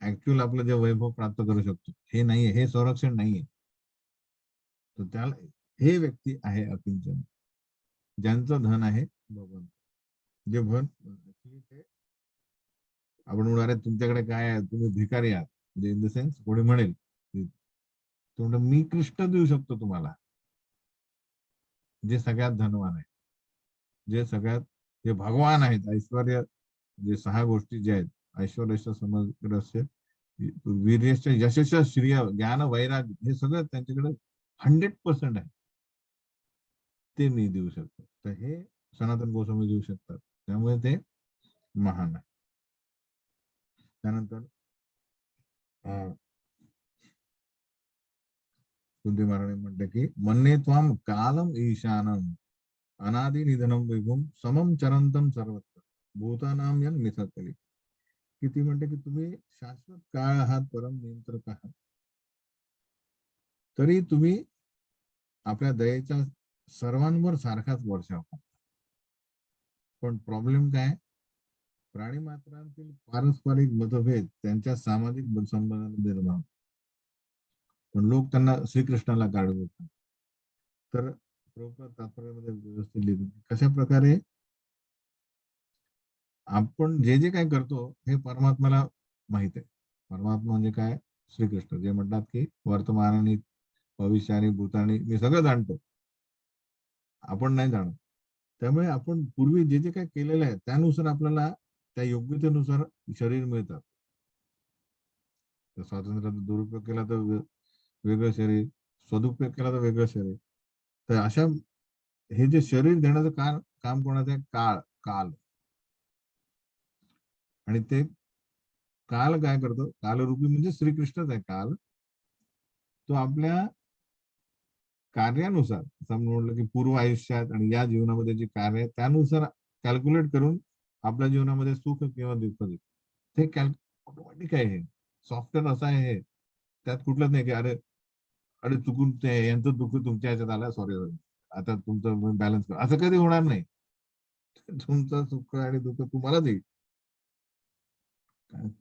ऍक्च्युअल आपलं जे वैभव प्राप्त करू शकतो. हे नाहीये, हे संरक्षण नाहीये. तर त्याला हे व्यक्ती आहे अकिंचन, ज्यांचं धन आहे भगवंत. जे धन actually ते आपण म्हणणार आहे तुमच्याकडे काय आहे, तुम्ही भिकारी आहात, म्हणजे इन द सेन्स कोणी म्हणेल तो म्हणतो मी कृष्ण देऊ शकतो तुम्हाला, जे सगळ्यात धनवान आहे, जे सगळ्यात, जे भगवान आहेत. ऐश्वर्य, जे 6 गोष्टी जे आहेत, ऐश्वर्य समग्रस्य वीर्यश्च यशश्च श्रिय ज्ञान वैराग्य, हे सगळं त्यांच्याकडे 100% आहे. ते मी देऊ शकतो. तर हे सनातन गोस्वामी देऊ शकतात. त्यामुळे ते महान आहे. त्यानंतर कुंती महाराणी म्हणते की मन्ये त्वाम कालम ईशानम अनादि निधनम विभुम समम चरंतम सर्वत्र भूतानाम यन मिथकली. किती म्हणते की तुम्ही शाश्वत काळ आहात, परम नियंत्रक आहात, तरी तुम्ही आपल्या दयेच्या सर्वांवर सारखाच वर्षाव करा. पण प्रॉब्लेम काय, प्राणी मात्रांतील पारस्परिक मतभेद त्यांच्या सामाजिक संबंधांमध्ये निर्माण, पण लोक त्यांना श्रीकृष्णाला काढत होतात. तर प्रभुपाद तात्पर्यामध्ये व्यवस्थित लिहितो कशा प्रकारे आपण जे जे काय करतो हे परमात्म्याला माहित आहे. परमात्मा म्हणजे काय, श्रीकृष्ण, जे म्हणतात की वर्तमान आणि भविष्य आणि भूतानी मी सगळं जाणतो, आपण नाही जाणत. त्यामुळे आपण पूर्वी जे जे काही केलेलं आहे त्यानुसार आपल्याला त्या योग्यतेनुसार शरीर मिळतात. तर स्वातंत्र्याचा दुरुपयोग केला तर वेगळं शरीर, सदुपयोग केला तर वेगळं शरीर. तर अशा हे जे शरीर देण्याचं काम कोणाचं आहे, काळ, काल. आणि ते काल काय करतो, कालरूपी म्हणजे श्रीकृष्णच आहे काल. तो आपल्या कार्यानुसार, समजा म्हटलं की पूर्व आयुष्यात आणि या जीवनामध्ये जे कार्य आहे त्यानुसार कॅल्क्युलेट करून आपल्या जीवनामध्ये सुख किंवा दुःख देतो. ते ऑटोमॅटिक आहे. हे सॉफ्टवेअर असं आहे हे, त्यात कुठलंच नाही की अरे अरे चुकून ते यांचं दुःख तुमच्या ह्याच्यात आलं, सॉरी सॉरी, आता तुमचं बॅलन्स कर, असं कधी होणार नाही. तुमचं सुख आणि दुःख तुम्हालाच येईल.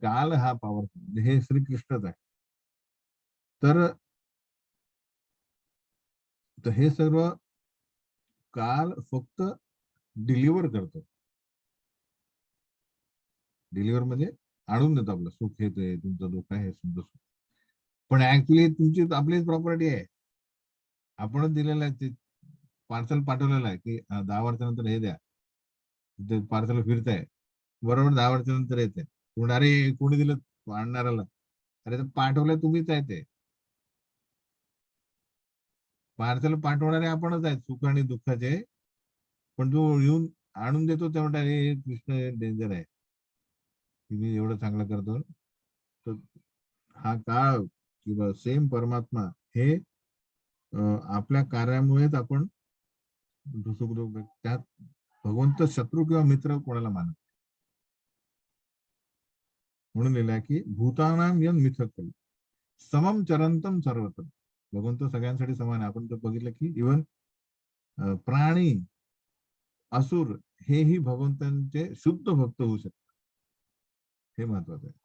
काल हा पॉवरफुल, हे श्रीकृष्णच आहे. तर हे सर्व काल फक्त डिलिव्हर करतो. डिलिव्हर म्हणजे आणून देतो, आपलं सुख येतंय, तुमचं दुःख आहे, हे तुमचं सुख. पण ऍक्च्युली तुमची आपलीच प्रॉपर्टी आहे. आपणच दिलेलं आहे, ते पार्सल पाठवलेलं आहे की 10 वर्षानंतर हे द्या. ते पार्सल फिरतंय, बरोबर 10 वर्षानंतर येते. अरे कोणी दिलं, आणणाऱ्याला. अरे ते पाठवलंय तुम्हीच आहे, ते पार्सल पाठवणारे आपणच आहेत सुख आणि दुःखाचे. पण जो येऊन आणून देतो ते म्हणतात हे कृष्ण डेंजर आहे, की मी एवढं चांगलं करतो. तर हा काळ किंवा सेम परमात्मा हे आपल्या कार्यामुळेच आपण सुख दुःख, त्यात भगवंत शत्रू किंवा मित्र कोणाला मानत. म्हणून लिहिलंय की भूतानाम यन मिथक समम चरंतम सर्वत्र. भगवंत सगळ्यांसाठी समान आहे. आपण तर बघितलं की इव्हन प्राणी, असुर हेही भगवंतांचे शुद्ध भक्त होऊ शकतात. हे महत्वाचं आहे.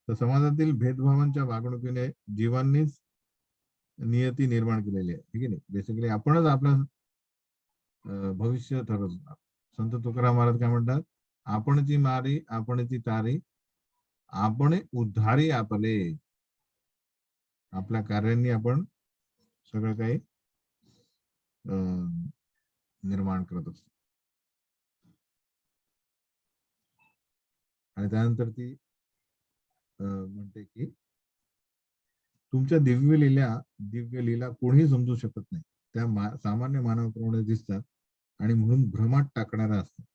तर समाजातील भेदभावांच्या वागणुकीने जीवांनीच नियती निर्माण केलेली आहे, ठीक आहे. बेसिकली आपणच आपलं भविष्य ठरवतो. संत तुकाराम महाराज काय म्हणतात, आपणची मारी आपणची तारी, आपण उद्धारी आपले. आपल्या कार्यांनी आपण सगळं काही निर्माण करत असतो. आणि त्यानंतर ती म्हणते की तुमच्या दिव्य लीला कोणीही समजू शकत नाही. त्या सामान्य मानवाप्रमाणे दिसतात आणि म्हणून भ्रमात टाकणारा असतात.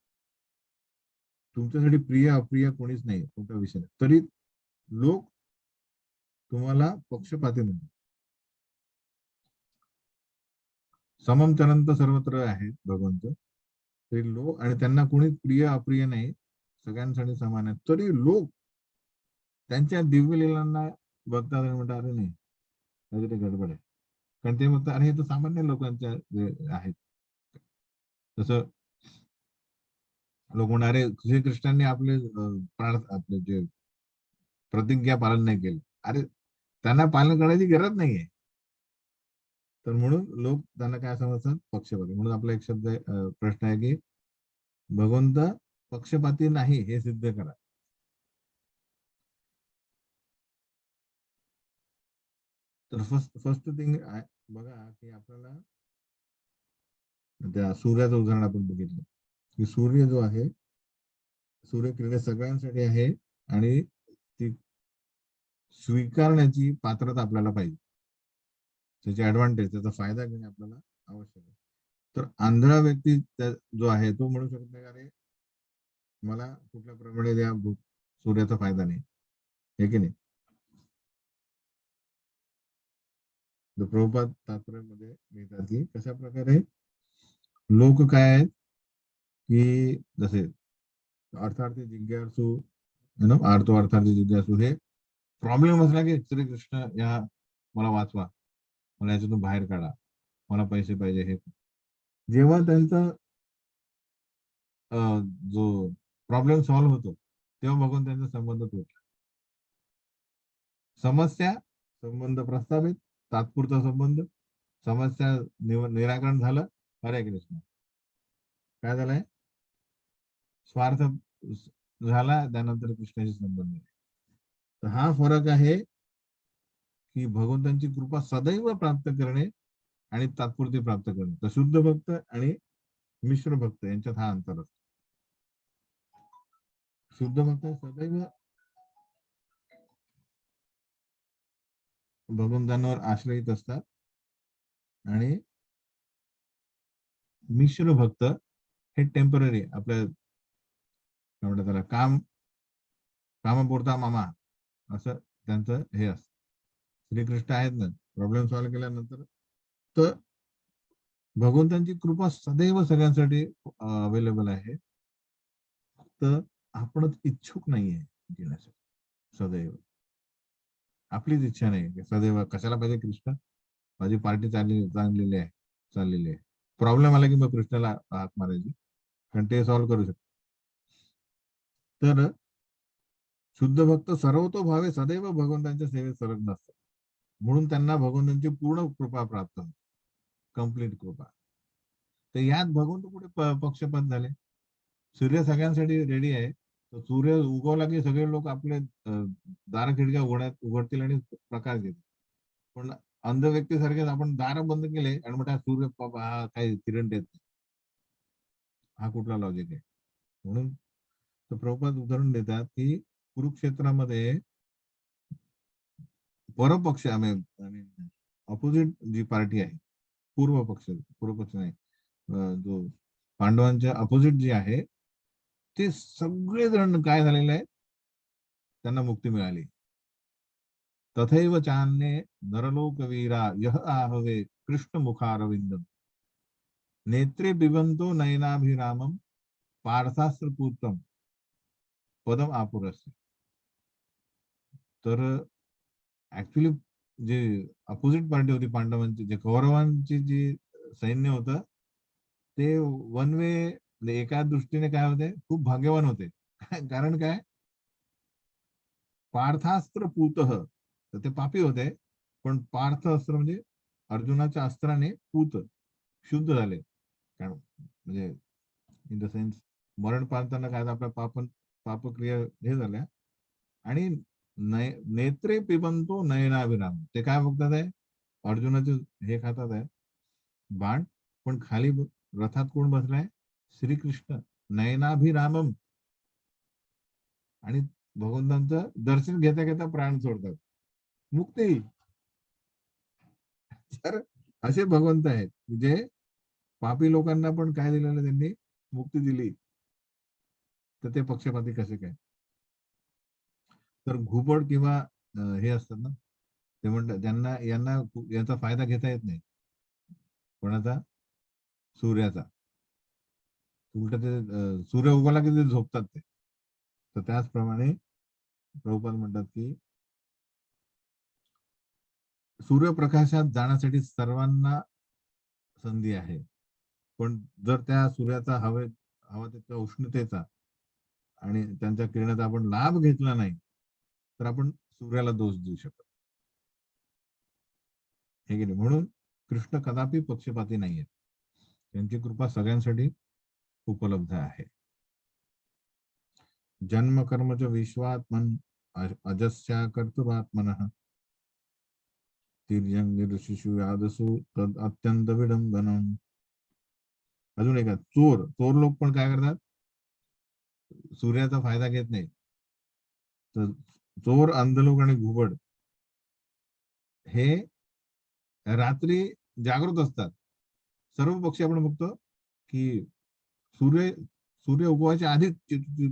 तुमच्यासाठी प्रिय अप्रिय कोणीच नाही, कोणता विषय नाही, तरी लोक तुम्हाला पक्षपाती म्हणतात. सममचरंत सर्वत्र आहेत भगवंत, तरी लोक, आणि त्यांना कोणी प्रिय अप्रिय नाही, सगळ्यांसाठी समान आहे, तरी लोक त्यांच्या दिव्य लीलांना बघतात आणि म्हणतात अरे नाही, काहीतरी गडबड आहे. कारण ते म्हणतात अरे हे तर सामान्य लोकांच्या आहेत. तसं लोक म्हणणार अरे श्रीकृष्णांनी आपले प्राण, आपले जे प्रतिज्ञा पालन नाही केलं. अरे त्यांना पालन करण्याची गरज नाहीये. तर म्हणून लोक त्यांना काय समजतात, पक्षपाती. म्हणून आपला एक शब्द प्रश्न आहे की भगवंत पक्षपाती नाही हे सिद्ध करा. तर फर्स्ट थिंग बघा की आपल्याला त्या सूर्याचं उदाहरण आपण बघितलं की सूर्य जो आहे, सूर्यकिरणे सगळ्यांसाठी आहे आणि ती स्वीकारण्याची पात्रता आपल्याला पाहिजे. त्याचे ऍडव्हान्टेज, त्याचा फायदा घेणे आपल्याला आवश्यक आहे. तर आंधळा व्यक्ती जो आहे तो म्हणू शकत नाही अरे मला कुठल्या प्रमाणे या सूर्याचा फायदा नाही, हे की नाही. प्रभुपाद तात्पर्यामध्ये लिहितात की कशा प्रकारे लोक काय आहेत की जसे अर्थार्थी जिज्ञासू आर्तो अर्थार्थी जिज्ञासू हे प्रॉब्लेम असला की श्रीकृष्ण या मला वाचवा, मला याच्यातून बाहेर काढा, मला पैसे पाहिजे. हे जेव्हा त्यांचा जो प्रॉब्लेम सॉल्व्ह होतो तेव्हा बघून त्यांचा संबंध तुटला. समस्या संबंध प्रस्थापित, तात्पुरता संबंध, समस्या निराकरण झालं, हरे कृष्ण. काय झालंय, स्वार्थ झाला, त्यानंतर कृष्णाशी संबंध. तर हा फरक आहे की भगवंतांची कृपा सदैव प्राप्त करणे आणि तात्पुरती प्राप्त करणे. तर शुद्ध भक्त आणि मिश्र भक्त यांच्यात हा अंतर असतो. शुद्ध भक्त सदैव भगवंतांवर आश्रयित असतात आणि मिश्र भक्त हे टेम्पररी आपल्या काय म्हणतात त्याला, कामापुरता मामा असं त्यांचं हे असतं. श्रीकृष्ण आहेत ना, प्रॉब्लेम सॉल्व्ह केल्यानंतर तर भगवंतांची कृपा सदैव सगळ्यांसाठी अवेलेबल आहे. तर आपणच इच्छुक नाहीये घेण्यासाठी. सदैव आपलीच इच्छा नाही, सदैव कशाला पाहिजे कृष्ण, माझी पार्टी चाललेली आहे. प्रॉब्लेम आला की मग कृष्णाला हाक मारायची, कारण ते सॉल्व्ह करू शकतो. तर शुद्ध भक्त सर्वतोभावे सदैव भगवंतांच्या सेवेत संलग्न असतात, म्हणून त्यांना भगवंतांची पूर्ण कृपा प्राप्त होते, कम्प्लीट कृपा. तर यात भगवंत कुठे पक्षपात झाले. सूर्य सगळ्यांसाठी रेडी आहे. तर सूर्य उगवला की सगळे लोक आपले दार खिडक्या उघडतील आणि प्रकाश देतील. पण अंध व्यक्तीसारखेच आपण दार बंद केले आणि म्हटलं सूर्य हा काही किरण देत नाही. हा कुठला लॉजिक आहे. म्हणून तर प्रभुपाद उदाहरण देतात की कुरुक्षेत्रामध्ये परपक्ष ऑपोजिट जी पार्टी आहे, पूर्व पक्ष नाही, जो पांडवांच्या अपोजिट जे आहे ते सगळेजण काय झालेले आहेत, त्यांना मुक्ती मिळाली. तथैव चान्ये नरलोकवीरा यह आहवे कृष्ण मुखारविंदम नेत्रे बिबंतो नयनाभिरामम पार्थास्त्रपूतम पदम आपुरस्य. तर ऍक्च्युली जे अपोजिट पार्टी होती पांडवांची, जे कौरवांची जी सैन्य होतं ते वन वे, एका दृष्टीने काय होते, खूप भाग्यवान होते. कारण काय, पार्थास्त्र पूत, तर ते पापी होते, पण पार्थ अस्त्र म्हणजे अर्जुनाच्या अस्त्राने पूत शुद्ध झाले. कारण म्हणजे इन द सेन्स मरण पावताना काय आपल्या पापक्रिया हे झाल्या. आणि नेत्रे पिबंतो नयनाभिराम, ते काय बघतात आहे, अर्जुनाचे हे खातात आहे बाण, पण खाली रथात कोण बसलाय, श्रीकृष्ण नयनाभिरामम. आणि भगवंतांचं दर्शन घेता घेता प्राण सोडतात, मुक्ती. तर असे भगवंत आहेत जे पापी लोकांना पण काय दिलेलं, त्यांनी मुक्ती दिली. तर ते पक्षपाती कसे काय. तर घुबड किंवा हे असतात ना, ते म्हणतात ज्यांना यांना याचा फायदा घेता येत नाही, कोणाचा, सूर्याचा. उलट ते सूर्य उगवला की ते झोपतात ते. तर त्याचप्रमाणे प्रभुपाद म्हणतात की सूर्यप्रकाशात जाण्यासाठी सर्वांना संधी आहे, पण जर त्या सूर्याचा हवा त्याच्या उष्णतेचा आणि त्यांच्या किरणाचा आपण लाभ घेतला नाही, तर आपण सूर्याला दोष देऊ शकतो, हे की नाही. म्हणून कृष्ण कदापि पक्षपाती नाहीये, त्यांची कृपा सगळ्यांसाठी उपलब्ध आहे. जन्म कर्मच विश्वात्मन अजस्या कर्तृत्वात्मन तिर्यंग शिशु यादसु तद अत्यंत विडंबनम. अजून एक, चोर लोक पण काय करतात, सूर्याचा फायदा घेत नाही. तर चोर, अंध लोक आणि घुबड हे रात्री जागृत असतात. सर्व पक्षी आपण बघतो की सूर्य सूर्य उगवायच्या आधीच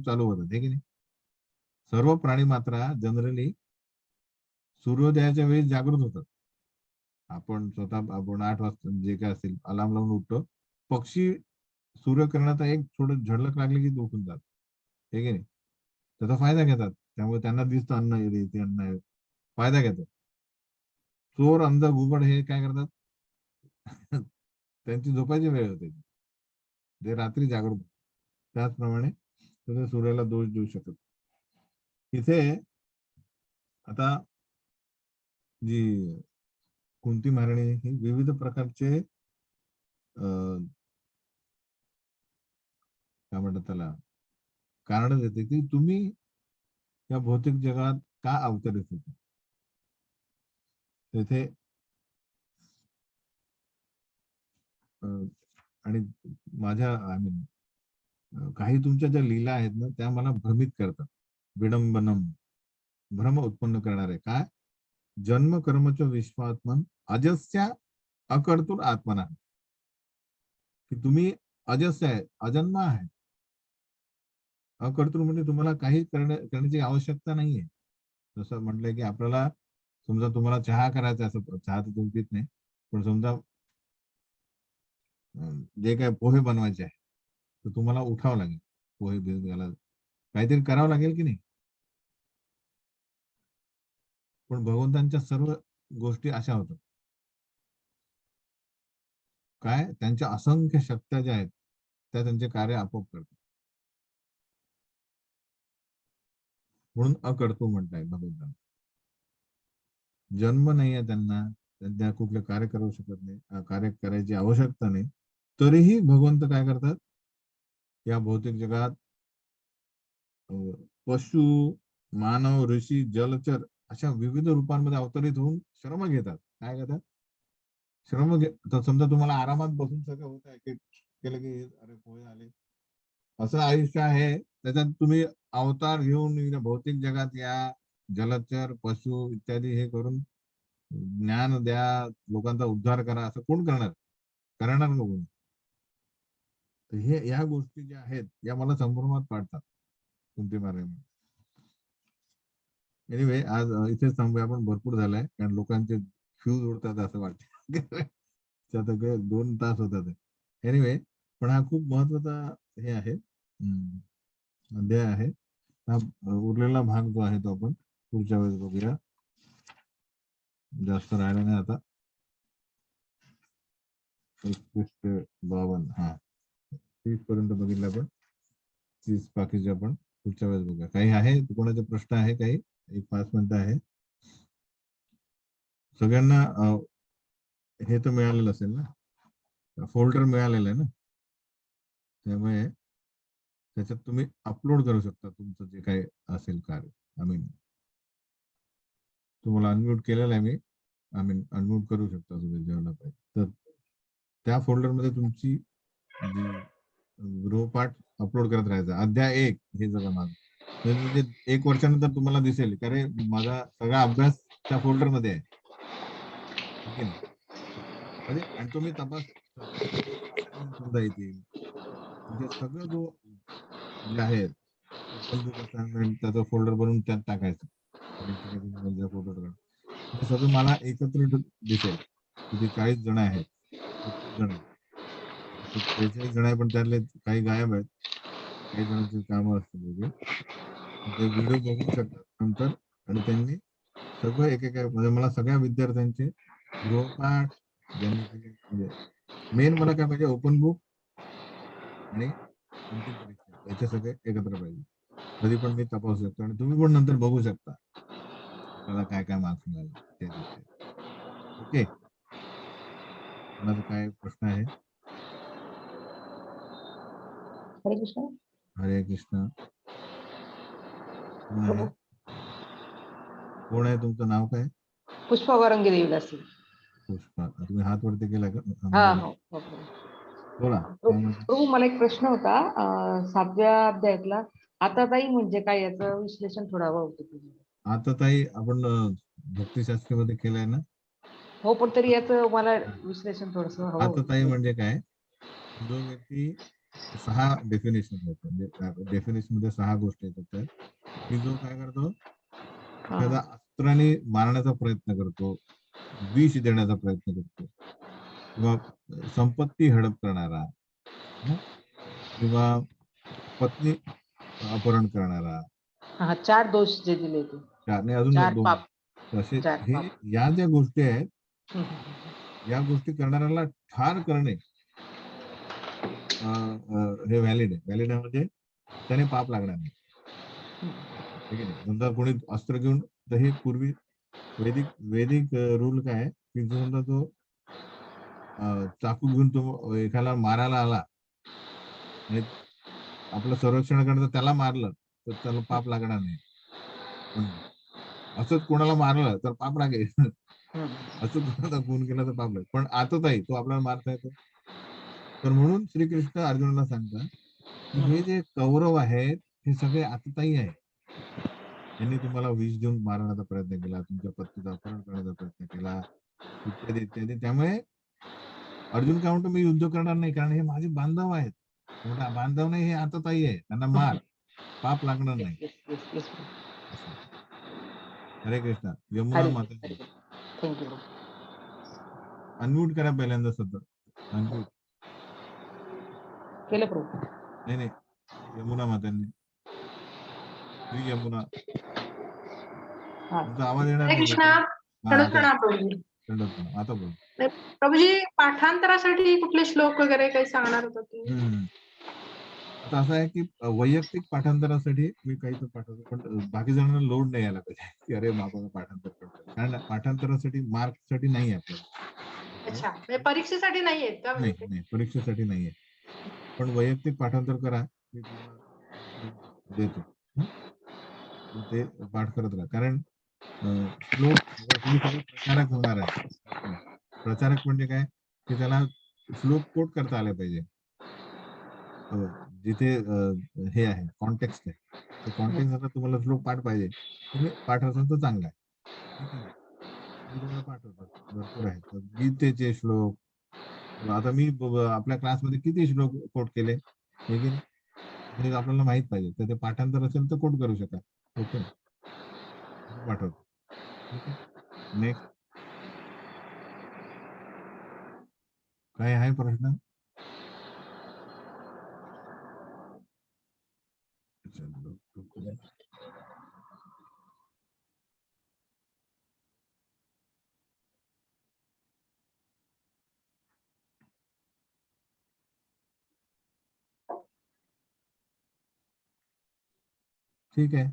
चालू होतात, हे की नाही. सर्व प्राणी मात्र जनरली सूर्योदयाच्या वेळी जागृत होतात. आपण स्वतः आपण 8 वाजता जे काय असेल अलार्म लावून उठतो. पक्षी सूर्यकिरणाचा एक थोडं झळक लागली की उठून जातात. हे की नाही? त्याचा फायदा घेतात. त्यामुळे त्यांना दिसतं अन्न इथे अन्न आहे. फायदा घेतात. चोर, अंध, घुबड हे काय करतात? त्यांची झोपायची वेळ होते. ते रात्री जागरूक. त्याचप्रमाणे तुम्ही सूर्याला दोष देऊ शकत. इथे आता जी कुंती महाराणी ही विविध प्रकारचे काय म्हणतात त्याला कारण देते की तुम्ही या भौतिक जगात का अवतरित होते. तेथे आणि माझ्या आय मीन काही तुमच्या ज्या लीला आहेत ना त्या मला भ्रमित करतात. विडंबनम भ्रम उत्पन्न करणारे काय जन्म कर्मच विश्वात्मन अजस्या अकर्तुर आत्मना की तुम्ही अजस्य आहे अजन्म आहे. अकर्तृ म्हणजे तुम्हाला काही करण्याची आवश्यकता नाहीये. जसं म्हटलंय की आपल्याला समजा तुम्हाला चहा करायचा असं चहा तर तुम्ही पित नाही पण समजा जे काय पोहे बनवायचे आहे तर तुम्हाला उठावं लागेल. पोहे भिजवायला काहीतरी करावं लागेल की नाही. पण भगवंतांच्या सर्व गोष्टी अशा होतात काय त्यांच्या असंख्य शक्त्या ज्या आहेत त्या त्यांचे कार्य आपोआप करतात. म्हणून अकर्तृ म्हणताय भगवंतांना. जन्म नाही आहे त्यांना त्यांना कुठले कार्य करू शकत नाही कार्य करायची आवश्यकता नाही. तरीही भगवंत काय करतात या भौतिक जगात पशु मानव ऋषी जलचर अशा विविध रूपांमध्ये अवतरित होऊन श्रम घेतात. काय करतात श्रम तर समजा तुम्हाला आरामात बसून सगळं होत आहे केलं की अरे पोहे आले असं आयुष्य आहे. त्याच्यात तुम्ही अवतार घेऊन भौतिक जगात या जलचर पशु इत्यादी हे करून ज्ञान द्या लोकांचा उद्धार करा असं कोण करणार का कोणी. तर हे या गोष्टी ज्या आहेत या मला संभ्रमात पाडतात कुंती महाराज. एनिवे आज इथेच थांबूया आपण. भरपूर झालाय कारण लोकांचे फ्यूज उडतात असं वाटतं. आता काय 2 तास होतात. एनिवे पण हा खूप महत्वाचा हे आहे अध्याय आहे. हा उरलेला भाग जो आहे तो आपण पुढच्या वेळेस बघूया. जास्त राहिला नाही आता. 51-52 हा 30 पर्यंत बघितलं आपण. 30 बाकीचे आपण पुढच्या वेळेस बघूया. काही आहे कोणाचे प्रश्न आहे काही 1-5 मिनिटं आहे. सगळ्यांना हे तर मिळालेलं असेल ना फोल्डर मिळालेलं आहे ना. त्यामुळे त्याच्यात तुम्ही अपलोड करू शकता तुमचं जे काही असेल कार्य. आय मीन तुम्हाला अनम्यूट केलेलं आहे मी. आय मीन अनम्यूट करू शकता तुम्ही जेवढा पाहिजे. तर त्या फोल्डरमध्ये तुमची जी गृहपाठ अपलोड करत राहायचा. अध्याय 1 हे जरा माझं म्हणजे 1 वर्षानंतर तुम्हाला दिसेल की अरे माझा सगळा अभ्यास त्या फोल्डरमध्ये आहे. ठीक आहे ना. म्हणजे आणि तुम्ही तपास असाइनमेंट सुद्धा येतील. म्हणजे सगळं जो जे आहे ओपन बुक असाइनमेंट त्याचा फोल्डर बनवून त्यात टाकायचं. फोल्डर हे सगळं मला एकत्र दिसेल. किती 40 जण आहेत 35 जण आहेत 43 जण आहे पण त्यातले काही गायब आहेत. काही जणांची कामं असतील वेगळी. ते व्हिडिओ बघू शकतात नंतर आणि त्यांनी सगळं एक म्हणजे मला सगळ्या विद्यार्थ्यांचे गृहपाठ ज्यांनी केले म्हणजे मेन मला काय पाहिजे ओपन बुक आणि अंतिम परीक्षा याचे सगळे एकत्र पाहिजे. कधी पण मी तपासू शकतो आणि तुम्ही पण नंतर बघू शकता आपल्याला काय काय मार्क्स मिळाले त्या दिवशी. ओके. कोणाचा काय प्रश्न आहे. हरे कृष्ण. हरे कृष्ण. कोण आहे कोण आहे तुमचं नाव काय. पुष्पा वारंगी देवीदासी. पुष्पा तुम्ही हात वरती केला का. हा हो बोला. प्रभू मला एक प्रश्न होता 7व्या अध्यायातला आताताई म्हणजे काय याचं विश्लेषण थोडं हवं होतं. आताताई आपण भक्तिशास्त्रामध्ये केलंय ना. हो पण तरी याचं मला विश्लेषण थोडस हवं होतं. आताताई म्हणजे काय जो व्यक्ती 6 डेफिनेशन होतं म्हणजे डेफिनेशन मध्ये 6 गोष्टी येतात त्यात की जो काय करतो एखादा अस्त्राने मारण्याचा प्रयत्न करतो विष देण्याचा प्रयत्न करतो, किंवा संपत्ती हडप करणारा, हं? किंवा पत्नी अपहरण करणारा, हा 4 दोष जे दिले ते आणि अजून 4 दोन पाप तसे 4 हे पाप. या ज्या गोष्टी आहेत, हं, हं, हं. या गोष्टी करणाऱ्याला ठार करणे हे व्हॅलिड आहे म्हणजे त्याने पाप लागणार नाही. ठीक आहे. समजा कोणी अस्त्र घेऊन, तर हे पूर्वी वैदिक रूल काय आहे, की जो समजा तो चाकू घेऊन तो एखाद्याला मारायला आला आणि आपलं संरक्षण करण्याचं त्याला मारलं, तर त्याला पाप लागणार नाही. पण असंच कोणाला मारलं तर पाप लागेल. हं, असं कोणाचा खून केला तर पाप लागेल. पण आतताई तो आपल्याला मारता येतो. तर म्हणून श्रीकृष्ण अर्जुनाला सांगतात, की हे जे कौरव आहेत, हे सगळे आतताई आहे. त्यांनी तुम्हाला विष देऊन मारण्याचा प्रयत्न केला, तुमच्या पत्नीचं अपहरण करण्याचा प्रयत्न केला, इत्यादी इत्यादी. त्यामुळे अर्जुन काय म्हणतो, मी युद्ध करणार नाही, कारण हे माझे बांधव आहेत. मोठा बांधव नाही, हे आतताई आहे, त्यांना मार, पाप लागणार नाही. Yes, yes, yes. असं. हरे कृष्णा. यमुना हरी माताजी, थँक्यू. अनम्यूट करा पहिल्यांदा स्वतः. अनम्यूट. केलं प्रभू. नाही नाही, यमुना मातांनी. श्री यमुना, हा. तुमचा आवाज येणार हरे नाही. कृष्णा. हा, आता प्रणाम प्रभूजी. दंडवत प्रणाम. आता बोल. प्रभूजी, पाठांतरासाठी कुठले श्लोक वगैरे काही सांगणार होता तुम्ही? आता असं आहे, की वैयक्तिक पाठांतरासाठी मी काही तर पाठवतो, पण बाकी जणांना लोड नाही यायला पाहिजे, की अरे बाबा पाठांतर करतो. कारण पाठांतरासाठी मार्क साठी नाही आहे आपल्याला. अच्छा, म्हणजे परीक्षेसाठी नाही आहेत का? नाही म्हणजे नाही, परीक्षेसाठी नाहीये. पण वैयक्तिक पाठांतर करा, मी तुम्हाला देतो. हं? ते पाठ करत राहा. कारण श्लोक, तुम्ही सगळे प्रचारक होणार आहे. प्रचारक म्हणजे काय, की त्याला श्लोक कोट करता आले पाहिजे. जिथे हे आहे, कॉन्टेक्स्ट आहे, ते कॉन्टेक्स्ट आता तुम्हाला श्लोक पाठ पाहिजे, तुम्ही पाठ असेल तर चांगला आहे. ठीक आहे ना? मी तुम्हाला पाठवतो, भरपूर आहेत. तर गीतेचे श्लोक, आता मी आपल्या क्लासमध्ये किती श्लोक कोट केले, हे की नाही, हे आपल्याला माहित पाहिजे. तर ते पाठांतर असेल तर कोट करू शकाल. ओके, पाठवतो. ठीक आहे. नेक्स्ट काय आहे प्रश्न? ठीक आहे.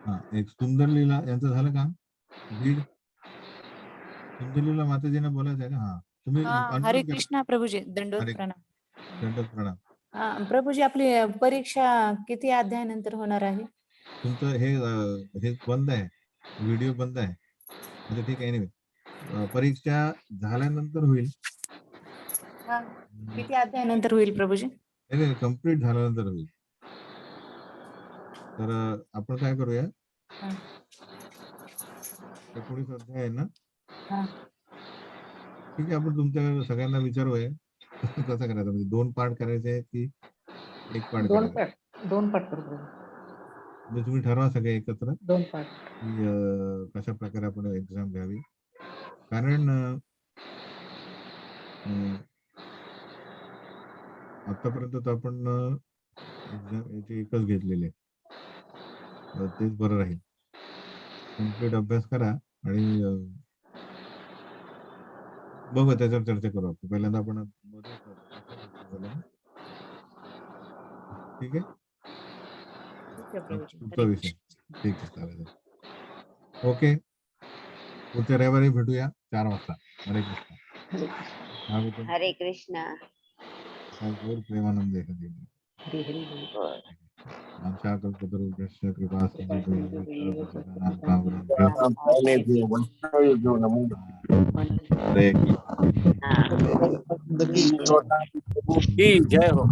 हा, एक सुंदर लीला यांचं झालं का? बीड सुंदर लीला माताजीने बोलायचं आहे का? हा, तुम्ही हरे unmute करा. कृष्णा प्रभूजी, दंडोत हरे प्रणाम. दंडवत प्रणाम. प्रभूजी, आपली परीक्षा किती अध्यायानंतर होणार आहे? तुमचं हे बंद आहे, व्हिडिओ बंद आहे. अच्छा, ठीक आहे. एनिवे, परीक्षा झाल्यानंतर होईल. किती अध्यायानंतर होईल प्रभूजी? नाही, कम्प्लीट झाल्यानंतर होईल. तर आपण काय करूया, 19 अध्याय आहे ना? ठीक आहे, आपण तुमच्या सगळ्यांना विचारूया कसं करायचं, म्हणजे 2 पार्ट करायचे की 1 पार्ट करायचं? 2 पाठ करू प्रभू. म्हणजे तुम्ही ठरवा सगळे एकत्र, 2 पाठ. की कशा प्रकारे आपण एक्झाम घ्यावी. कारण आतापर्यंत तर आपण एक्झाम याची एकच घेतलेली आहे, तेच बरं राहील. कम्प्लीट अभ्यास करा आणि बघू, त्याच्यावर चर्चा करू आपण. पहिल्यांदा आपण ठीक आहे, पुढचा विषय. ठीक आहे, चालेल. ओके, पुढच्या रविवारी भेटूया 4 वाजता. हरे कृष्ण. हरे कृष्णा. गौर प्रेमानंद हरी. हरी हरी बोल. आमच्या कल्पतरुभ्यश्च कृपा हाँ। की जय हो.